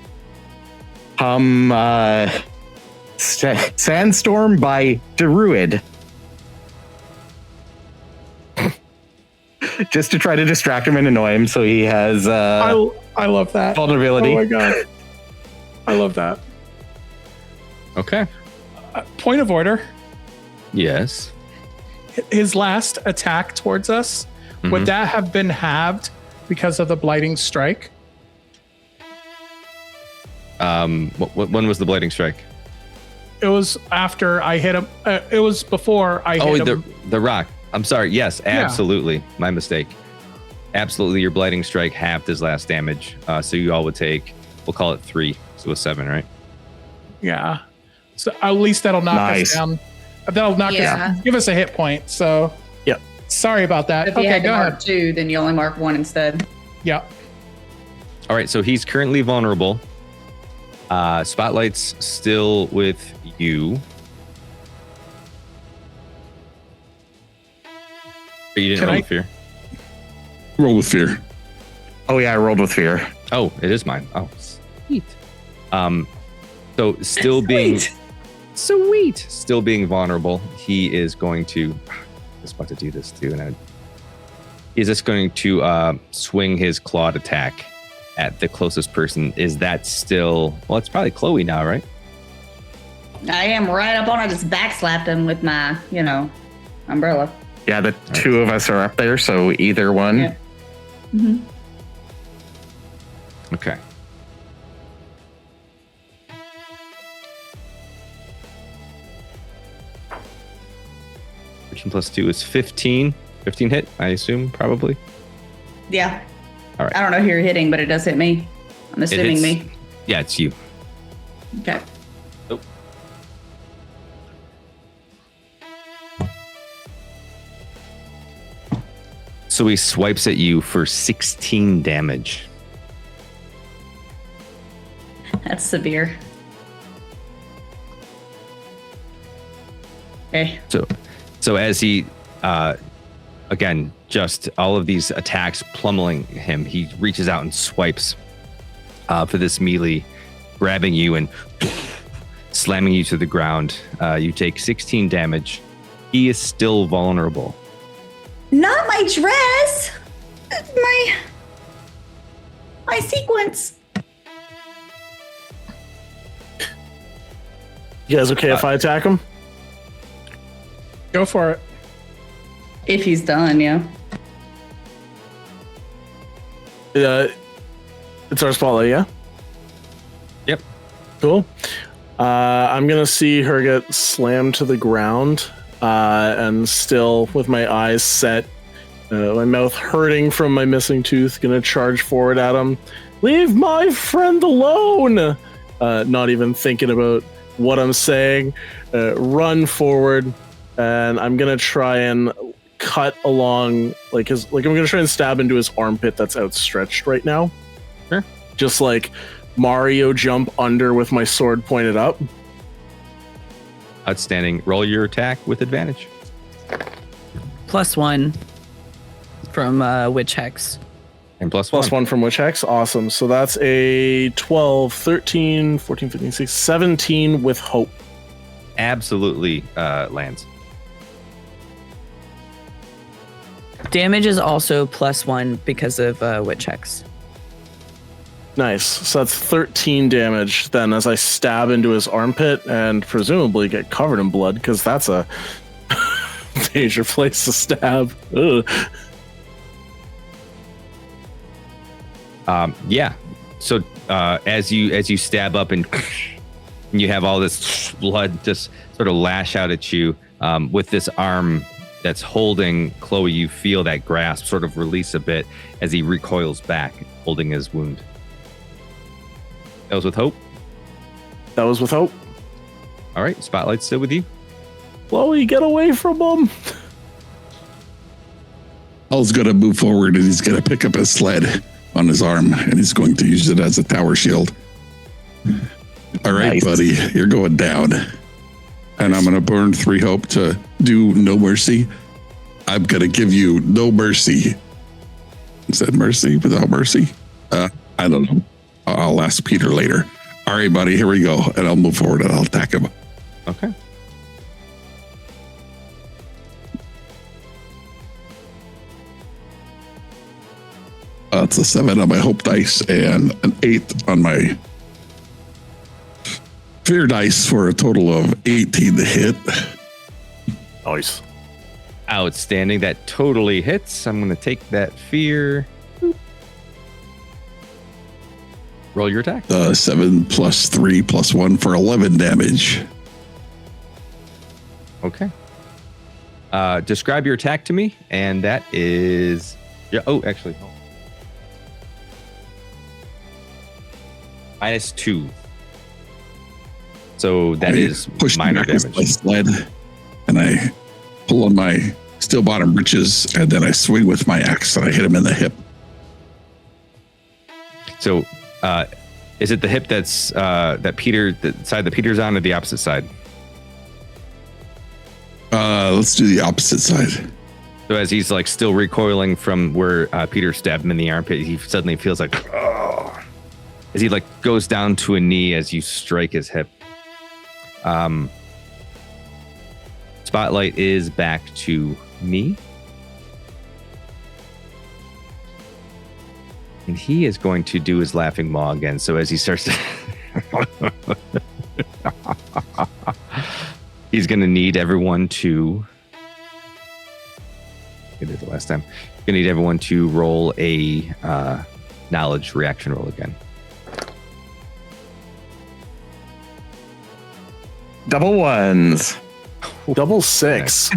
hum Sandstorm by Druid. Just to try to distract him and annoy him so he has I love that. Vulnerability. Oh my god. I love that. Okay. Point of order. Yes. His last attack towards us, would that have been halved because of the blighting strike? When was the blighting strike? It was after I hit him. It was before I hit him. The rock. I'm sorry. Yes, absolutely. Yeah. My mistake. Absolutely. Your blighting strike halved his last damage. So you all would take, we'll call it 3. So it's 7, right? Yeah. So at least that'll knock us down. That'll knock us, give us a hit point. So, yep. Sorry about that. If you had to mark 2, then you only mark 1 instead. Yeah. All right. So he's currently vulnerable. Spotlight's still with you. You didn't roll with fear? Roll with fear. Oh, yeah, I rolled with fear. Oh, it is mine. Oh, sweet. So still being... Sweet. Still being vulnerable, he is going to. I was about to do this too, and he's just going to swing his clawed attack at the closest person. Is that still? Well, it's probably Chloe now, right? I am right up on. I just backslapped him with my, umbrella. Yeah, the 2 of us are up there, so either one. Yeah. Mm-hmm. Okay. Plus 2 is 15. 15 hit, I assume, probably. Yeah. All right. I don't know who you're hitting, but it does hit me. I'm assuming hits- me. Yeah, it's you. Okay. Oh. So he swipes at you for 16 damage. That's severe. Okay. So as he, again, just all of these attacks plummeting him, he reaches out and swipes for this melee, grabbing you and slamming you to the ground. You take 16 damage. He is still vulnerable. Not my dress. My sequence. You guys okay if I attack him? Go for it. If he's done, yeah. It's our spotlight, yeah? Yep. Cool. I'm gonna see her get slammed to the ground, and still with my eyes set, my mouth hurting from my missing tooth, gonna charge forward at him. Leave my friend alone! Not even thinking about what I'm saying. Run forward, and I'm gonna try and cut along I'm gonna try and stab into his armpit that's outstretched right now. Sure. Just like Mario jump under with my sword pointed up. Outstanding. Roll your attack with advantage. +1 from Witch Hex. And plus +1 from Witch Hex. Awesome. So that's a 12, 13, 14, 15, 16, 17 with hope. Absolutely lands. Damage is also +1 because of Witch Hex. Nice. So that's 13 damage then as I stab into his armpit and presumably get covered in blood because that's a major place to stab. Ugh. Yeah. So as you stab up and you have all this blood just sort of lash out at you with this arm that's holding Chloe, you feel that grasp sort of release a bit as he recoils back, holding his wound. That was with hope. That was with hope. All right, spotlight's still with you. Chloe, get away from him. Al's going to move forward and he's going to pick up his sled on his arm and he's going to use it as a tower shield. All right, Nice. buddy, you're going down. And I'm going to burn 3 hope to do no mercy. I'm going to give you no mercy. Is that mercy without mercy? I don't know. I'll ask Peter later. All right, buddy, here we go. And I'll move forward and I'll attack him. Okay. It's a 7 on my hope dice and an 8 on my fear dice for a total of 18 to hit. Nice. Outstanding. That totally hits. I'm going to take that fear. Boop. Roll your attack. 7 plus 3 plus 1 for 11 damage. Okay. Describe your attack to me, and that is... Yeah. Oh, actually. Oh. -2. So that is push minor back with damage. my sled, and I pull on my steel bottom breeches, and then I swing with my axe and I hit him in the hip. So, is it the hip that's the side that Peter's on, or the opposite side? Let's do the opposite side. So as he's like still recoiling from where Peter stabbed him in the armpit, he suddenly feels like, oh, as he like goes down to a knee as you strike his hip. Spotlight is back to me. And he is going to do his laughing maw again. So as he starts to he's going to need everyone to... I did it the last time. Going to need everyone to roll a knowledge reaction roll again. Double ones. Double six.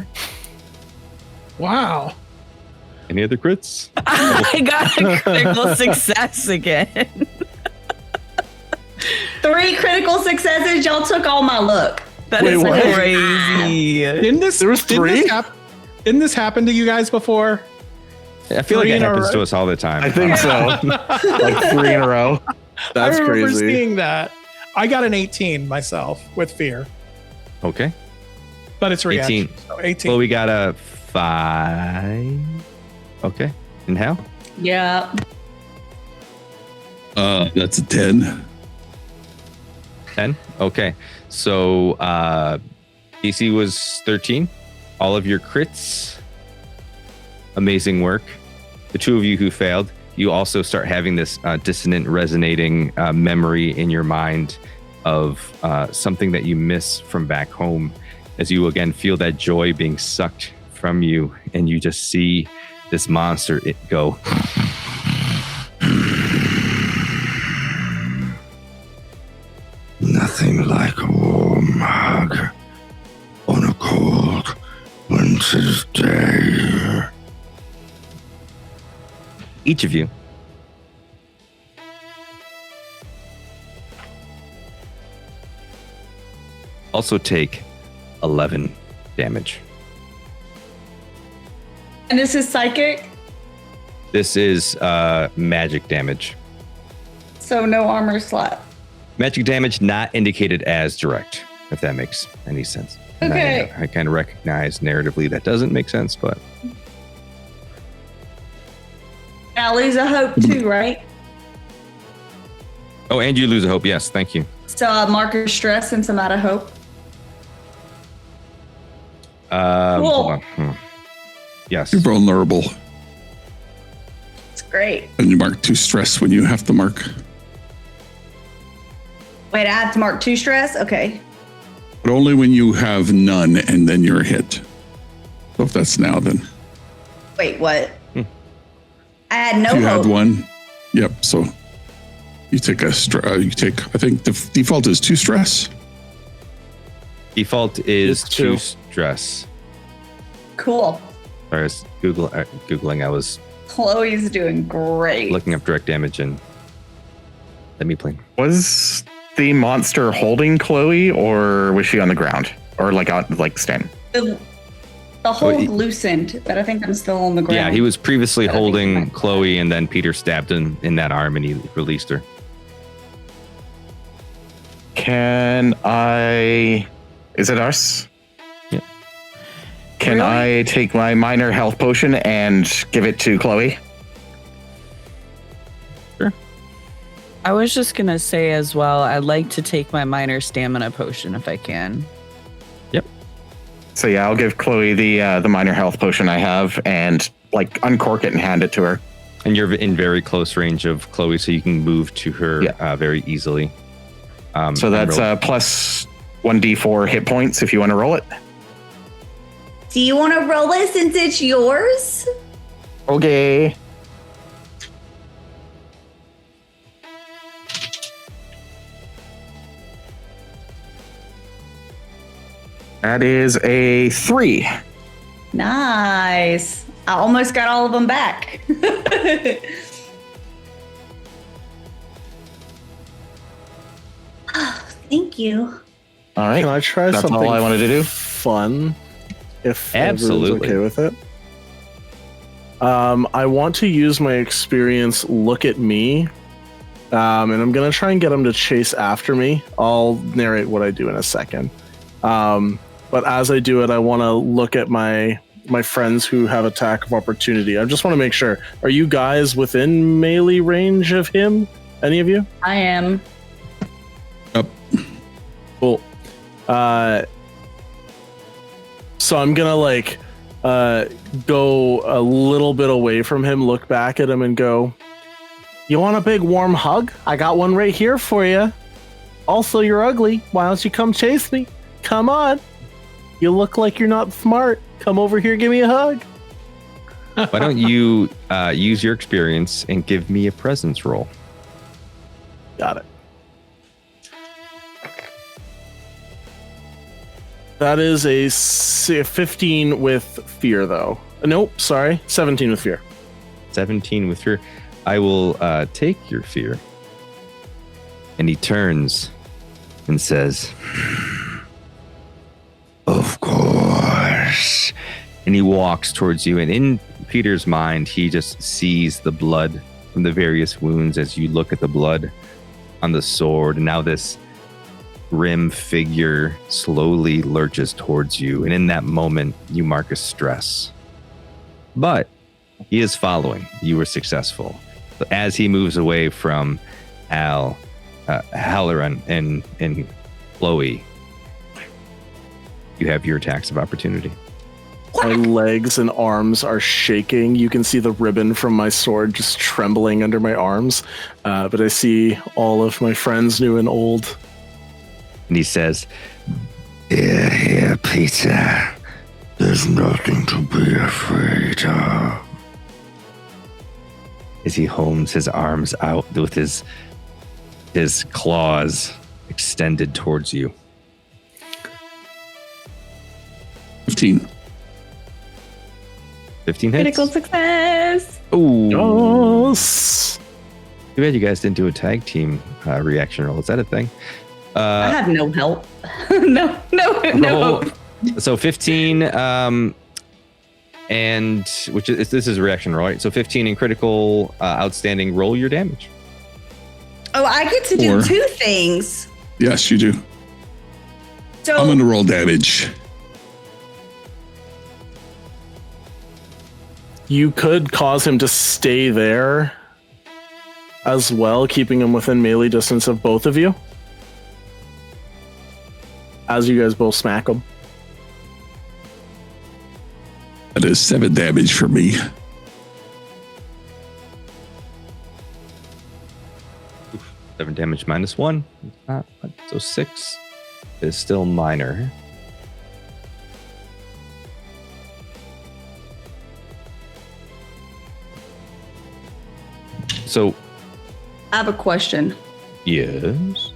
Wow. Any other crits? I got a critical success again. 3 critical successes. Y'all took all my luck. That Wait, is what? crazy. Didn't this? There was 3? Didn't this happen to you guys before? I feel like 3 it in a happens row? to us all the time. I think so. Like 3 in a row. That's I remember crazy. seeing that. I got an 18 myself with fear, Okay. but it's reaction. 18. So 18. Well, we got a 5. Okay. And how? Yeah. That's a 10. 10. Okay. So DC was 13. All of your crits. Amazing work. The 2 of you who failed, you also start having this dissonant, resonating memory in your mind of something that you miss from back home, as you again feel that joy being sucked from you, and you just see this monster go. Nothing like a warm hug on a cold winter's day. Each of you also take 11 damage. And this is psychic, This is magic damage. so no armor slap. Magic damage not indicated as direct, if that makes any sense. And Okay. I kind of recognize narratively that doesn't make sense, but I lose a hope too, right? oh, and you lose a hope. Yes, thank you. So I mark a stress since I'm out of hope. Cool. Hold on. Yes. You're vulnerable. It's great. And you mark 2 stress when you have to mark. Wait, I have to mark 2 stress? Okay. But only when you have none and then you're hit. So if that's now, then. Wait, what? I had no If you hope. had 1. Yep. So you take I think the default is 2 stress. Default is It's 2 2. stress. Cool. As far as Googling, I was Chloe's doing great. looking up direct damage and let me play. Was the monster holding Chloe, or was she on the ground, or like standing? The hold he- loosened, but I think I'm still on the ground. Yeah, he was previously I think holding fine. Chloe, and then Peter stabbed him in that arm, and he released her. Can I? Is it us? Yeah. Can Really? I take my minor health potion and give it to Chloe? I was just gonna say as well, I'd like to take my minor stamina potion if I can. So yeah, I'll give Chloe the minor health potion I have and like uncork it and hand it to her. And you're in very close range of Chloe, so you can move to her Yeah. very easily. So and that's roll- plus 1d4 hit points if you want to roll it. Do you want to roll it since it's yours? Okay. That is a 3. Nice. I almost got all of them back. Thank you. All right. Can I try That's something all I wanted to do. fun? If Absolutely. everyone's okay with it. I want to use my experience. Look at me, and I'm gonna try and get him to chase after me. I'll narrate what I do in a second. But as I do it, I want to look at my friends who have attack of opportunity. I just want to make sure. Are you guys within melee range of him? Any of you? I am. Cool. So I'm gonna go a little bit away from him, look back at him, and go, "You want a big warm hug? I got one right here for you. Also, you're ugly. Why don't you come chase me? Come on. You look like you're not smart. Come over here, give me a hug." Why don't you use your experience and give me a presence roll? Got it. That is a 15 with fear, though. Nope, sorry. 17 with fear. 17 with fear. I will take your fear. And he turns and says, of course. And he walks towards you. And in Peter's mind, he just sees the blood from the various wounds as you look at the blood on the sword. And now this grim figure slowly lurches towards you. And in that moment, you mark a stress. But he is following. You were successful. So as he moves away from Halloran and Chloe, you have your attacks of opportunity. My legs and arms are shaking. You can see the ribbon from my sword just trembling under my arms. But I see all of my friends, new and old. And he says, Here, Peter. There's nothing to be afraid of. as he homes his arms out with his claws extended towards you. 15. 15 hits. Critical success. Ooh. Yes. Too bad you guys didn't do a tag team reaction roll. Is that a thing? I had no help. no. So 15, and which is this is a reaction roll, right? So 15 in critical, outstanding. Roll your damage. Oh, I get to do two things. Yes, you do. So I'm going to roll damage. You could cause him to stay there as well, keeping him within melee distance of both of you. As you guys both smack him. That is 7 damage for me. Oof, 7 damage minus 1. So 6 is still minor. So, I have a question. yes.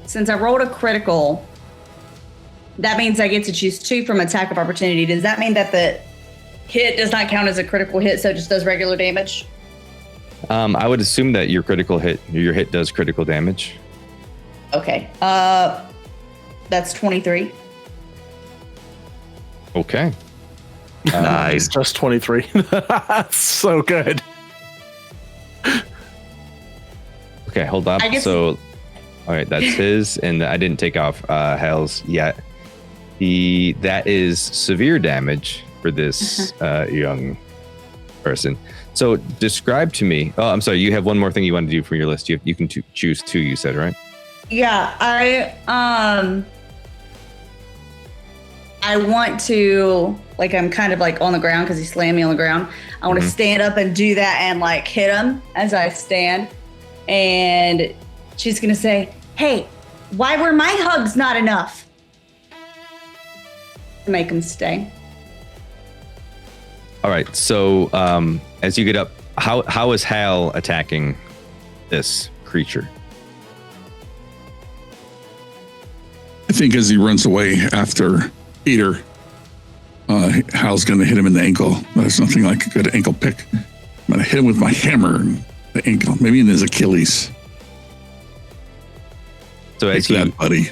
Since I rolled a critical, that means I get to choose 2 from attack of opportunity. Does that mean that the hit does not count as a critical hit, so it just does regular damage? I would assume that your hit does critical damage. Okay. That's 23. Okay. Nice. Just 23. That's so good. Okay, hold up. So, all right, that's his, and I didn't take off Hal's yet. That is severe damage for this young person. So, describe to me. Oh, I'm sorry. You have one more thing you want to do from your list. You can choose 2. You said, right? Yeah, I want to, like, I'm kind of like on the ground because he slammed me on the ground. I want to stand up and do that and like hit him as I stand. And she's going to say, hey, why were my hugs not enough? to make him stay. All right. So, as you get up, how is Hal attacking this creature? I think as he runs away after Peter, Hal's going to hit him in the ankle. There's nothing like a good ankle pick. I'm going to hit him with my hammer in the ankle, maybe in his Achilles. So as buddy.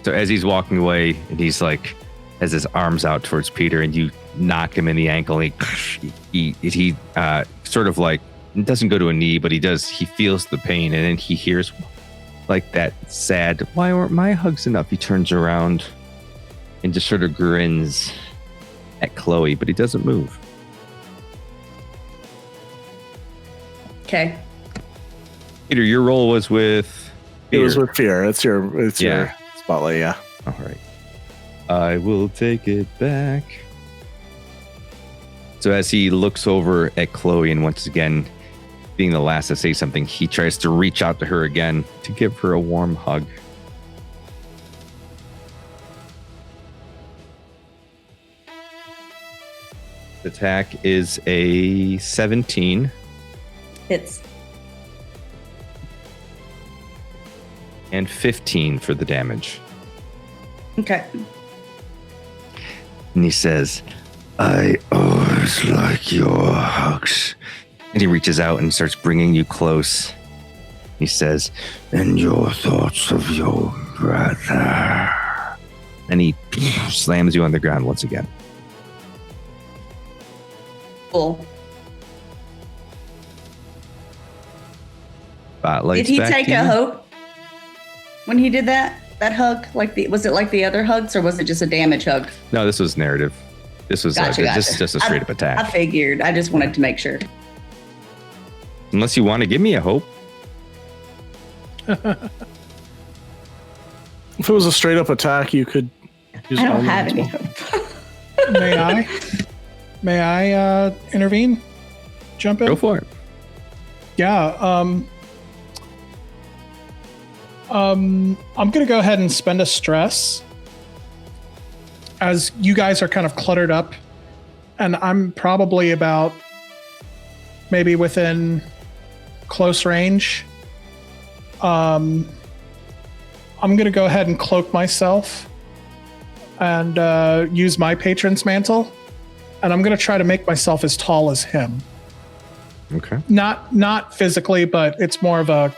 So as he's walking away, and he's like, has his arms out towards Peter, and you knock him in the ankle. And he sort of like, it doesn't go to a knee, but he feels the pain, and then he hears like that sad, why weren't my hugs enough? He turns around and just sort of grins at Chloe, but he doesn't move. Okay. Peter, your role was with fear. It was with fear. It's your spotlight, yeah. All right. I will take it back. So as he looks over at Chloe, and once again, being the last to say something, he tries to reach out to her again to give her a warm hug. Attack is a 17. Hits. And 15 for the damage. Okay. And he says, I always like your hugs. And he reaches out and starts bringing you close. He says, and your thoughts of your brother. And he slams you on the ground once again. Cool. Spotlight's Did he back take to a you. hope when he did that hug? Was it like the other hugs, or was it just a damage hug? No, this was narrative. This was Gotcha. just a straight up attack. I figured. I just wanted to make sure. Unless you want to give me a hope. If it was a straight up attack, you could use I don't armor have as any well. hope. May I? May I intervene? Jump in? Go for it. Yeah. I'm gonna go ahead and spend a stress as you guys are kind of cluttered up, and I'm probably about maybe within close range. I'm gonna go ahead and cloak myself and use my patron's mantle, and I'm gonna try to make myself as tall as him. Okay. Not physically, but it's more of a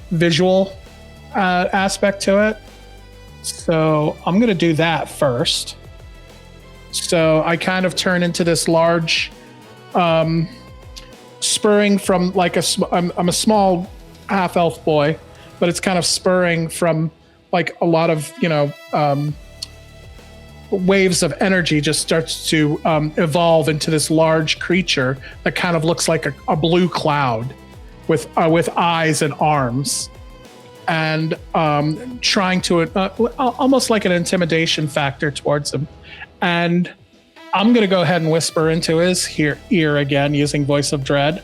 visual aspect to it. So I'm going to do that first. So I kind of turn into this large, spurring from like I'm a small half elf boy, but it's kind of spurring from like a lot of, waves of energy just starts to evolve into this large creature that kind of looks like a blue cloud with eyes and arms, and trying to almost like an intimidation factor towards him. And I'm going to go ahead and whisper into his ear again using Voice of Dread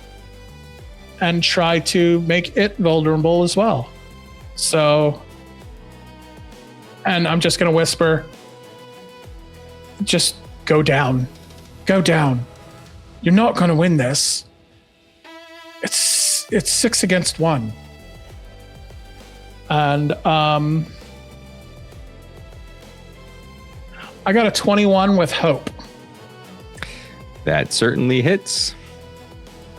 and try to make it vulnerable as well. So, and I'm just going to whisper, just go down. Go down. You're not going to win this. It's 6 against 1. And I got a 21 with hope. That certainly hits.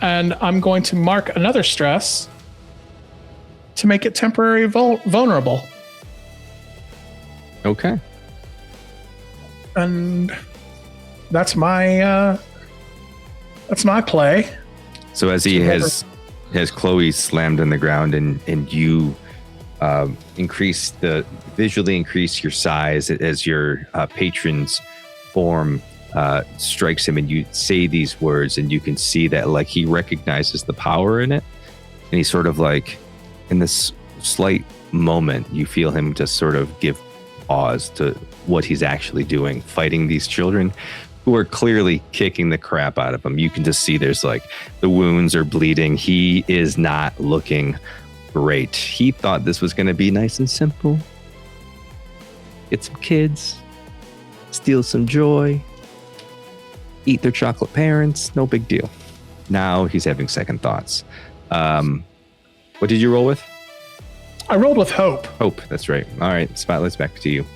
And I'm going to mark another stress to make it temporary vulnerable. Okay. And that's my play. So as he has Chloe slammed in the ground and you visually increase your size as your patron's form strikes him, and you say these words, and you can see that like he recognizes the power in it, and he's sort of like in this slight moment you feel him just sort of give pause to what he's actually doing, fighting these children who are clearly kicking the crap out of him. You can just see there's like the wounds are bleeding. He is not looking great. He thought this was going to be nice and simple. Get some kids, steal some joy, eat their chocolate parents, no big deal. Now he's having second thoughts. What did you roll with? I rolled with hope. Hope, that's right. All right, Spotlight's back to you.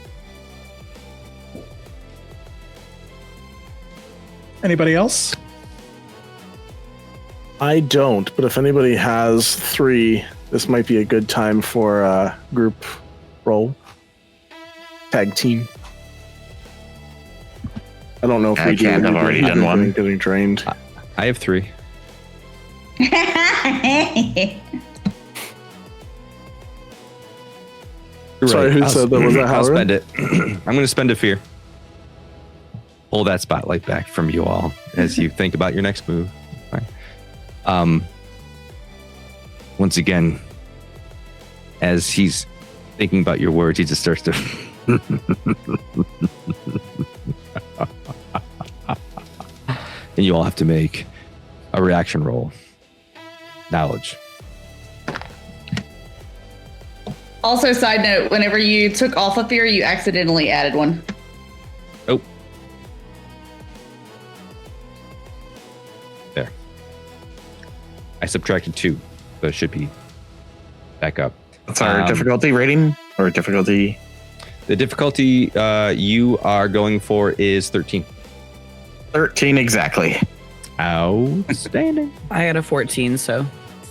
Anybody else? I don't, but if anybody has 3, this might be a good time for a group roll. Tag team. I don't know if I we do. can't. I've already done one. Getting drained. I have 3. Sorry, who said that? Was that I'll Howard? spend it. I'm going to spend a fear. Pull that spotlight back from you all as you think about your next move. Fine. Once again, as he's thinking about your words, he just starts to and you all have to make a reaction roll. Knowledge. Also, side note, whenever you took off a fear, you accidentally added one. Oh. I subtracted 2, so it should be back up. What's our difficulty rating or difficulty? The difficulty you are going for is 13. 13 exactly. Outstanding. I got a 14, so.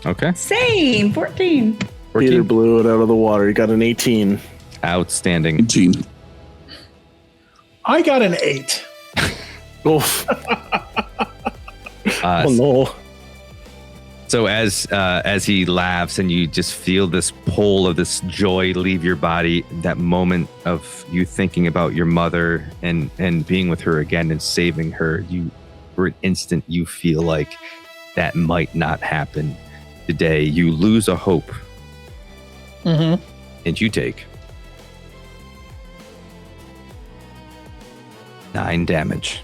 Okay. Same, 14. Peter 14. blew it out of the water. You got an 18. Outstanding. 18. I got an 8. Oof. Oh no. So as he laughs and you just feel this pull of this joy leave your body, that moment of you thinking about your mother and being with her again and saving her, you for an instant you feel like that might not happen today. You lose a hope. Mm-hmm. And you take 9 damage.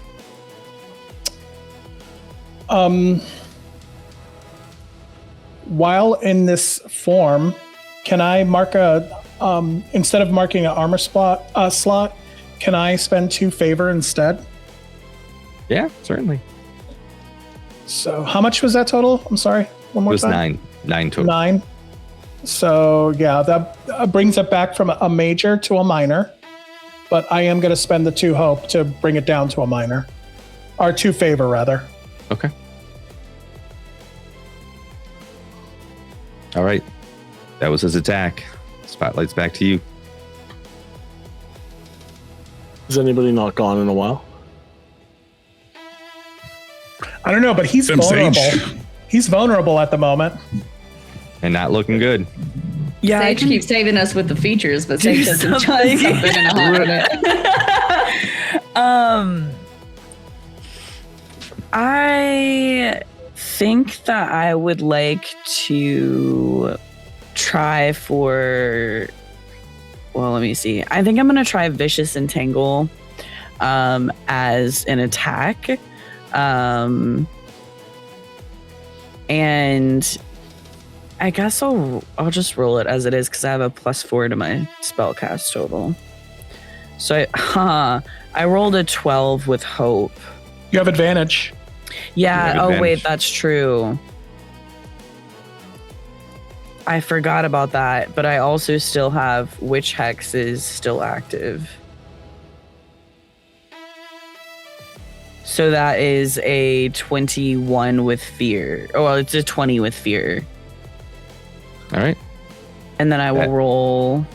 While in this form, can I mark instead of marking an armor slot, can I spend 2 favor instead? Yeah, certainly. So how much was that total? I'm sorry. One It more was time. 9 total. 9. So yeah, that brings it back from a major to a minor. But I am going to spend the 2 hope to bring it down to a minor. Or 2 favor, rather. Okay. All right. That was his attack. Spotlight's back to you. Has anybody not gone in a while? I don't know, but he's Them vulnerable. Sage. He's vulnerable at the moment. And not looking good. Yeah, Sage keeps saving us with the features, but Sage doesn't do something in a hot minute. I think that I would like to try for. Well, let me see. I think I'm going to try Vicious Entangle as an attack. And I guess I'll just roll it as it is because I have a +4 to my spellcast total. So I rolled a 12 with hope. You have advantage. Yeah. You have Oh wait, advantage. that's true. I forgot about that, but I also still have Witch Hex is still active. So that is a 21 with fear. Oh, well, it's a 20 with fear. All right. And then I will roll,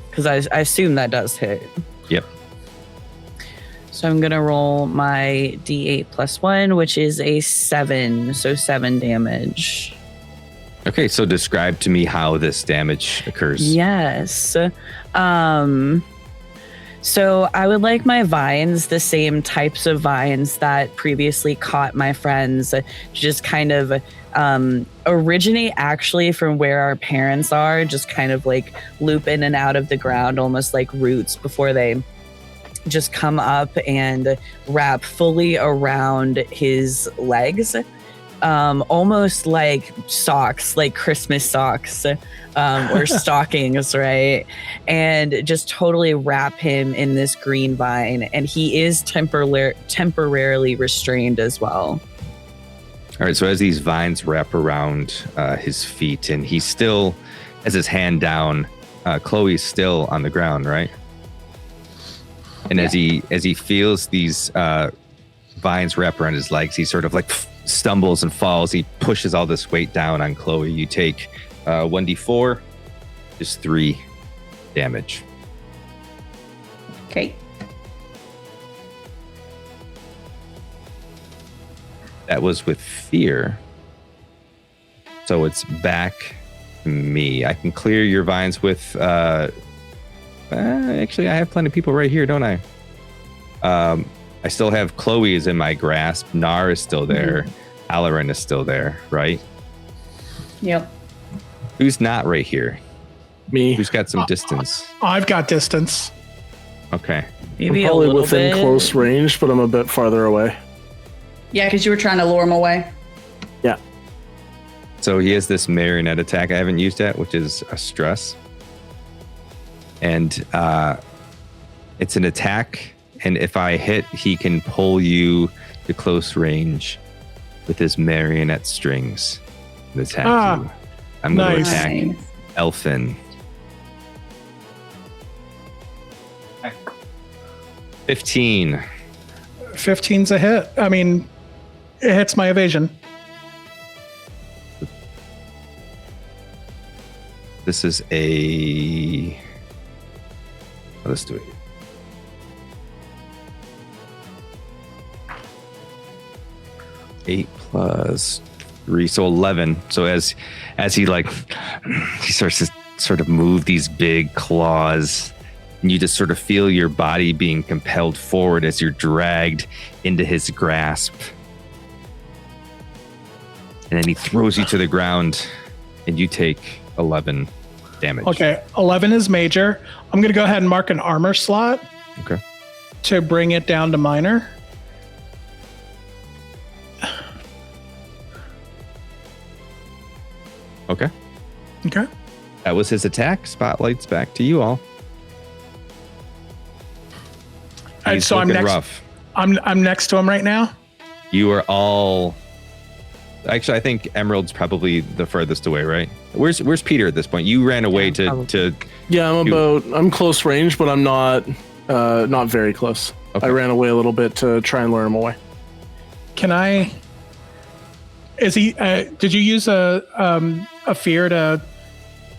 because I assume that does hit. Yep. So I'm going to roll my D8 +1, which is a 7. So 7 damage. Okay, so describe to me how this damage occurs. Yes. So I would like my vines, the same types of vines that previously caught my friends, to just kind of originate actually from where our parents are, just kind of like loop in and out of the ground, almost like roots before they just come up and wrap fully around his legs. Almost like socks, like Christmas socks or stockings, right? And just totally wrap him in this green vine. And he is temporarily restrained as well. All right, so as these vines wrap around his feet and he still has his hand down, Chloe's still on the ground, right? And as he feels these vines wrap around his legs, he sort of like stumbles and falls. He pushes all this weight down on Chloe. You take 1d4, just 3 damage. Okay. That was with fear. So it's back to me. I can clear your vines with... actually, I have plenty of people right here, don't I? I still have Chloe is in my grasp. Nar is still there. Aeryndor is still there, right? Yep. Who's not right here? Me. Who's got some distance? I've got distance. Okay. Maybe I'm a probably little within bit. close range, but I'm a bit farther away. Yeah, because you were trying to lure him away. Yeah. So he has this marionette attack I haven't used yet, which is a stress. And it's an attack. And if I hit, he can pull you to close range with his marionette strings. Attack Ah, you. I'm going to nice. attack Nice. Elfin. 15. 15's a hit. I mean, it hits my evasion. This is a. Let's do it. Eight plus 3, so 11. So as he he starts to sort of move these big claws, and you just sort of feel your body being compelled forward as you're dragged into his grasp. And then he throws you to the ground, and you take 11 damage. Okay, 11 is major. I'm going to go ahead and mark an armor slot Okay. to bring it down to minor. Okay. Okay. That was his attack. Spotlight's back to you all. And He's so I'm looking next. rough. I'm next to him right now. You are all. Actually, I think Emerald's probably the furthest away, right? Where's Peter at this point? You ran away to. Yeah, I'm close range, but I'm not very close. Okay. I ran away a little bit to try and lure him away. Can I? Is he? Did you use a fear to?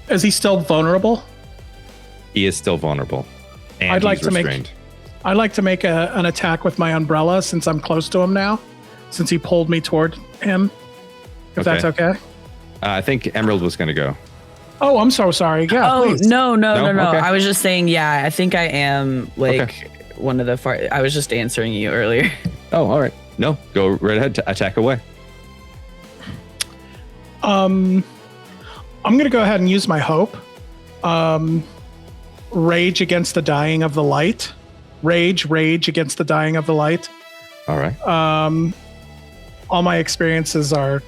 Is he still vulnerable? He is still vulnerable. And I'd like he's to make- restrained. I'd like to make an attack with my umbrella since I'm close to him now, since he pulled me toward him. If that's okay. I think Emerald was going to go. Oh, I'm so sorry. Yeah. Oh, please. no. Okay. I was just saying, yeah, I think I am one of the far. I was just answering you earlier. Oh, all right. No, go right ahead to attack away. I'm gonna go ahead and use my hope. Rage against the dying of the light. Rage against the dying of the light. All right. All my experiences are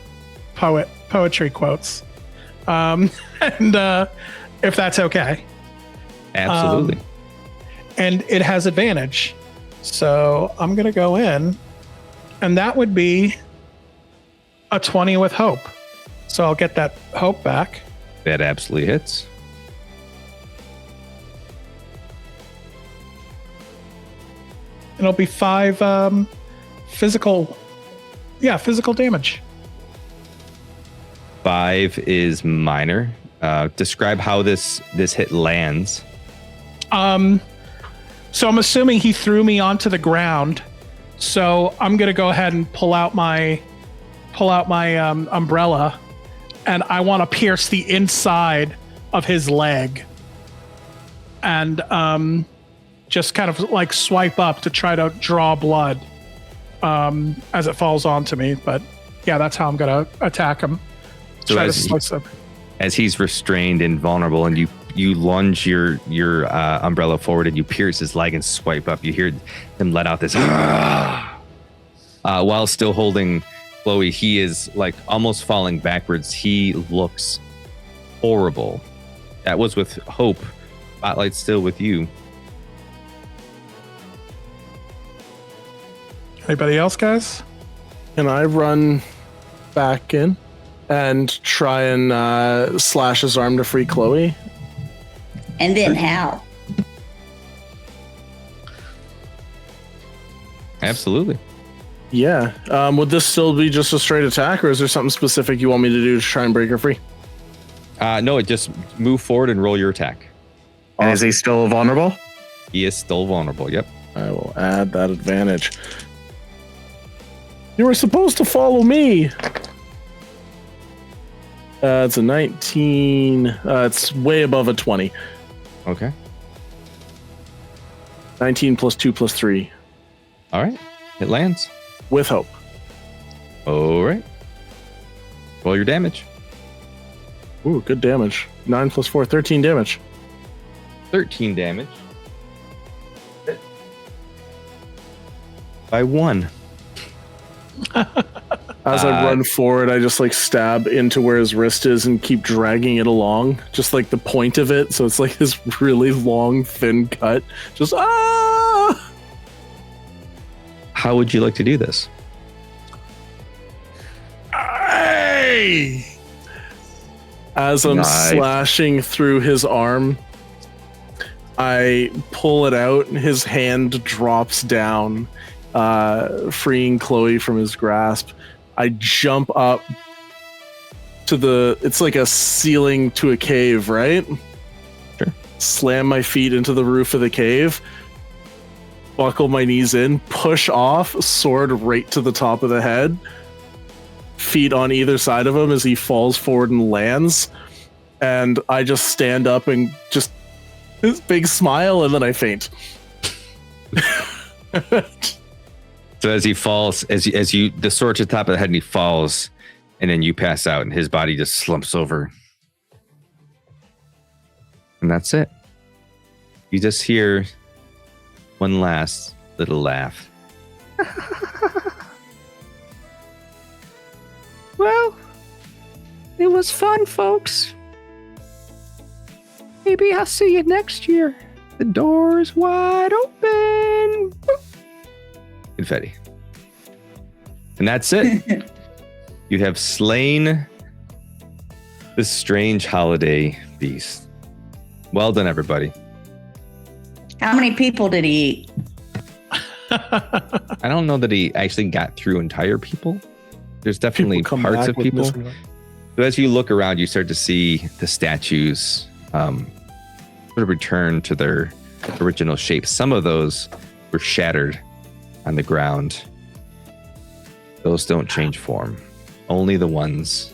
poetry quotes. And if that's okay. Absolutely. And it has advantage. So I'm gonna go in, and that would be a 20 with hope. So I'll get that hope back. That absolutely hits. It'll be 5 physical damage. 5 is minor. Describe how this hit lands. So I'm assuming he threw me onto the ground. So I'm gonna go ahead and pull out my umbrella, and I want to pierce the inside of his leg, and just kind of like swipe up to try to draw blood as it falls onto me. But yeah, that's how I'm gonna attack him. So Try to as slice him. As he's restrained and vulnerable, and you lunge your umbrella forward and you pierce his leg and swipe up, you hear him let out this while still holding Chloe. He is like almost falling backwards. He looks horrible. That was with Hope. Spotlight's still with you. Anybody else, guys? Can I run back in and try and slash his arm to free Chloe? And then how? Absolutely. Yeah. Would this still be just a straight attack, or is there something specific you want me to do to try and break her free? No, just move forward and roll your attack. And is he still vulnerable? He is still vulnerable. Yep. I will add that advantage. You were supposed to follow me. It's a 19. It's way above a 20. Okay. 19 plus 2 plus 3 All right. It lands. with hope. All right. Roll your damage. Ooh, good damage. 9 plus 4, 13 damage. 13 damage. By 1. As I run forward, I just like stab into where his wrist is and keep dragging it along, just like the point of it. So it's like this really long, thin cut. Just ah! How would you like to do this? Hey! As I'm Nice. slashing through his arm, I pull it out, and his hand drops down, freeing Chloe from his grasp. I jump up to it's like a ceiling to a cave, right? Sure. Slam my feet into the roof of the cave, buckle my knees in, push off, sword right to the top of the head, feet on either side of him as he falls forward and lands. And I just stand up and just this big smile, and then I faint. So as he falls, as you the sword to the top of the head, and he falls, and then you pass out, and his body just slumps over, and that's it. You just hear one last little laugh. Well, it was fun, folks. Maybe I'll see you next year. The door's wide open. Confetti. And that's it. You have slain this strange holiday beast. Well done, everybody. How many people did he eat? I don't know that he actually got through entire people. There's definitely People come parts back of with people. missing legs. So as you look around, you start to see the statues sort of return to their original shape. Some of those were shattered on the ground. Those don't change form. Only the ones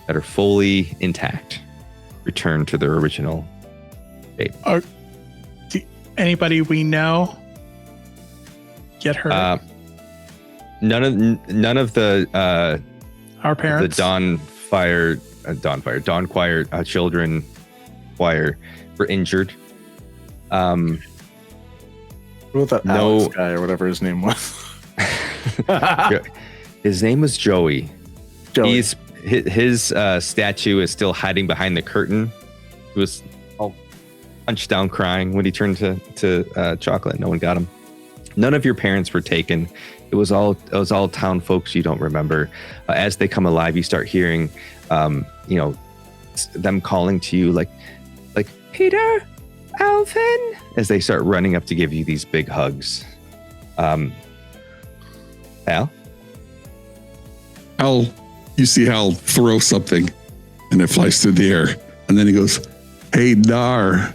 that are fully intact return to their original shape. Anybody we know get hurt? None of the Our parents. the Dawn Choir children choir were injured. What about that No. Alex guy or whatever his name was? His name was Joey. Joey. His statue is still hiding behind the curtain. He was all punched down crying when he turned to chocolate. No one got him. None of your parents were taken. It was all town folks you don't remember. As they come alive, you start hearing, them calling to you like Peter, Alvin. as they start running up to give you these big hugs. Al? Hal, you see Hal throw something and it flies through the air. And then he goes, "Hey, Nar."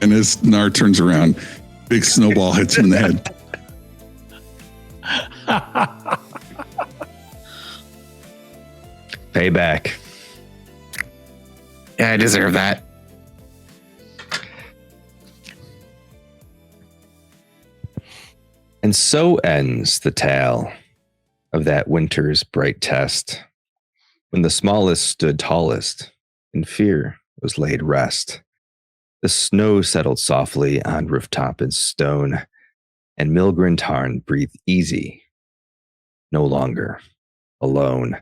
And as Nar turns around, big snowball hits him in the head. Payback. Yeah, I deserve that. And so ends the tale of that winter's bright test, when the smallest stood tallest, and fear was laid rest. The snow settled softly on rooftop and stone, and Milgren Tarn breathed easy, no longer alone.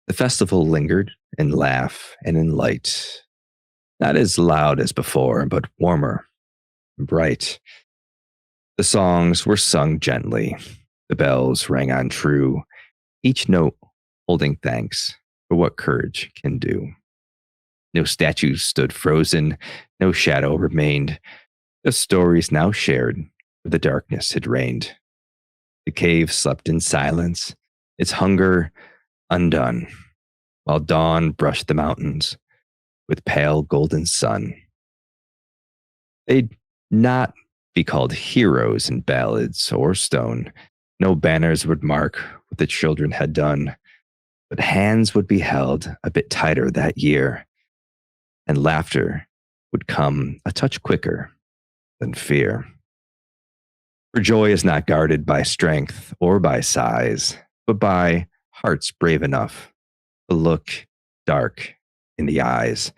The festival lingered in laugh and in light, not as loud as before, but warmer and bright. The songs were sung gently, the bells rang on true, each note holding thanks for what courage can do. No statues stood frozen, no shadow remained, just stories now shared where the darkness had reigned. The cave slept in silence, its hunger undone, while dawn brushed the mountains with pale golden sun. They'd not be called heroes in ballads or stone. No banners would mark what the children had done, but hands would be held a bit tighter that year, and laughter would come a touch quicker than fear. For joy is not guarded by strength or by size, but by hearts brave enough to look dark in the eyes.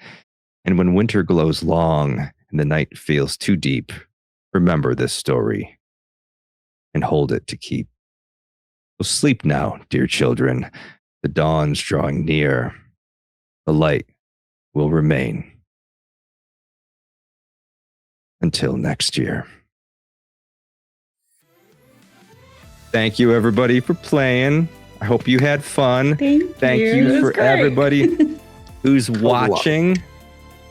And when winter glows long and the night feels too deep, remember this story and hold it to keep. So sleep now, dear children. The dawn's drawing near. The light will remain until next year. Thank you, everybody, for playing. I hope you had fun. Thank you. you It was for great. everybody who's watching.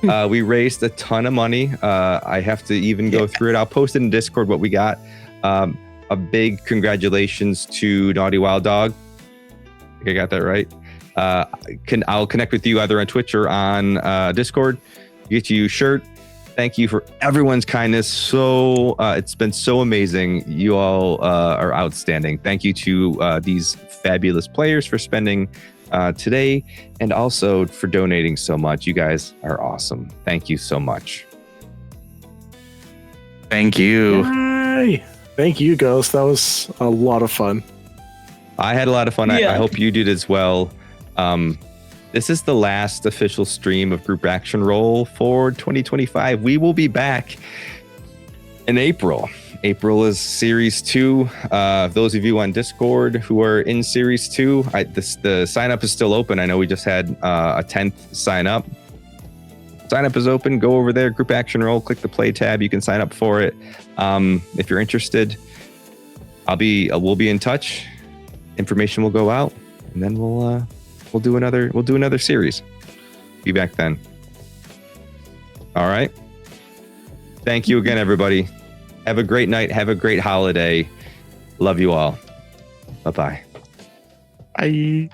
We raised a ton of money. I have to even go through it. I'll post it in Discord what we got. A big congratulations to Naughty Wild Dog. I think I got that right. I'll connect with you either on Twitch or on Discord. Get you a shirt. Thank you for everyone's kindness. So it's been so amazing. You all are outstanding. Thank you to these fabulous players for spending today, and also for donating so much. You guys are awesome. Thank you so much. Thank you. Yay. Thank you, Ghost. That was a lot of fun. I had a lot of fun. Yeah. I hope you did as well. This is the last official stream of Group Action Roll for 2025. We will be back in April. April is Series 2. Those of you on Discord who are in Series 2, the sign up is still open. I know we just had a 10th sign up. Sign up is open. Go over there, Group Action Roll, click the play tab. You can sign up for it. If you're interested, we'll be in touch. Information will go out, and then we'll do another series. Be back then. All right. Thank you again, everybody. Have a great night. Have a great holiday. Love you all. Bye-bye. Bye.